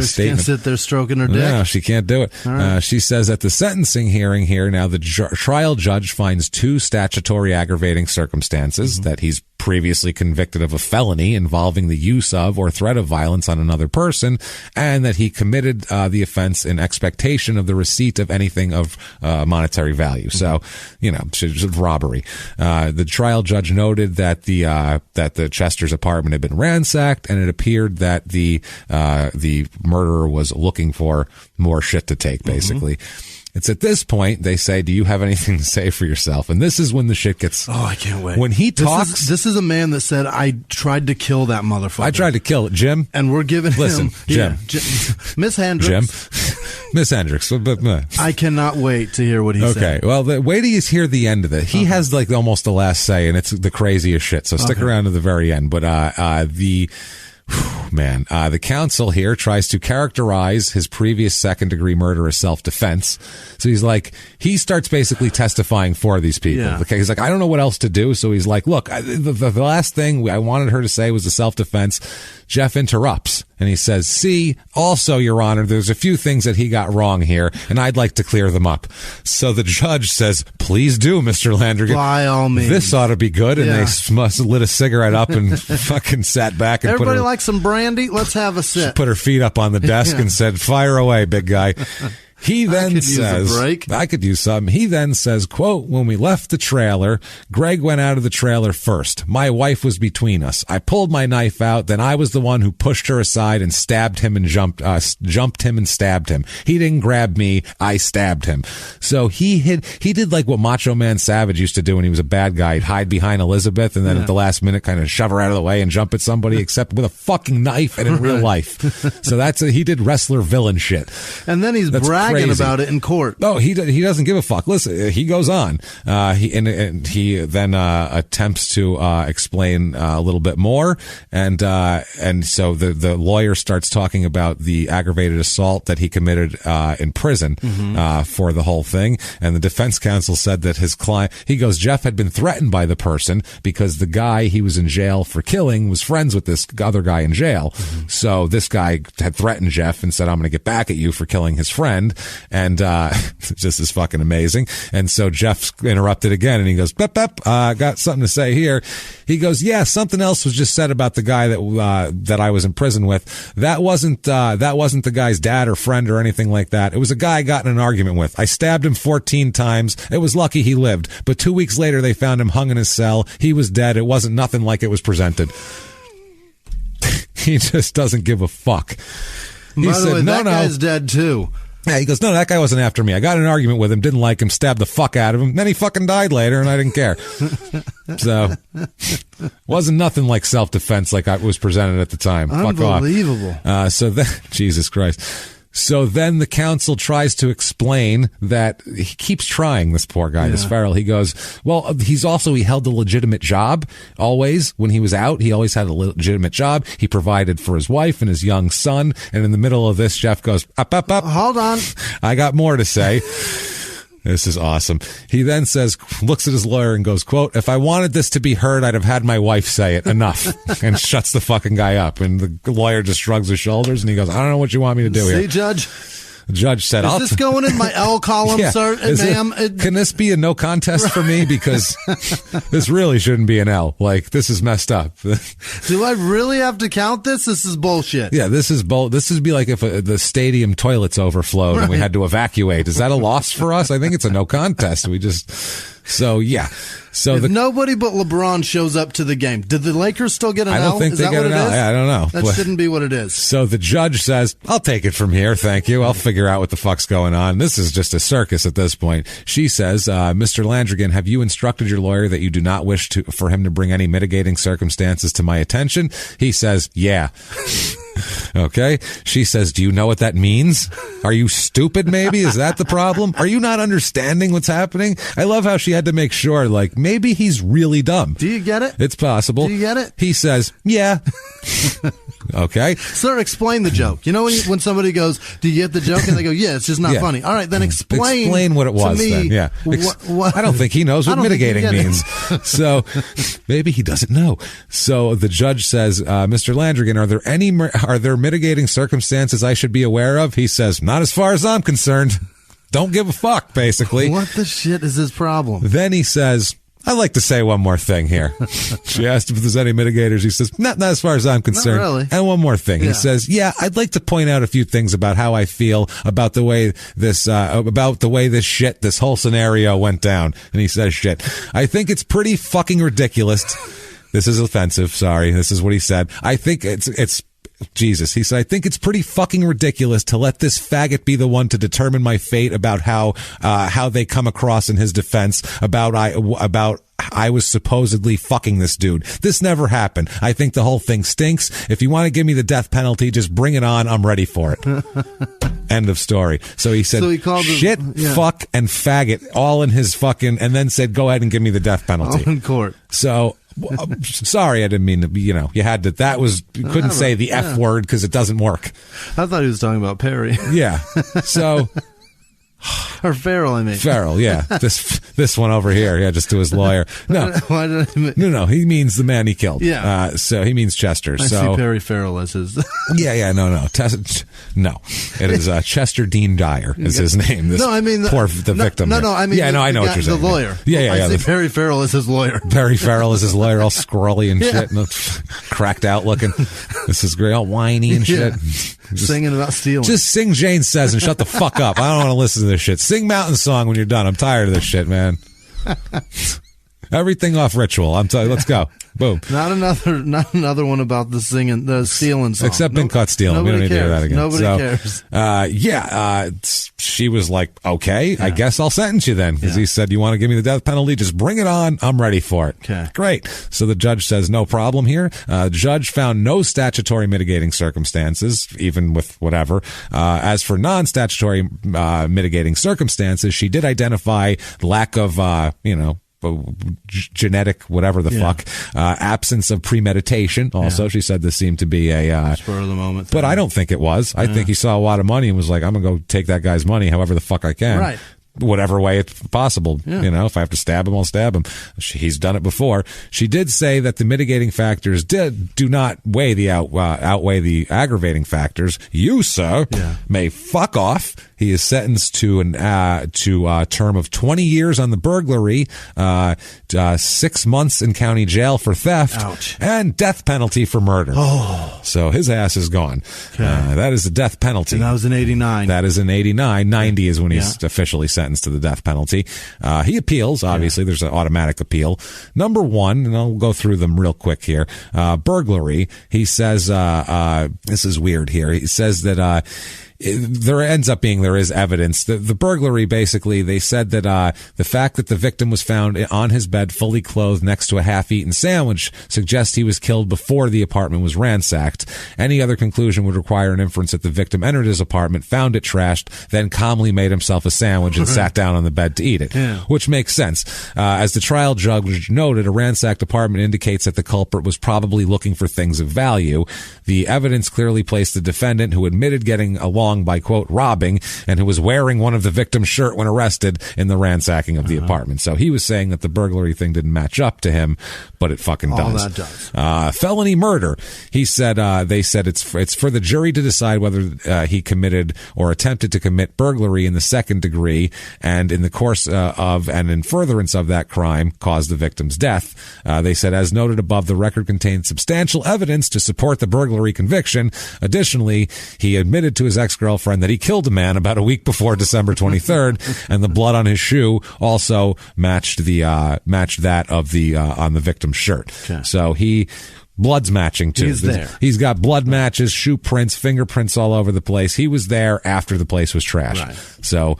statement. Can't sit there stroking her dick. No, she can't do it. Right. She says at the sentencing hearing here now, the trial judge finds two statutory aggravating circumstances that he's previously convicted of a felony involving the use of or threat of violence on another person, and that he committed the offense in expectation of the receipt of anything of monetary value. So, just robbery. The trial judge noted that the Chester's apartment had been ransacked, and it appeared that the murderer was looking for more shit to take, basically. It's at this point they say, do you have anything to say for yourself? And this is when the shit gets... Oh, I can't wait. When he talks... This is a man that said, I tried to kill that motherfucker. I tried to kill it, Jim. And we're giving Listen, him... Jim. Miss Hendricks. Jim. Miss Hendricks. I cannot wait to hear what he said. Okay, well, wait till you hear the end of it. He has like almost the last say, and it's the craziest shit, so stick around to the very end. But the counsel here tries to characterize his previous second-degree murder as self-defense. So he starts basically testifying for these people. Yeah. Okay, he's like, I don't know what else to do. So he's like, look, the last thing I wanted her to say was a self-defense. Jeff interrupts, and he says, see, also, Your Honor, there's a few things that he got wrong here, and I'd like to clear them up. So the judge says, please do, Mr. Landrigan. By all means. This ought to be good. And they lit a cigarette up and fucking sat back and Everybody likes some brandy? Let's have a sip. Put her feet up on the desk and said, fire away, big guy. He then says, I could use some. He then says, quote, when we left the trailer, Greg went out of the trailer first. My wife was between us. I pulled my knife out. Then I was the one who pushed her aside and stabbed him and jumped him and stabbed him. He didn't grab me. I stabbed him. So he did like what Macho Man Savage used to do when he was a bad guy. He'd hide behind Elizabeth and then at the last minute kind of shove her out of the way and jump at somebody, except with a fucking knife and in real life. So he did wrestler villain shit. And then he's bragging about it in court. Oh, he doesn't give a fuck. Listen, he goes on. He then attempts to explain a little bit more, and so the lawyer starts talking about the aggravated assault that he committed in prison for the whole thing. And the defense counsel said that his client, he goes, Jeff had been threatened by the person because the guy he was in jail for killing was friends with this other guy in jail. So this guy had threatened Jeff and said, I'm going to get back at you for killing his friend. And just is fucking amazing. And so Jeff interrupted again, and he goes, "Bep, got something to say here." He goes, "Yeah, something else was just said about the guy that I was in prison with. That wasn't the guy's dad or friend or anything like that. It was a guy I got in an argument with. I stabbed him 14 times. It was lucky he lived. But 2 weeks later, they found him hung in his cell. He was dead. It wasn't nothing like it was presented." He just doesn't give a fuck. By the way, that guy's dead too. Yeah, he goes, no, that guy wasn't after me. I got in an argument with him, didn't like him, stabbed the fuck out of him. Then he fucking died later, and I didn't care. So, wasn't nothing like self-defense like I was presented at the time. Unbelievable. Fuck off. So then, Jesus Christ. So then the counsel tries to explain that he keeps trying, this poor guy, this Farrell. He goes, well, he held a legitimate job always. When he was out, he always had a legitimate job. He provided for his wife and his young son. And in the middle of this, Jeff goes, up. Hold on. I got more to say. This is awesome. He then says, looks at his lawyer and goes, quote, if I wanted this to be heard, I'd have had my wife say it. Enough. And shuts the fucking guy up. And the lawyer just shrugs his shoulders and he goes, I don't know what you want me to do here. See, Judge? The judge said, is this going in my L column, sir, ma'am? Can this be a no contest for me? Because this really shouldn't be an L. Like, this is messed up. Do I really have to count this? This is bullshit. Yeah, this would be like if the stadium toilets overflowed and we had to evacuate. Is that a loss for us? I think it's a no contest. So, yeah. So if nobody but LeBron shows up to the game, did the Lakers still get an L? I don't think they get an L. Yeah, I don't know. That shouldn't be what it is. So the judge says, I'll take it from here, thank you. I'll figure out what the fuck's going on. This is just a circus at this point. She says, Mr. Landrigan, have you instructed your lawyer that you do not wish for him to bring any mitigating circumstances to my attention? He says, yeah. Okay. She says, do you know what that means? Are you stupid, maybe? Is that the problem? Are you not understanding what's happening? I love how she had to make sure, like, maybe he's really dumb. Do you get it? It's possible. Do you get it? He says, yeah. Okay. Sir, explain the joke. You know when somebody goes, do you get the joke? And they go, yeah, it's just not funny. All right, then explain what it was then. Yeah. I don't think he knows what mitigating means. So maybe he doesn't know. So the judge says, Mr. Landrigan, are there mitigating circumstances I should be aware of? He says, not as far as I'm concerned. Don't give a fuck, basically. What the shit is his problem? Then he says, I'd like to say one more thing here. She asked if there's any mitigators. He says, not as far as I'm concerned. Not really. And one more thing. He says, I'd like to point out a few things about how I feel about the way this shit, this whole scenario went down. And he says shit. I think it's pretty fucking ridiculous. This is offensive. Sorry. This is what he said. I think it's Jesus. He said, I think it's pretty fucking ridiculous to let this faggot be the one to determine my fate about how they come across in his defense about I was supposedly fucking this dude. This never happened. I think the whole thing stinks. If you want to give me the death penalty, just bring it on. I'm ready for it. End of story. So he said, he called shit, fuck, and faggot all in his fucking, and then said, go ahead and give me the death penalty. All in court. So, sorry, I didn't mean to, you had to, you couldn't say the F word because it doesn't work. I thought he was talking about Perry. Yeah. So. Or Farrell, I mean. Farrell, yeah. This one over here, just to his lawyer. No. Why did I No, he means the man he killed. Yeah. So he means Chester. I see Perry Farrell as his. Yeah, no. No. It is Chester Dean Dyer is his name. No, I mean. The victim. No, I mean. Yeah, I know what you're saying. The lawyer. Yeah. I see Perry Farrell as his lawyer. Perry Farrell is his lawyer, all scrawly and shit, and cracked out looking. This is great, all whiny and shit. Singing about stealing. Just sing Jane Says and shut the fuck up. I don't want to listen to this shit. Sing Mountain Song when you're done. I'm tired of this shit, man. Everything off Ritual. I'm telling you, let's go. Boom. Not another one about the stealing song. Except Been Caught Stealing. We don't need to hear that again. Nobody cares. She was like, okay, I guess I'll sentence you then. Because he said, you want to give me the death penalty? Just bring it on. I'm ready for it. Okay. Great. So the judge says, no problem here. The judge found no statutory mitigating circumstances, even with whatever. As for non-statutory mitigating circumstances, she did identify lack of, genetic whatever the fuck, absence of premeditation. Also, she said this seemed to be a spur of the moment thing. But I don't think it was. I think he saw a lot of money and was like, I'm gonna go take that guy's money however the fuck I can. Right. Whatever way it's possible. If I have to stab him, I'll stab him. He's done it before. She did say that the mitigating factors do not outweigh the aggravating factors. You, sir, may fuck off. He is sentenced to a term of 20 years on the burglary, 6 months in county jail for theft, and death penalty for murder. Oh. So his ass is gone. Okay. That is the death penalty. And that was in 89. That is in 89. 90 is when he's officially sentenced to the death penalty. He appeals. Obviously, there's an automatic appeal. Number one, and I'll go through them real quick here. Burglary. He says, this is weird here. He says that, there is evidence. The burglary, basically, they said that the fact that the victim was found on his bed fully clothed next to a half-eaten sandwich suggests he was killed before the apartment was ransacked. Any other conclusion would require an inference that the victim entered his apartment, found it trashed, then calmly made himself a sandwich and sat down on the bed to eat it, which makes sense. As the trial judge noted, a ransacked apartment indicates that the culprit was probably looking for things of value. The evidence clearly placed the defendant, who admitted getting along by, quote, robbing, and who was wearing one of the victim's shirt when arrested, in the ransacking of the apartment. So he was saying that the burglary thing didn't match up to him, but it fucking does. All that does. Felony murder. He said, they said it's for the jury to decide whether he committed or attempted to commit burglary in the second degree, and in the course of and in furtherance of that crime caused the victim's death. They said, as noted above, the record contains substantial evidence to support the burglary conviction. Additionally, he admitted to his ex-girlfriend that he killed a man about a week before December 23rd, and the blood on his shoe also matched that of the on the victim's shirt. Okay. So blood's matching too. He's there. He's got blood matches, shoe prints, fingerprints all over the place. He was there after the place was trashed. Right. So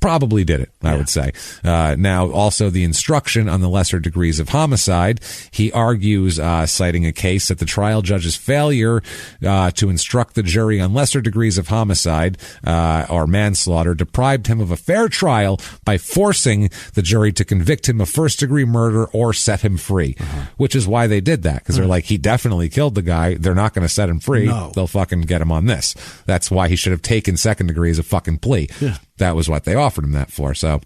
probably did it, I would say. Now, also the instruction on the lesser degrees of homicide. He argues, citing a case, that the trial judge's failure to instruct the jury on lesser degrees of homicide or manslaughter deprived him of a fair trial by forcing the jury to convict him of first-degree murder or set him free, which is why they did that, because they're like, he definitely killed the guy. They're not going to set him free. No. They'll fucking get him on this. That's why he should have taken second degree as a fucking plea. Yeah. That was what they offered him that for. So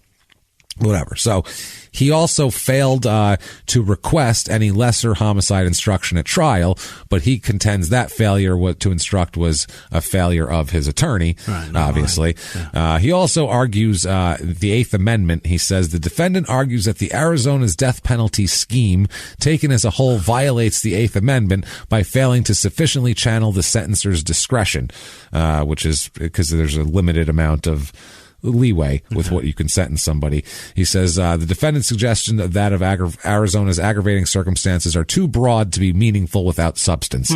Whatever. So he also failed to request any lesser homicide instruction at trial, but he contends that failure to instruct was a failure of his attorney, obviously. Yeah. He also argues the Eighth Amendment. He says the defendant argues that the Arizona's death penalty scheme, taken as a whole, violates the Eighth Amendment by failing to sufficiently channel the sentencer's discretion, which is because there's a limited amount of leeway with what you can sentence somebody. He says the defendant's suggestion that of Arizona's aggravating circumstances are too broad to be meaningful without substance.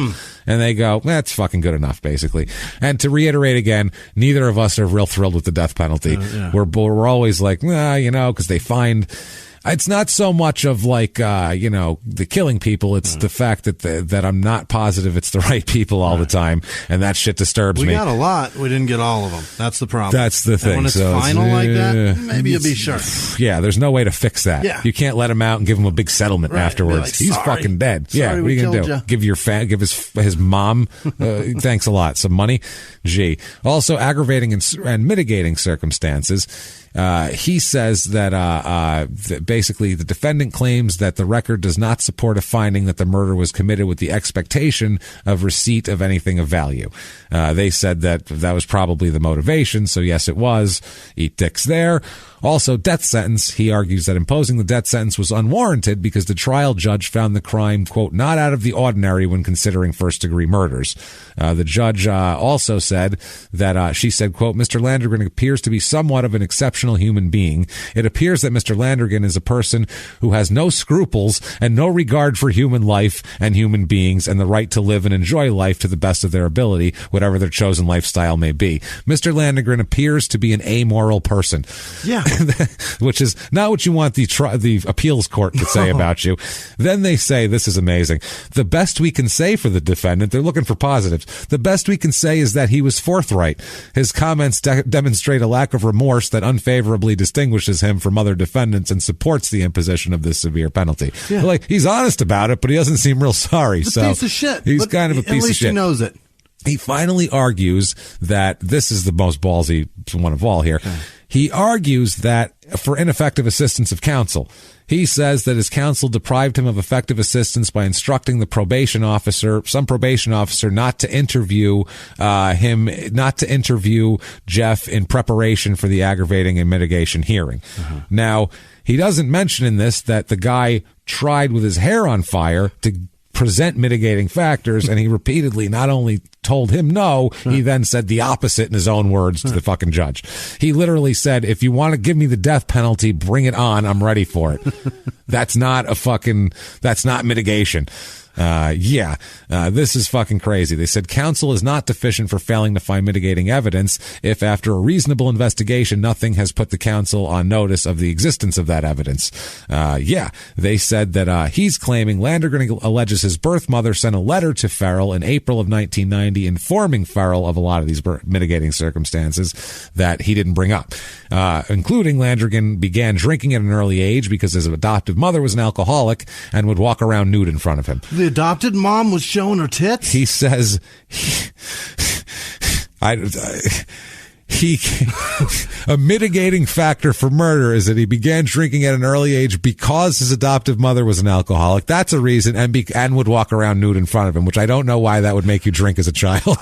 And they go, that's fucking good enough, basically. And to reiterate again, neither of us are real thrilled with the death penalty. We're always like, because they find... It's not so much of like, the killing people. It's the fact that I'm not positive it's the right people all the time. And that shit disturbs me. We got a lot. We didn't get all of them. That's the problem. That's the thing. And when it's final like that, maybe you'll be sure. Yeah, there's no way to fix that. Yeah. You can't let him out and give him a big settlement afterwards. Like, He's fucking dead. Sorry, what are you going to do? Give his mom, thanks a lot, some money? Gee. Also aggravating and mitigating circumstances. He says that basically the defendant claims that the record does not support a finding that the murder was committed with the expectation of receipt of anything of value. They said that was probably the motivation, so yes, it was. Eat dicks there. Also, death sentence. He argues that imposing the death sentence was unwarranted because the trial judge found the crime, quote, not out of the ordinary when considering first-degree murders. The judge also said that she said, quote, Mr. Landrigan appears to be somewhat of an exceptional human being. It appears that Mr. Landrigan is a person who has no scruples and no regard for human life and human beings and the right to live and enjoy life to the best of their ability, whatever their chosen lifestyle may be. Mr. Landrigan appears to be an amoral person. Yeah. Which is not what you want the appeals court to say about you. Then they say, this is amazing, the best we can say for the defendant, they're looking for positives, the best we can say is that he was forthright. His comments demonstrate a lack of remorse that unfavorably distinguishes him from other defendants and supports the imposition of this severe penalty. Yeah. Like, he's honest about it, but he doesn't seem real sorry. He's a piece of shit. He's kind of a piece of shit. At least he knows it. He finally argues that this is the most ballsy one of all here. Okay. He argues that for ineffective assistance of counsel. He says that his counsel deprived him of effective assistance by instructing some probation officer not to interview Jeff in preparation for the aggravating and mitigation hearing. Now, he doesn't mention in this that the guy tried with his hair on fire to present mitigating factors, and he repeatedly not only told him no, he then said the opposite in his own words to the fucking judge. He literally said, if you want to give me the death penalty, bring it on. I'm ready for it. That's not mitigation. This is fucking crazy. They said counsel is not deficient for failing to find mitigating evidence if after a reasonable investigation nothing has put the counsel on notice of the existence of that evidence. They said that he's claiming Landrigan alleges his birth mother sent a letter to Farrell in April of 1990 informing Farrell of a lot of these mitigating circumstances that he didn't bring up, including Landrigan began drinking at an early age because his adoptive mother was an alcoholic and would walk around nude in front of him. The adopted mom was showing her tits? He says a mitigating factor for murder is that he began drinking at an early age because his adoptive mother was an alcoholic. That's a reason, and would walk around nude in front of him, which I don't know why that would make you drink as a child.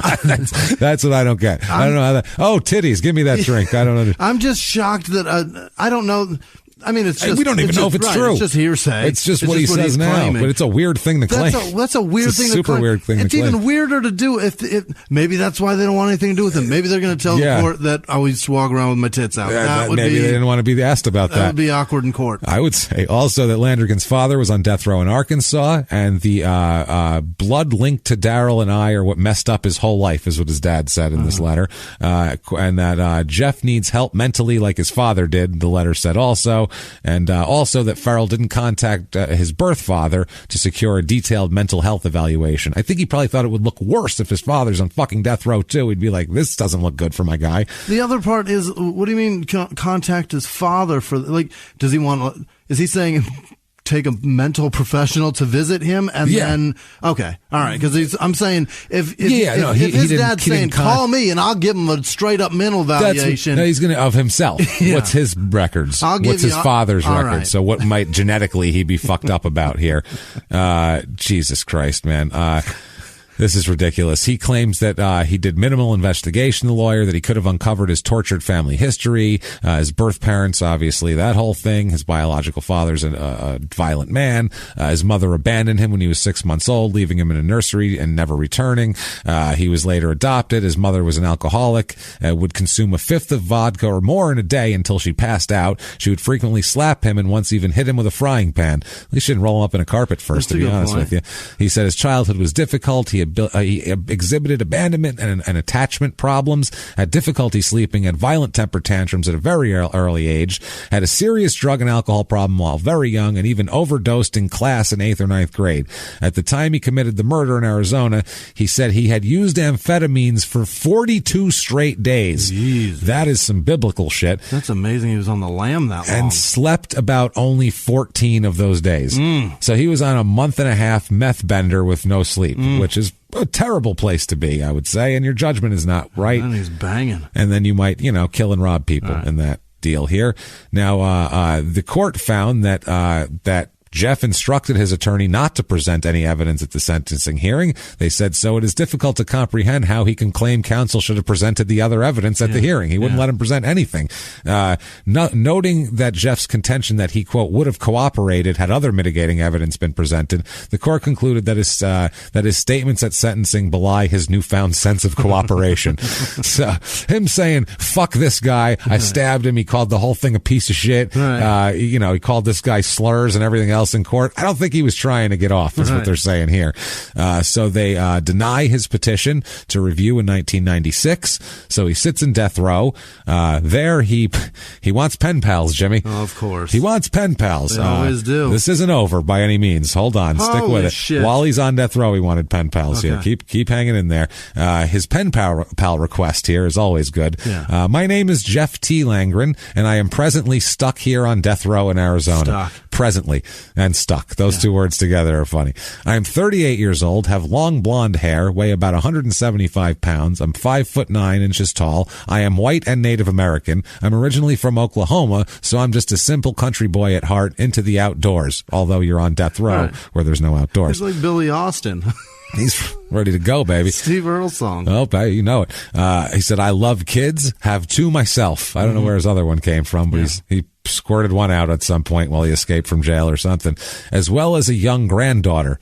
That's what I don't get. I don't know how that. Oh, titties, give me that drink. I don't know. I'm just shocked that I don't know. I mean, it's just... We don't even know if it's true. It's just hearsay. It's just what he says now, claiming. But it's a weird thing to claim. That's a weird thing to claim. Super weird thing to claim. It's even weirder to do if maybe that's why they don't want anything to do with him. Maybe they're going to tell the court that I used to walk around with my tits out. Maybe they didn't want to be asked about that. That would be awkward in court. I would say also that Landrigan's father was on death row in Arkansas, and the blood linked to Daryl and I are what messed up his whole life, is what his dad said in this letter. And that Jeff needs help mentally like his father did, the letter said also. And also that Farrell didn't contact his birth father to secure a detailed mental health evaluation. I think he probably thought it would look worse if his father's on fucking death row too. He'd be like, this doesn't look good for my guy. The other part is, what do you mean contact his father for, like, does he want, is he saying take a mental professional to visit him, and then okay, all right, because I'm saying if his dad's saying call me and I'll give him a straight up mental evaluation, he's going to of himself. What's his records? What's his father's record? Right. So what might genetically he be fucked up about here? Jesus Christ, man. This is ridiculous. He claims that he did minimal investigation, the lawyer, that he could have uncovered his tortured family history, his birth parents, obviously, that whole thing. His biological father's a violent man. His mother abandoned him when he was 6 months old, leaving him in a nursery and never returning. He was later adopted. His mother was an alcoholic, would consume a fifth of vodka or more in a day until she passed out. She would frequently slap him and once even hit him with a frying pan. At least she didn't roll him up in a carpet first, to be honest with you. He said his childhood was difficult. He exhibited abandonment and attachment problems, had difficulty sleeping, had violent temper tantrums at a very early age, had a serious drug and alcohol problem while very young, and even overdosed in class in 8th or 9th grade. At the time he committed the murder in Arizona, he said he had used amphetamines for 42 straight days. Jeez. That is some biblical shit. That's amazing he was on the lam that long. And slept about only 14 of those days. So he was on a month and a half meth bender with no sleep, which is a terrible place to be, I would say, and your judgment is not right. And he's banging. And then you might, kill and rob people in that deal here. Now, the court found that Jeff instructed his attorney not to present any evidence at the sentencing hearing. They said, so it is difficult to comprehend how he can claim counsel should have presented the other evidence at the hearing. He wouldn't let him present anything. Noting that Jeff's contention that he, quote, would have cooperated had other mitigating evidence been presented, the court concluded that his statements at sentencing belie his newfound sense of cooperation. So him saying, fuck this guy, I stabbed him, he called the whole thing a piece of shit, he called this guy slurs and everything else in court. I don't think he was trying to get off, is what they're saying here. So they deny his petition to review in 1996. So he sits in death row. There he wants pen pals, Jimmy. Oh, of course. He wants pen pals. They always do. This isn't over by any means. Hold on. Stick with it. Shit. While he's on death row, he wanted pen pals here. Keep hanging in there. His pen pal request here is always good. Yeah. My name is Jeff T. Langren, and I am presently stuck here on death row in Arizona. Presently. And stuck. Those two words together are funny. I am 38 years old, have long blonde hair, weigh about 175 pounds. I'm 5'9" tall. I am white and Native American. I'm originally from Oklahoma, so I'm just a simple country boy at heart, into the outdoors, although you're on death row where there's no outdoors. He's like Billy Austin. He's ready to go, baby. Steve Earle song. Oh, you know it. He said, I love kids, have two myself. I don't know where his other one came from, but he squirted one out at some point while he escaped from jail or something, as well as a young granddaughter.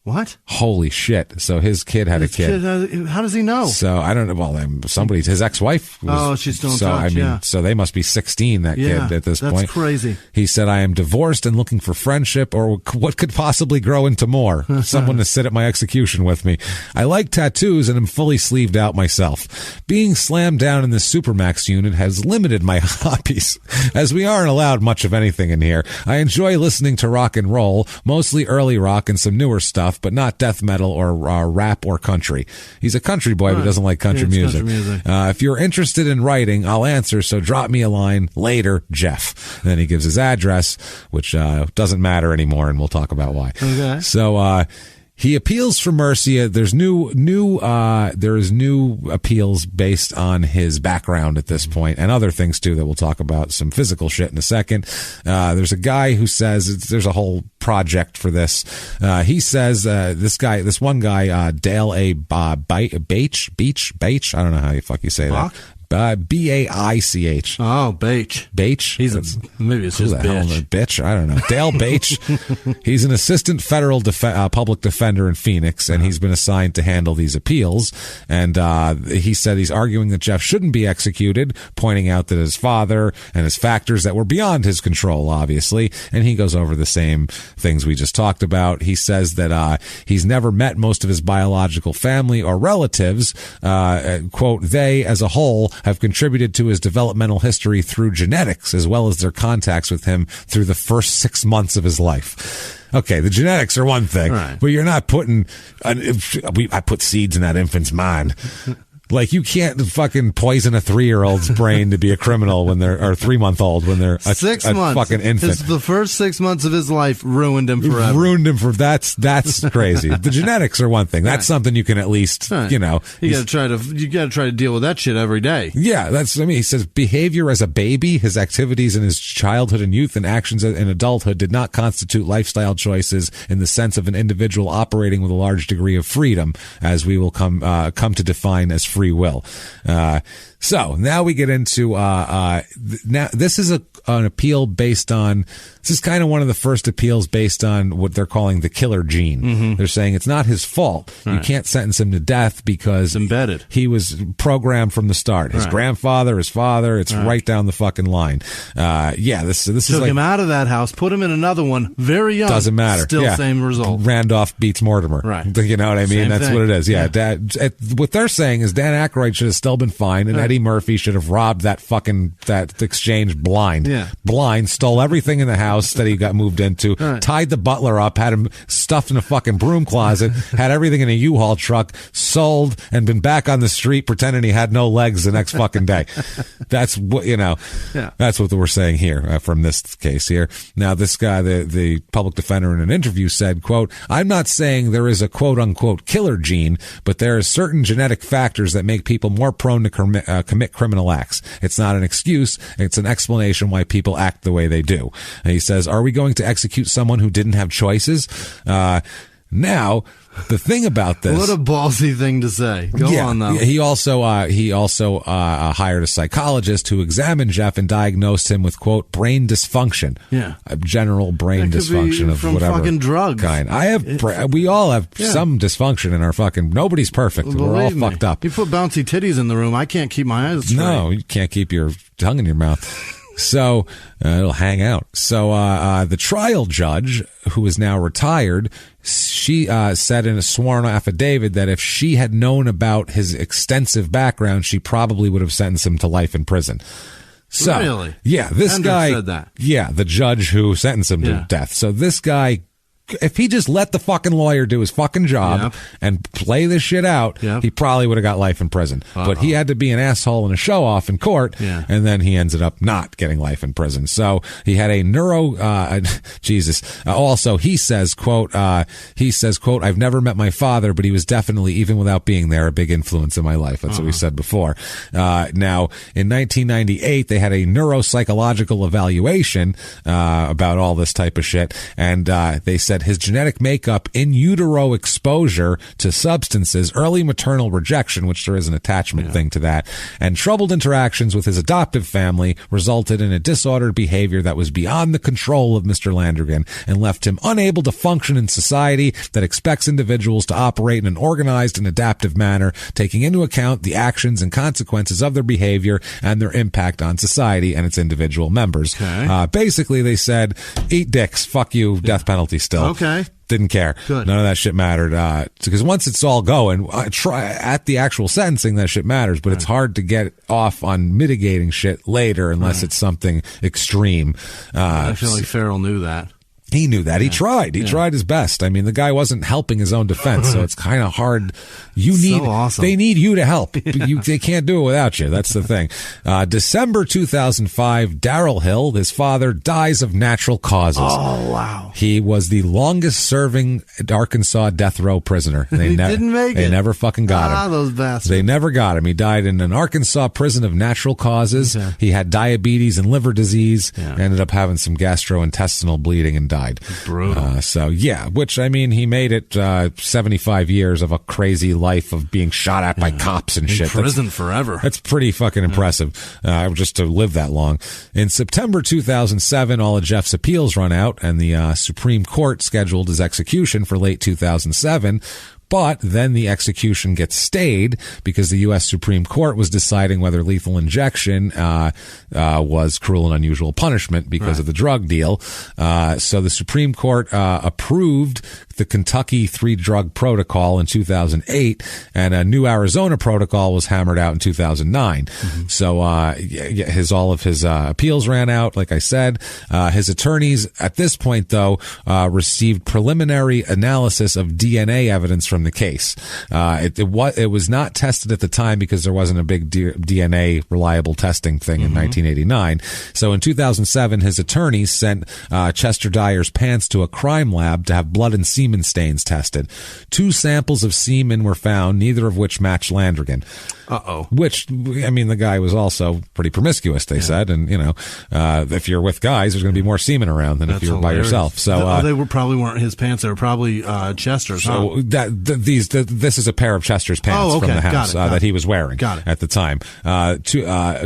What? Holy shit. So his kid had a kid. How does he know? So I don't know. Well, his ex-wife was, she's still in touch, so they must be 16, that kid at this point. That's crazy. He said, I am divorced and looking for friendship or what could possibly grow into more. Someone to sit at my execution with me. I like tattoos and am fully sleeved out myself. Being slammed down in the Supermax unit has limited my hobbies, as we aren't allowed much of anything in here. I enjoy listening to rock and roll, mostly early rock and some newer stuff, but not death metal or rap or country. He's a country boy, but doesn't like country music. If you're interested in writing, I'll answer, so drop me a line later, Jeff. And then he gives his address, which doesn't matter anymore, and we'll talk about why. Okay. So he appeals for mercy. There's new appeals based on his background at this point, and other things too that we'll talk about, some physical shit in a second. There's a guy who says there's a whole project for this. He says this one guy, Dale A. Beach, I don't know how you say that. B-A-I-C-H. Oh, Baich. Baich? Maybe it's just bitch. I don't know. Dale Baich. He's an assistant federal public defender in Phoenix, and he's been assigned to handle these appeals. And he said he's arguing that Jeff shouldn't be executed, pointing out that his father and his factors that were beyond his control, obviously. And he goes over the same things we just talked about. He says that he's never met most of his biological family or relatives. Quote, they, as a whole, have contributed to his developmental history through genetics, as well as their contacts with him through the first 6 months of his life. Okay, the genetics are one thing, but you're not putting... I put seeds in that infant's mind. Like, you can't fucking poison a 3-year-old's brain to be a criminal when they're, or 3-month-old when they're a 6 months. Fucking infant. The first 6 months of his life ruined him forever. That's crazy. The genetics are one thing. That's something you can at least, you know. You gotta try to deal with that shit every day. Yeah, he says behavior as a baby, his activities in his childhood and youth, and actions in adulthood did not constitute lifestyle choices in the sense of an individual operating with a large degree of freedom, as we will come to define as free will. So now we get into now this is an appeal based on, this is kind of one of the first appeals based on what they're calling the killer gene. Mm-hmm. They're saying it's not his fault. Right. You can't sentence him to death because it's embedded. He was programmed from the start. His grandfather, his father, it's right down the fucking line. This is took like, him out of that house, put him in another one, very young. Doesn't matter. Still same result. Randolph beats Mortimer. Right. You know what I mean? Same That's thing. what it is. Yeah. What they're saying is Dan Aykroyd should have still been fine, and Eddie Murphy should have robbed that exchange blind. Yeah. Blind, stole everything in the house that he got moved into, tied the butler up, had him stuffed in a fucking broom closet, had everything in a U-Haul truck, sold, and been back on the street pretending he had no legs the next fucking day. That's what, you know, that's what we're saying here from this case here. Now, this guy, the public defender in an interview said, quote, "I'm not saying there is a quote unquote killer gene, but there are certain genetic factors that make people more prone to commit criminal acts. It's not an excuse. It's an explanation why people act the way they do." And he says, "Are we going to execute someone who didn't have choices?" Now, the thing about this, what a ballsy thing to say. Go on though. He also hired a psychologist who examined Jeff and diagnosed him with quote brain dysfunction. Yeah, a general brain dysfunction of from whatever fucking drugs. Kind. We all have some dysfunction in our fucking. Nobody's perfect. We're all fucked up. You put bouncy titties in the room, I can't keep my eyes straight. No, you can't keep your tongue in your mouth. So it'll hang out. So the trial judge, who is now retired, she said in a sworn affidavit that if she had known about his extensive background, she probably would have sentenced him to life in prison. So, really? Yeah, this Hendricks guy said that. Yeah, the judge who sentenced him to death. So this guy, if he just let the fucking lawyer do his fucking job and play this shit out, he probably would have got life in prison. But he had to be an asshole and a show-off in court, and then he ended up not getting life in prison. So he had a also, he says, quote, "I've never met my father, but he was definitely, even without being there, a big influence in my life." That's what we said before. Now, in 1998, they had a neuropsychological evaluation about all this type of shit, and they said his genetic makeup, in utero exposure to substances, early maternal rejection, which there is an attachment thing to that, and troubled interactions with his adoptive family resulted in a disordered behavior that was beyond the control of Mr. Landrigan and left him unable to function in society that expects individuals to operate in an organized and adaptive manner, taking into account the actions and consequences of their behavior and their impact on society and its individual members. Basically, they said, eat dicks, fuck you, death penalty still. Okay. Didn't care. Good. None of that shit mattered. Because once it's all going, at the actual sentencing, that shit matters. But it's hard to get off on mitigating shit later unless it's something extreme. I feel like Farrell knew that. He knew that. He tried. He tried his best. I mean, the guy wasn't helping his own defense, so it's kind of hard. They need you to help. They can't do it without you. That's the thing. December 2005, Darrell Hill, his father, dies of natural causes. Oh, wow. He was the longest serving Arkansas death row prisoner. He didn't make it. They never fucking got him. Those bastards. They never got him. He died in an Arkansas prison of natural causes. Okay. He had diabetes and liver disease. Ended up having some gastrointestinal bleeding and died. Brutal. Which, I mean, he made it 75 years of a crazy life of being shot at by cops and shit. In prison forever. That's pretty fucking impressive, just to live that long. In September 2007, all of Jeff's appeals run out, and the Supreme Court scheduled his execution for late 2007. But then the execution gets stayed because the U.S. Supreme Court was deciding whether lethal injection was cruel and unusual punishment because of the drug deal. So the Supreme Court approved the Kentucky 3-drug protocol in 2008, and a new Arizona protocol was hammered out in 2009. So all of his appeals ran out, like I said. His attorneys at this point, though, received preliminary analysis of DNA evidence from the case. It was not tested at the time because there wasn't a big DNA reliable testing thing in 1989. So in 2007, his attorneys sent Chester Dyer's pants to a crime lab to have blood and semen stains tested. 2 samples of semen were found, neither of which matched Landrigan. Which, I mean, the guy was also pretty promiscuous, they said. And, if you're with guys, there's going to be more semen around than if you're by yourself. So they probably weren't his pants. They were probably Chester's. So this is a pair of Chester's pants from the house that he was wearing at the time.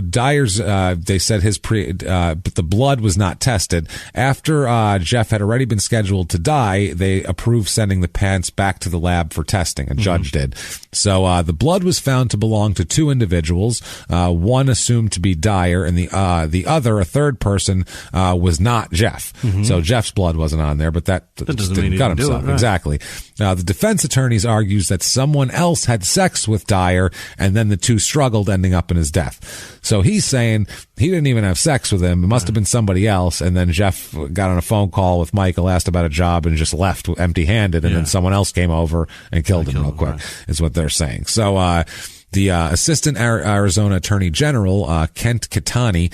Dyer's, they said but the blood was not tested. After Jeff had already been scheduled to die, they approved sending the pants back to the lab for testing. A judge did. So the blood was found to belong to 2 individuals. One assumed to be Dyer, and the other, a third person, was not Jeff. So Jeff's blood wasn't on there, but that doesn't didn't mean cut himself. Right. Exactly. The defense attorneys argues that someone else had sex with Dyer, and then the 2 struggled, ending up in his death. So he's saying he didn't even have sex with him. It must have been somebody else. And then Jeff got on a phone call with Michael, asked about a job, and just left empty-handed. And then someone else came over and killed him real quick, is what they're saying. So, the assistant Arizona Attorney General, Kent Catani,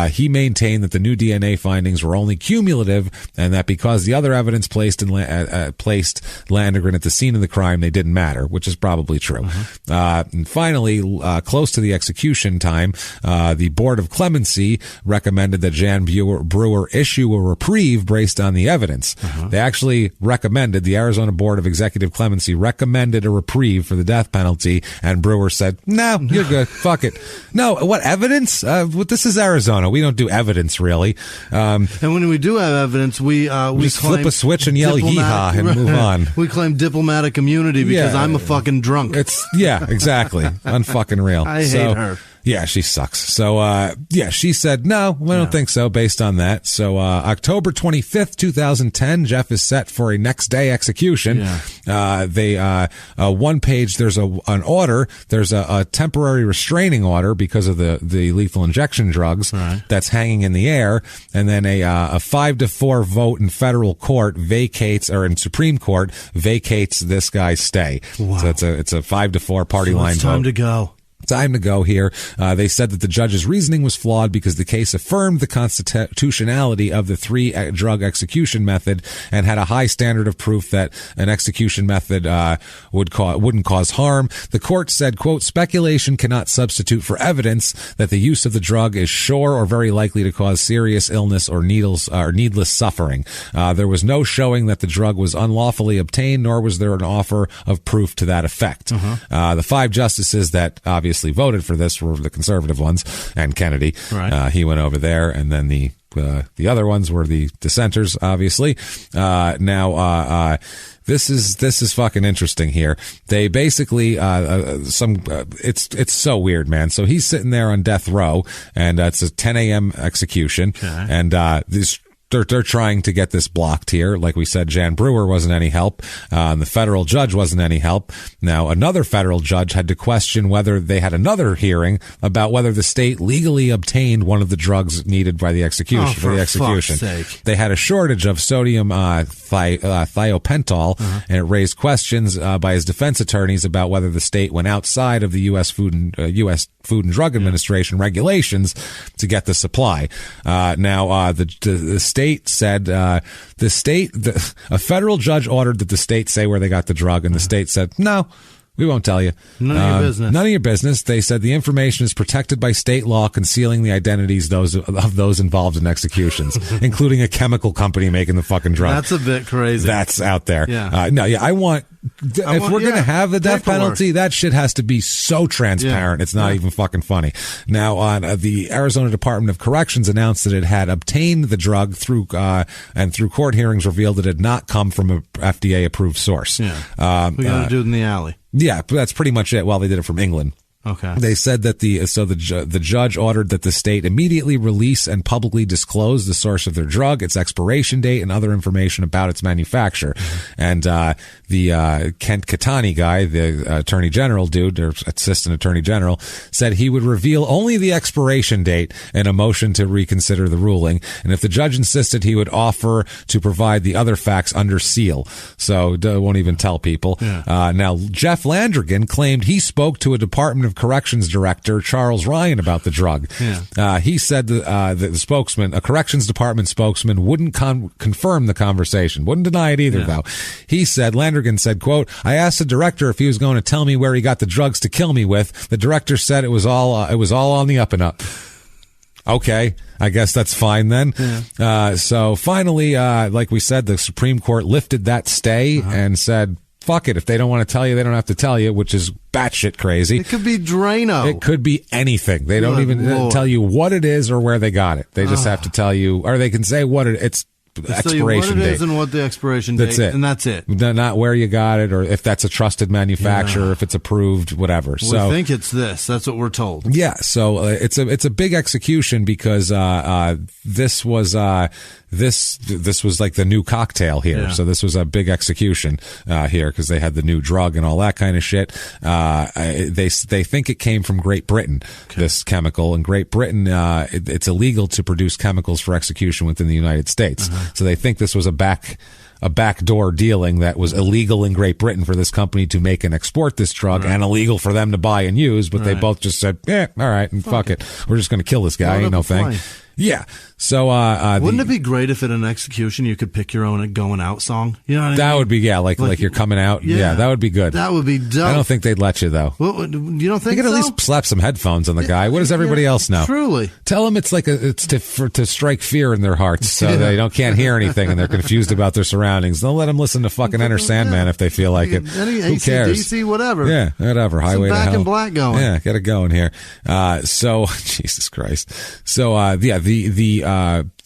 he maintained that the new DNA findings were only cumulative, and that because the other evidence placed Landrigan at the scene of the crime, they didn't matter, which is probably true. And finally, close to the execution time, the Board of Clemency recommended that Jan Brewer issue a reprieve based on the evidence. They actually recommended, the Arizona Board of Executive Clemency recommended a reprieve for the death penalty, and Brewer said, no, you're good. Fuck it. No, what evidence? This is Arizona. We don't do evidence, really. And when we do have evidence, we just flip a switch and yell yeehaw and move on. We claim diplomatic immunity because I'm a fucking drunk. Exactly. Unfucking real. I hate her. Yeah, she sucks. So, she said, no, I don't think so, based on that. So, October 25th, 2010, Jeff is set for a next day execution. One page, there's an order. There's a temporary restraining order because of the lethal injection drugs that's hanging in the air. And then a 5-4 vote in federal court in Supreme Court vacates this guy's stay. Wow. So it's a 5-4 party line vote. It's time to go. Time to go here. They said that the judge's reasoning was flawed because the case affirmed the constitutionality of the 3-drug execution method and had a high standard of proof that an execution method wouldn't cause harm. The court said, quote, speculation cannot substitute for evidence that the use of the drug is sure or very likely to cause serious illness or needless suffering. There was no showing that the drug was unlawfully obtained, nor was there an offer of proof to that effect. The 5 justices that obviously voted for this were the conservative ones, and Kennedy. He went over there, and then the other ones were the dissenters, obviously. This is fucking interesting here. They basically, it's so weird, man. So he's sitting there on death row, and it's a 10 a.m. execution, and they're trying to get this blocked here. Like we said, Jan Brewer wasn't any help. The federal judge wasn't any help. Now, another federal judge had to question whether they had another hearing about whether the state legally obtained one of the drugs needed by the execution. For the execution. Fuck's sake. They had a shortage of sodium thiopental, and it raised questions by his defense attorneys about whether the state went outside of the U.S. Food and Drug Administration regulations to get the supply. The state said a federal judge ordered that the state say where they got the drug, and the state said, no, we won't tell you. None of your business. None of your business. They said the information is protected by state law, concealing the identities of those involved in executions, including a chemical company making the fucking drug. That's a bit crazy. That's out there. If we're going to have the death penalty, that shit has to be so transparent. It's not even fucking funny. Now, the Arizona Department of Corrections announced that it had obtained the drug through court hearings revealed that it had not come from a FDA approved source. We got to do it in the alley. Yeah, but that's pretty much it. Well, they did it from England. Okay. They said that the judge ordered that the state immediately release and publicly disclose the source of their drug, its expiration date, and other information about its manufacturer. And the Kent Katani guy, the attorney general dude, or assistant attorney general, said he would reveal only the expiration date in a motion to reconsider the ruling. And if the judge insisted, he would offer to provide the other facts under seal. So won't even tell people. Yeah. Now, Jeff Landrigan claimed he spoke to a Department of Corrections director, Charles Ryan, about the drug. Yeah. He said the spokesman, a corrections department spokesman, wouldn't confirm the conversation. Wouldn't deny it either, though. He said, Landrigan said, quote, I asked the director if he was going to tell me where he got the drugs to kill me with. The director said it was all on the up and up. Okay, I guess that's fine then. Yeah. So finally, like we said, the Supreme Court lifted that stay and said, fuck it. If they don't want to tell you, they don't have to tell you, which is batshit crazy. It could be Drano. It could be anything. They don't even tell you what it is or where they got it. They just have to tell you, or they can say it's expiration date. What it is and what the expiration date. That's it. And that's it. Not where you got it, or if that's a trusted manufacturer, if it's approved, whatever. We think it's this. That's what we're told. Yeah. So it's a big execution because this was like the new cocktail here. Yeah. So this was a big execution here because they had the new drug and all that kind of shit. They think it came from Great Britain, this chemical. In Great Britain, it's illegal to produce chemicals for execution within the United States. So they think this was a backdoor dealing that was illegal in Great Britain for this company to make and export this drug and illegal for them to buy and use. But they both just said, all right, and fuck it. We're just going to kill this guy. Ain't no thing. Yeah. So, wouldn't it be great if at an execution you could pick your own going out song? You know what I mean? That would be, like you're coming out. Yeah, that would be good. That would be dope. I don't think they'd let you, though. Well, you don't think you could at least slap some headphones on the guy. What does everybody else know? Truly. Tell them it's to strike fear in their hearts so they can't hear anything and they're confused about their surroundings. Don't let them listen to fucking Enter Sandman if they feel like it. Who cares? DC, whatever. Yeah, whatever. Highway to Hell. Back in Black going. Yeah, get it going here. So, Jesus Christ. So,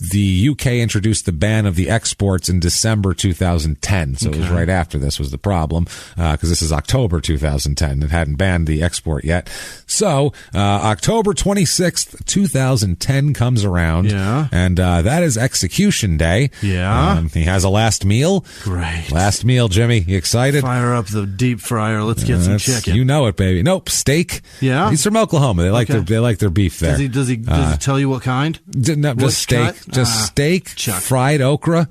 the UK introduced the ban of the exports in December 2010. So it was right after this was the problem, because this is October 2010. It hadn't banned the export yet. So October 26th, 2010 comes around. Yeah. And that is execution day. Yeah. He has a last meal. Great. Last meal, Jimmy. You excited? Fire up the deep fryer. Let's get some chicken. You know it, baby. Nope. Steak. Yeah. He's from Oklahoma. They like their beef there. Does he tell you what kind? No, just steak. Just steak, fried okra,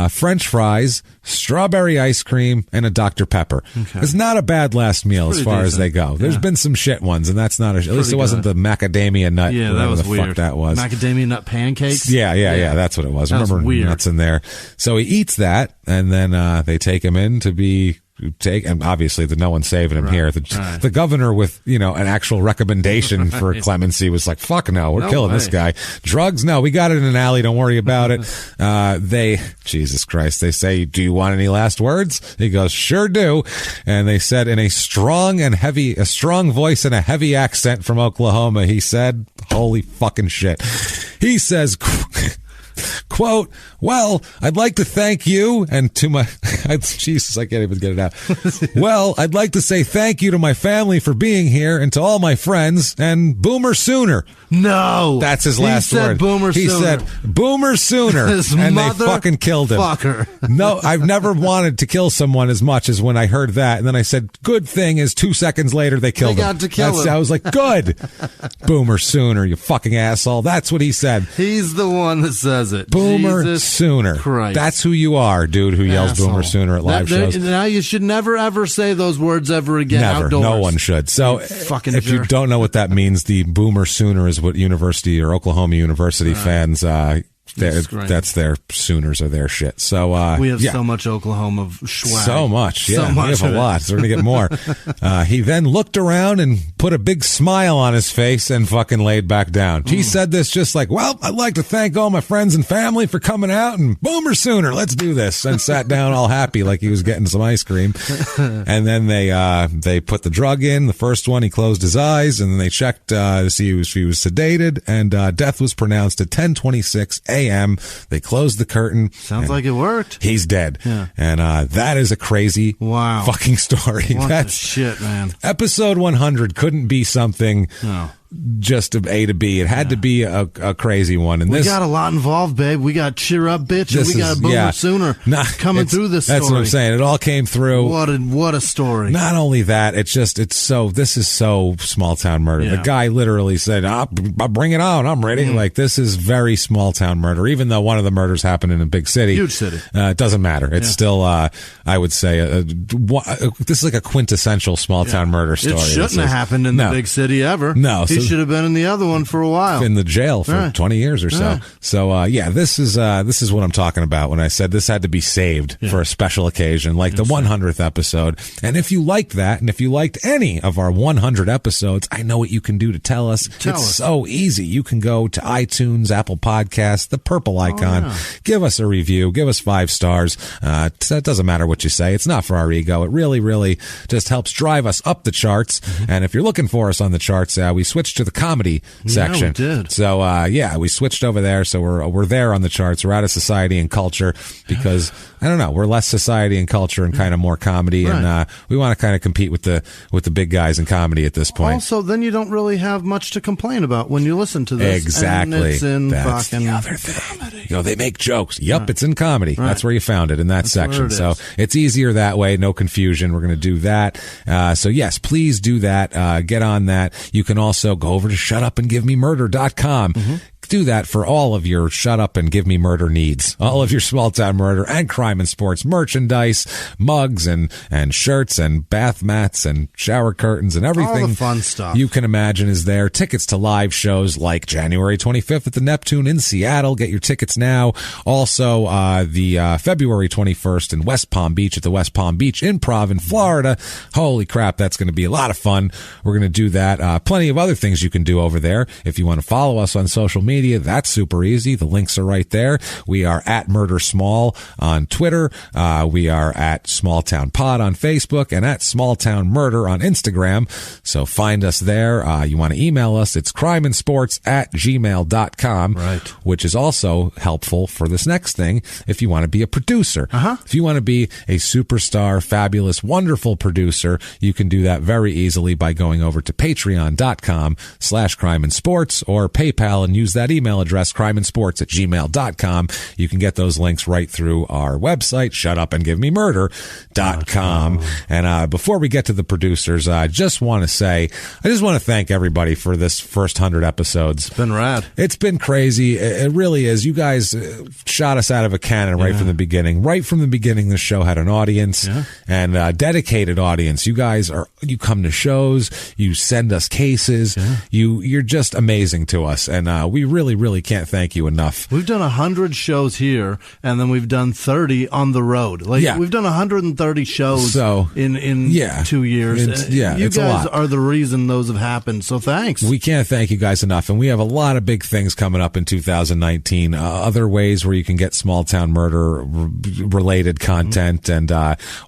French fries, strawberry ice cream, and a Dr. Pepper. It's not a bad last meal as far as they go. There's been some shit ones, and that's not at least it wasn't the macadamia nut. Yeah, that was weird. Fuck that was. Macadamia nut pancakes? Yeah, that's what it was. Remember weird. nuts in there. So he eats that, and then they take him in to be and obviously no one's saving him here. The governor with, an actual recommendation for clemency was like, fuck no, we're killing this guy. Drugs? No, we got it in an alley. Don't worry about it. Jesus Christ, they say, do you want any last words? He goes, sure do. And they said in a strong voice and a heavy accent from Oklahoma, he said, holy fucking shit. He says, quote, well, I'd like to thank you and to my, Jesus, I can't even get it out. Well, I'd like to say thank you to my family for being here and to all my friends and Boomer Sooner. No. That's his last word. He said Boomer Sooner. And they fucking killed him. Fucker. No, I've never wanted to kill someone as much as when I heard that. And then I said, good thing is 2 seconds later they killed him. Got to kill him. I was like, good. Boomer Sooner, you fucking asshole. That's what he said. He's the one that says it. Boomer Jesus Sooner. Christ. That's who you are, dude, who yells Boomer Sooner at live shows. Now you should never, ever say those words ever again outdoors. No one should. So if you don't know what that means, the Boomer Sooner is what University or Oklahoma University fans, that's their Sooners are their shit. So we have so much Oklahoma swag. So much, yeah. We have a lot. So we're gonna get more. He then looked around and put a big smile on his face and fucking laid back down. He said this just like, well, I'd like to thank all my friends and family for coming out and Boomer Sooner, let's do this, and sat down all happy like he was getting some ice cream. And then they put the drug in. The first one, he closed his eyes, and then they checked to see if he was sedated, and death was pronounced at 10:26 a.m. a.m. They closed the curtain. Sounds like it worked. He's dead. Yeah. And that is a crazy fucking story. What the shit, man. Episode 100 couldn't be something just of A to B. It had to be a crazy one. And we got a lot involved, babe. We got Cheer Up Bitch, and we got a Boomer Sooner coming through this story. That's what I'm saying. It all came through. What a story. Not only that, this is so small town murder. Yeah. The guy literally said, I'll bring it on. I'm ready. Like, this is very small town murder, even though one of the murders happened in a big city. Huge city. It doesn't matter. It's still, I would say, this is like a quintessential small town murder story. It shouldn't have happened in the big city ever. No. He should have been in the other one for a while. In the jail for 20 years or so. So, this is what I'm talking about when I said this had to be saved for a special occasion, like the 100th episode. And if you liked that, and if you liked any of our 100 episodes, I know what you can do to tell us. It's so easy. You can go to iTunes, Apple Podcasts, the purple icon, give us a review, give us 5 stars. That doesn't matter what you say. It's not for our ego. It really, really just helps drive us up the charts. And if you're looking for us on the charts, we switched to the comedy section. We did. So, we switched over there. So we're there on the charts. We're out of society and culture because, I don't know, we're less society and culture and kind of more comedy. And we want to kind of compete with the big guys in comedy at this point. Also, then you don't really have much to complain about when you listen to this. Exactly. And it's in That's fucking the other thing. comedy. They make jokes. Yep, it's in comedy. That's where you found it, in that section. So is. it's easier that way. No confusion. We're going to do that. So yes, please do that. Get on that. You can also go over to shutupandgivememurder.com. Do that for all of your shut up and give me murder needs, all of your small town murder and crime and sports merchandise, mugs and shirts and bath mats and shower curtains and everything. All the fun stuff you can imagine is there. Tickets to live shows like January 25th at the Neptune in Seattle. Get your tickets now. Also, the February 21st in West Palm Beach at the West Palm Beach Improv in Florida. Holy crap, that's going to be a lot of fun. We're going to do that. Plenty of other things you can do over there. If you want to follow us on social media, that's super easy. The links are right there. We are at Murder Small on Twitter. We are at Small Town Pod on Facebook and at Small Town Murder on Instagram. So find us there. You want to email us? It's crimeandsports@gmail.com, which is also helpful for this next thing. If you want to be a producer, if you want to be a superstar, fabulous, wonderful producer, you can do that very easily by going over to patreon.com/crimeandsports or PayPal and use that email address, crimeandsports@gmail.com. You can get those links right through our website, shutupandgivememurder.com. And before we get to the producers, I just want to thank everybody for this first 100 episodes. It's been rad. It's been crazy. It really is. You guys shot us out of a cannon right from the beginning. Right from the beginning, the show had an audience and a dedicated audience. You guys you come to shows, you send us cases, you're just amazing to us. And we really, really can't thank you enough. We've done 100 shows here, and then we've done 30 on the road. We've done 130 shows in 2 years. You guys are the reason those have happened, so thanks. We can't thank you guys enough, and we have a lot of big things coming up in 2019. Other ways where you can get small town murder related content, and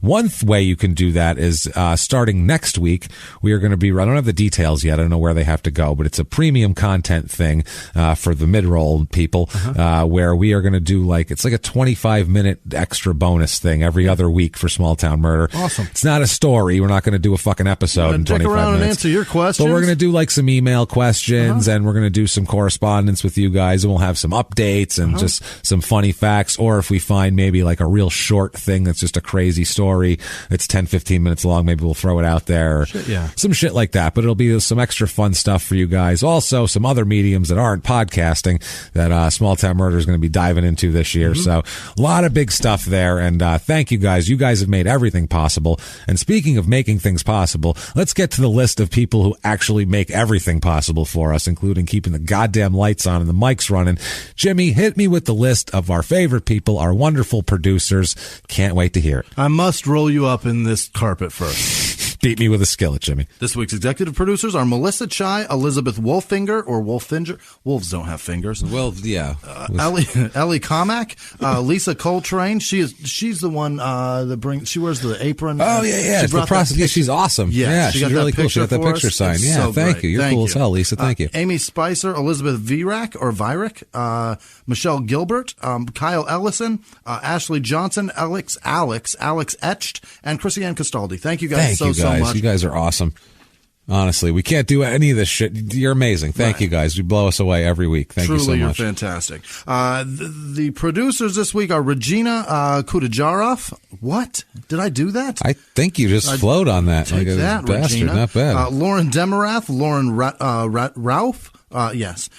one way you can do that is starting next week, we are going to be, I don't have the details yet, I don't know where they have to go, but it's a premium content thing for the mid-roll people, where we are going to do it's like a 25-minute extra bonus thing every other week for small town murder. Awesome. It's not a story. We're not going to do a fucking episode in 25 minutes. Stick around and answer your questions. But we're going to do some email questions, and we're going to do some correspondence with you guys, and we'll have some updates and just some funny facts. Or if we find maybe a real short thing that's just a crazy story, it's 10, 15 minutes long, maybe we'll throw it out there. Some shit like that. But it'll be some extra fun stuff for you guys. Also, some other mediums that aren't podcasting that Small Town Murder is going to be diving into this year. So a lot of big stuff there. And thank you guys. You guys have made everything possible. And speaking of making things possible, let's get to the list of people who actually make everything possible for us, including keeping the goddamn lights on and the mics running. Jimmy, hit me with the list of our favorite people, our wonderful producers. Can't wait to hear it. I must roll you up in this carpet first. Beat me with a skillet, Jimmy. This week's executive producers are Melissa Chai, Elizabeth Wolfinger, or Wolfinger. Wolves don't have fingers. Well, yeah. Ellie Comack, Lisa Coltrane. She's the one she wears the apron. Oh, yeah. It's the process. Yeah, she's awesome. Yeah, she's really cool. She got that picture signed. Yeah, so thank you. You're cool as hell, Lisa. Thank you. Amy Spicer, Elizabeth Vyrick, Michelle Gilbert, Kyle Ellison, Ashley Johnson, Alex Etched, and Chrissy-Ann Castaldi. Thank you guys so much. You guys are awesome. Honestly, we can't do any of this shit. You're amazing. Thank you guys. You blow us away every week. Thank you so much. Truly, you're fantastic. The producers this week are Regina Kudajarov. What? Did I do that? I think you just flowed on that. Take like that, bastard. Regina. Not bad. Lauren Demarath, Lauren Ralph. Yes.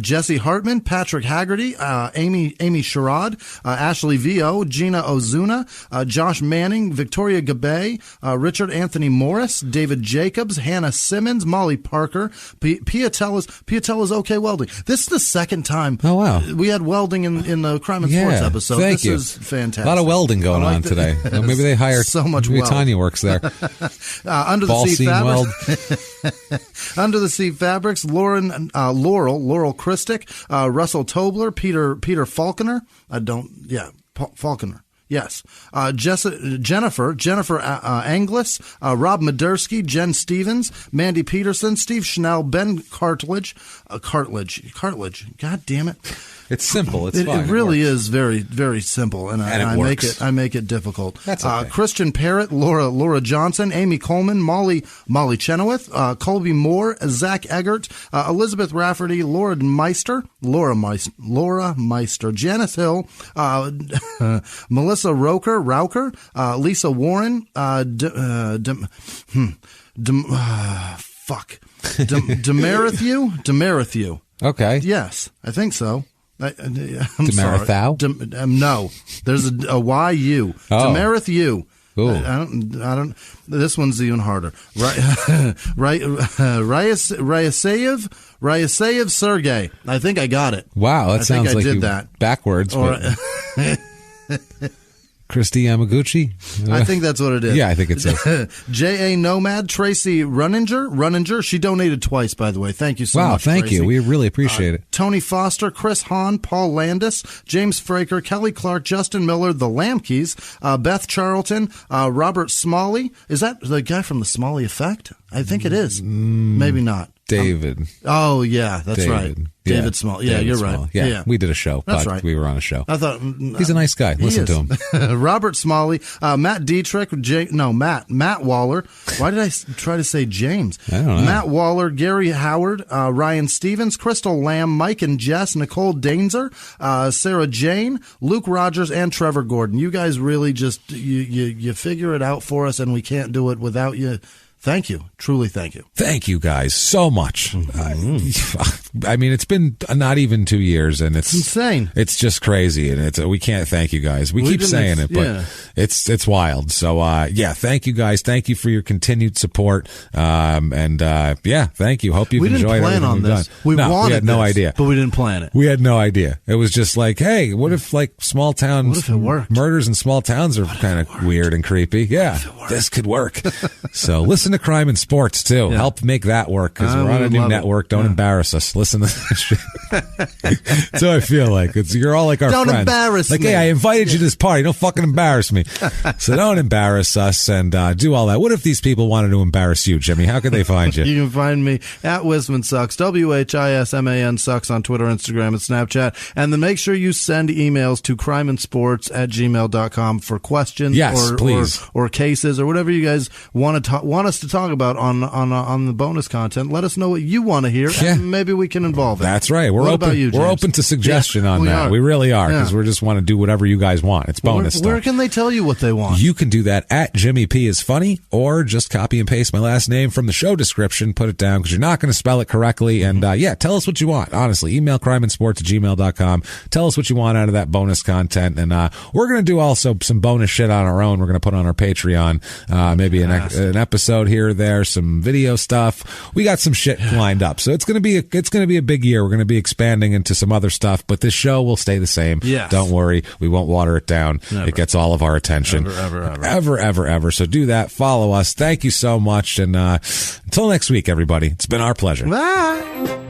Jesse Hartman, Patrick Haggerty, Amy Sherrod, Ashley Vio, Gina Ozuna, Josh Manning, Victoria Gabay, Richard Anthony Morris, David Jacobs, Hannah Simmons, Molly Parker, Pietella's OK Welding. This is the second time we had welding in the Crime and Sports episode. Thank you. This is fantastic. A lot of welding going on today. Well, maybe they hired so much maybe Tanya works there. Under the Sea Fabrics. Under the Sea Fabrics, Laurel Christic, Russell Tobler, Peter Falconer. Falconer. Yes. Jennifer Anglis, Rob Madursky, Jen Stevens, Mandy Peterson, Steve Schnell, Ben Cartledge. God damn it. It's simple. It's fine. It really is very, very simple, and I make it difficult. That's okay. Christian Parrott, Laura Johnson, Amy Coleman, Molly Chenoweth, Colby Moore, Zach Eggert, Elizabeth Rafferty, Laura Meister, Janice Hill, Melissa Rauker, Lisa Warren, Demerithue. Okay. Yes, I think so. Demerithau? No, there's a YU. Demerithue. Ooh. I don't. This one's even harder. Ryaseyev Sergey. I think I got it. Wow, that sounds like you that backwards. Christy Yamaguchi? I think that's what it is. Yeah, I think it's it. J.A. Nomad, Tracy Runninger. She donated twice, by the way. Thank you so much, Wow, thank Tracy. you. We really appreciate it. Tony Foster, Chris Hahn, Paul Landis, James Fraker, Kelly Clark, Justin Miller, the Lamkeys, Beth Charlton, Robert Smalley. Is that the guy from the Smalley Effect? I think it is. Maybe not. David. Yeah, that's right. David Small. Yeah, you're Small. right. Yeah, we did a show. That's right. We were on a show. I thought he's a nice guy. Listen to him. Robert Smalley, Matt Dietrich, Matt Waller. Why did I try to say James? I don't know. Matt Waller, Gary Howard, Ryan Stevens, Crystal Lamb, Mike and Jess, Nicole Dainzer, Sarah Jane, Luke Rogers, and Trevor Gordon. You guys really just you figure it out for us, and we can't do it without you. Thank you. Truly thank you. Thank you guys so much. I mean, it's been not even 2 years, and it's insane. It's just crazy, and we can't thank you guys. We keep saying it, but it's wild. So, thank you guys. Thank you for your continued support. Thank you. Hope you've enjoyed everything we've done. We had no idea. But we didn't plan it. We had no idea. It was just like, hey, what if small towns, what if it worked? Murders in small towns are kind of weird and creepy. Yeah, this could work. So listen to Crime and Sports too. Help make that work, because we're on a new network. Don't embarrass us. Listen to this shit. That's how I feel like. You're all like our friends. Don't embarrass me. Hey, I invited you to this party. Don't fucking embarrass me. So don't embarrass us and do all that. What if these people wanted to embarrass you, Jimmy? How could they find you? You can find me at Whisman Sucks, WHISMAN Sucks on Twitter, Instagram, and Snapchat. And then make sure you send emails to crimeandsports@gmail.com for questions please. Or cases or whatever you guys want us to talk about on the bonus content. Let us know what you want to hear, and maybe we can involve it. That's right. We're what open. About you, James? We're open to suggestion on that. We really are, because we just want to do whatever you guys want. It's bonus stuff. Where can they tell you what they want? You can do that at Jimmy P is funny, or just copy and paste my last name from the show description, put it down, because you're not going to spell it correctly. And tell us what you want. Honestly, email crimeandsports@gmail.com. Tell us what you want out of that bonus content, and we're going to do also some bonus shit on our own. We're going to put on our Patreon, maybe an episode here or there, some video stuff. We got some shit lined up. So it's going to be a big year. We're going to be expanding into some other stuff, but this show will stay the same. Yes. Don't worry. We won't water it down. Never. It gets all of our attention. Ever. So do that. Follow us. Thank you so much. And until next week, everybody, it's been our pleasure. Bye.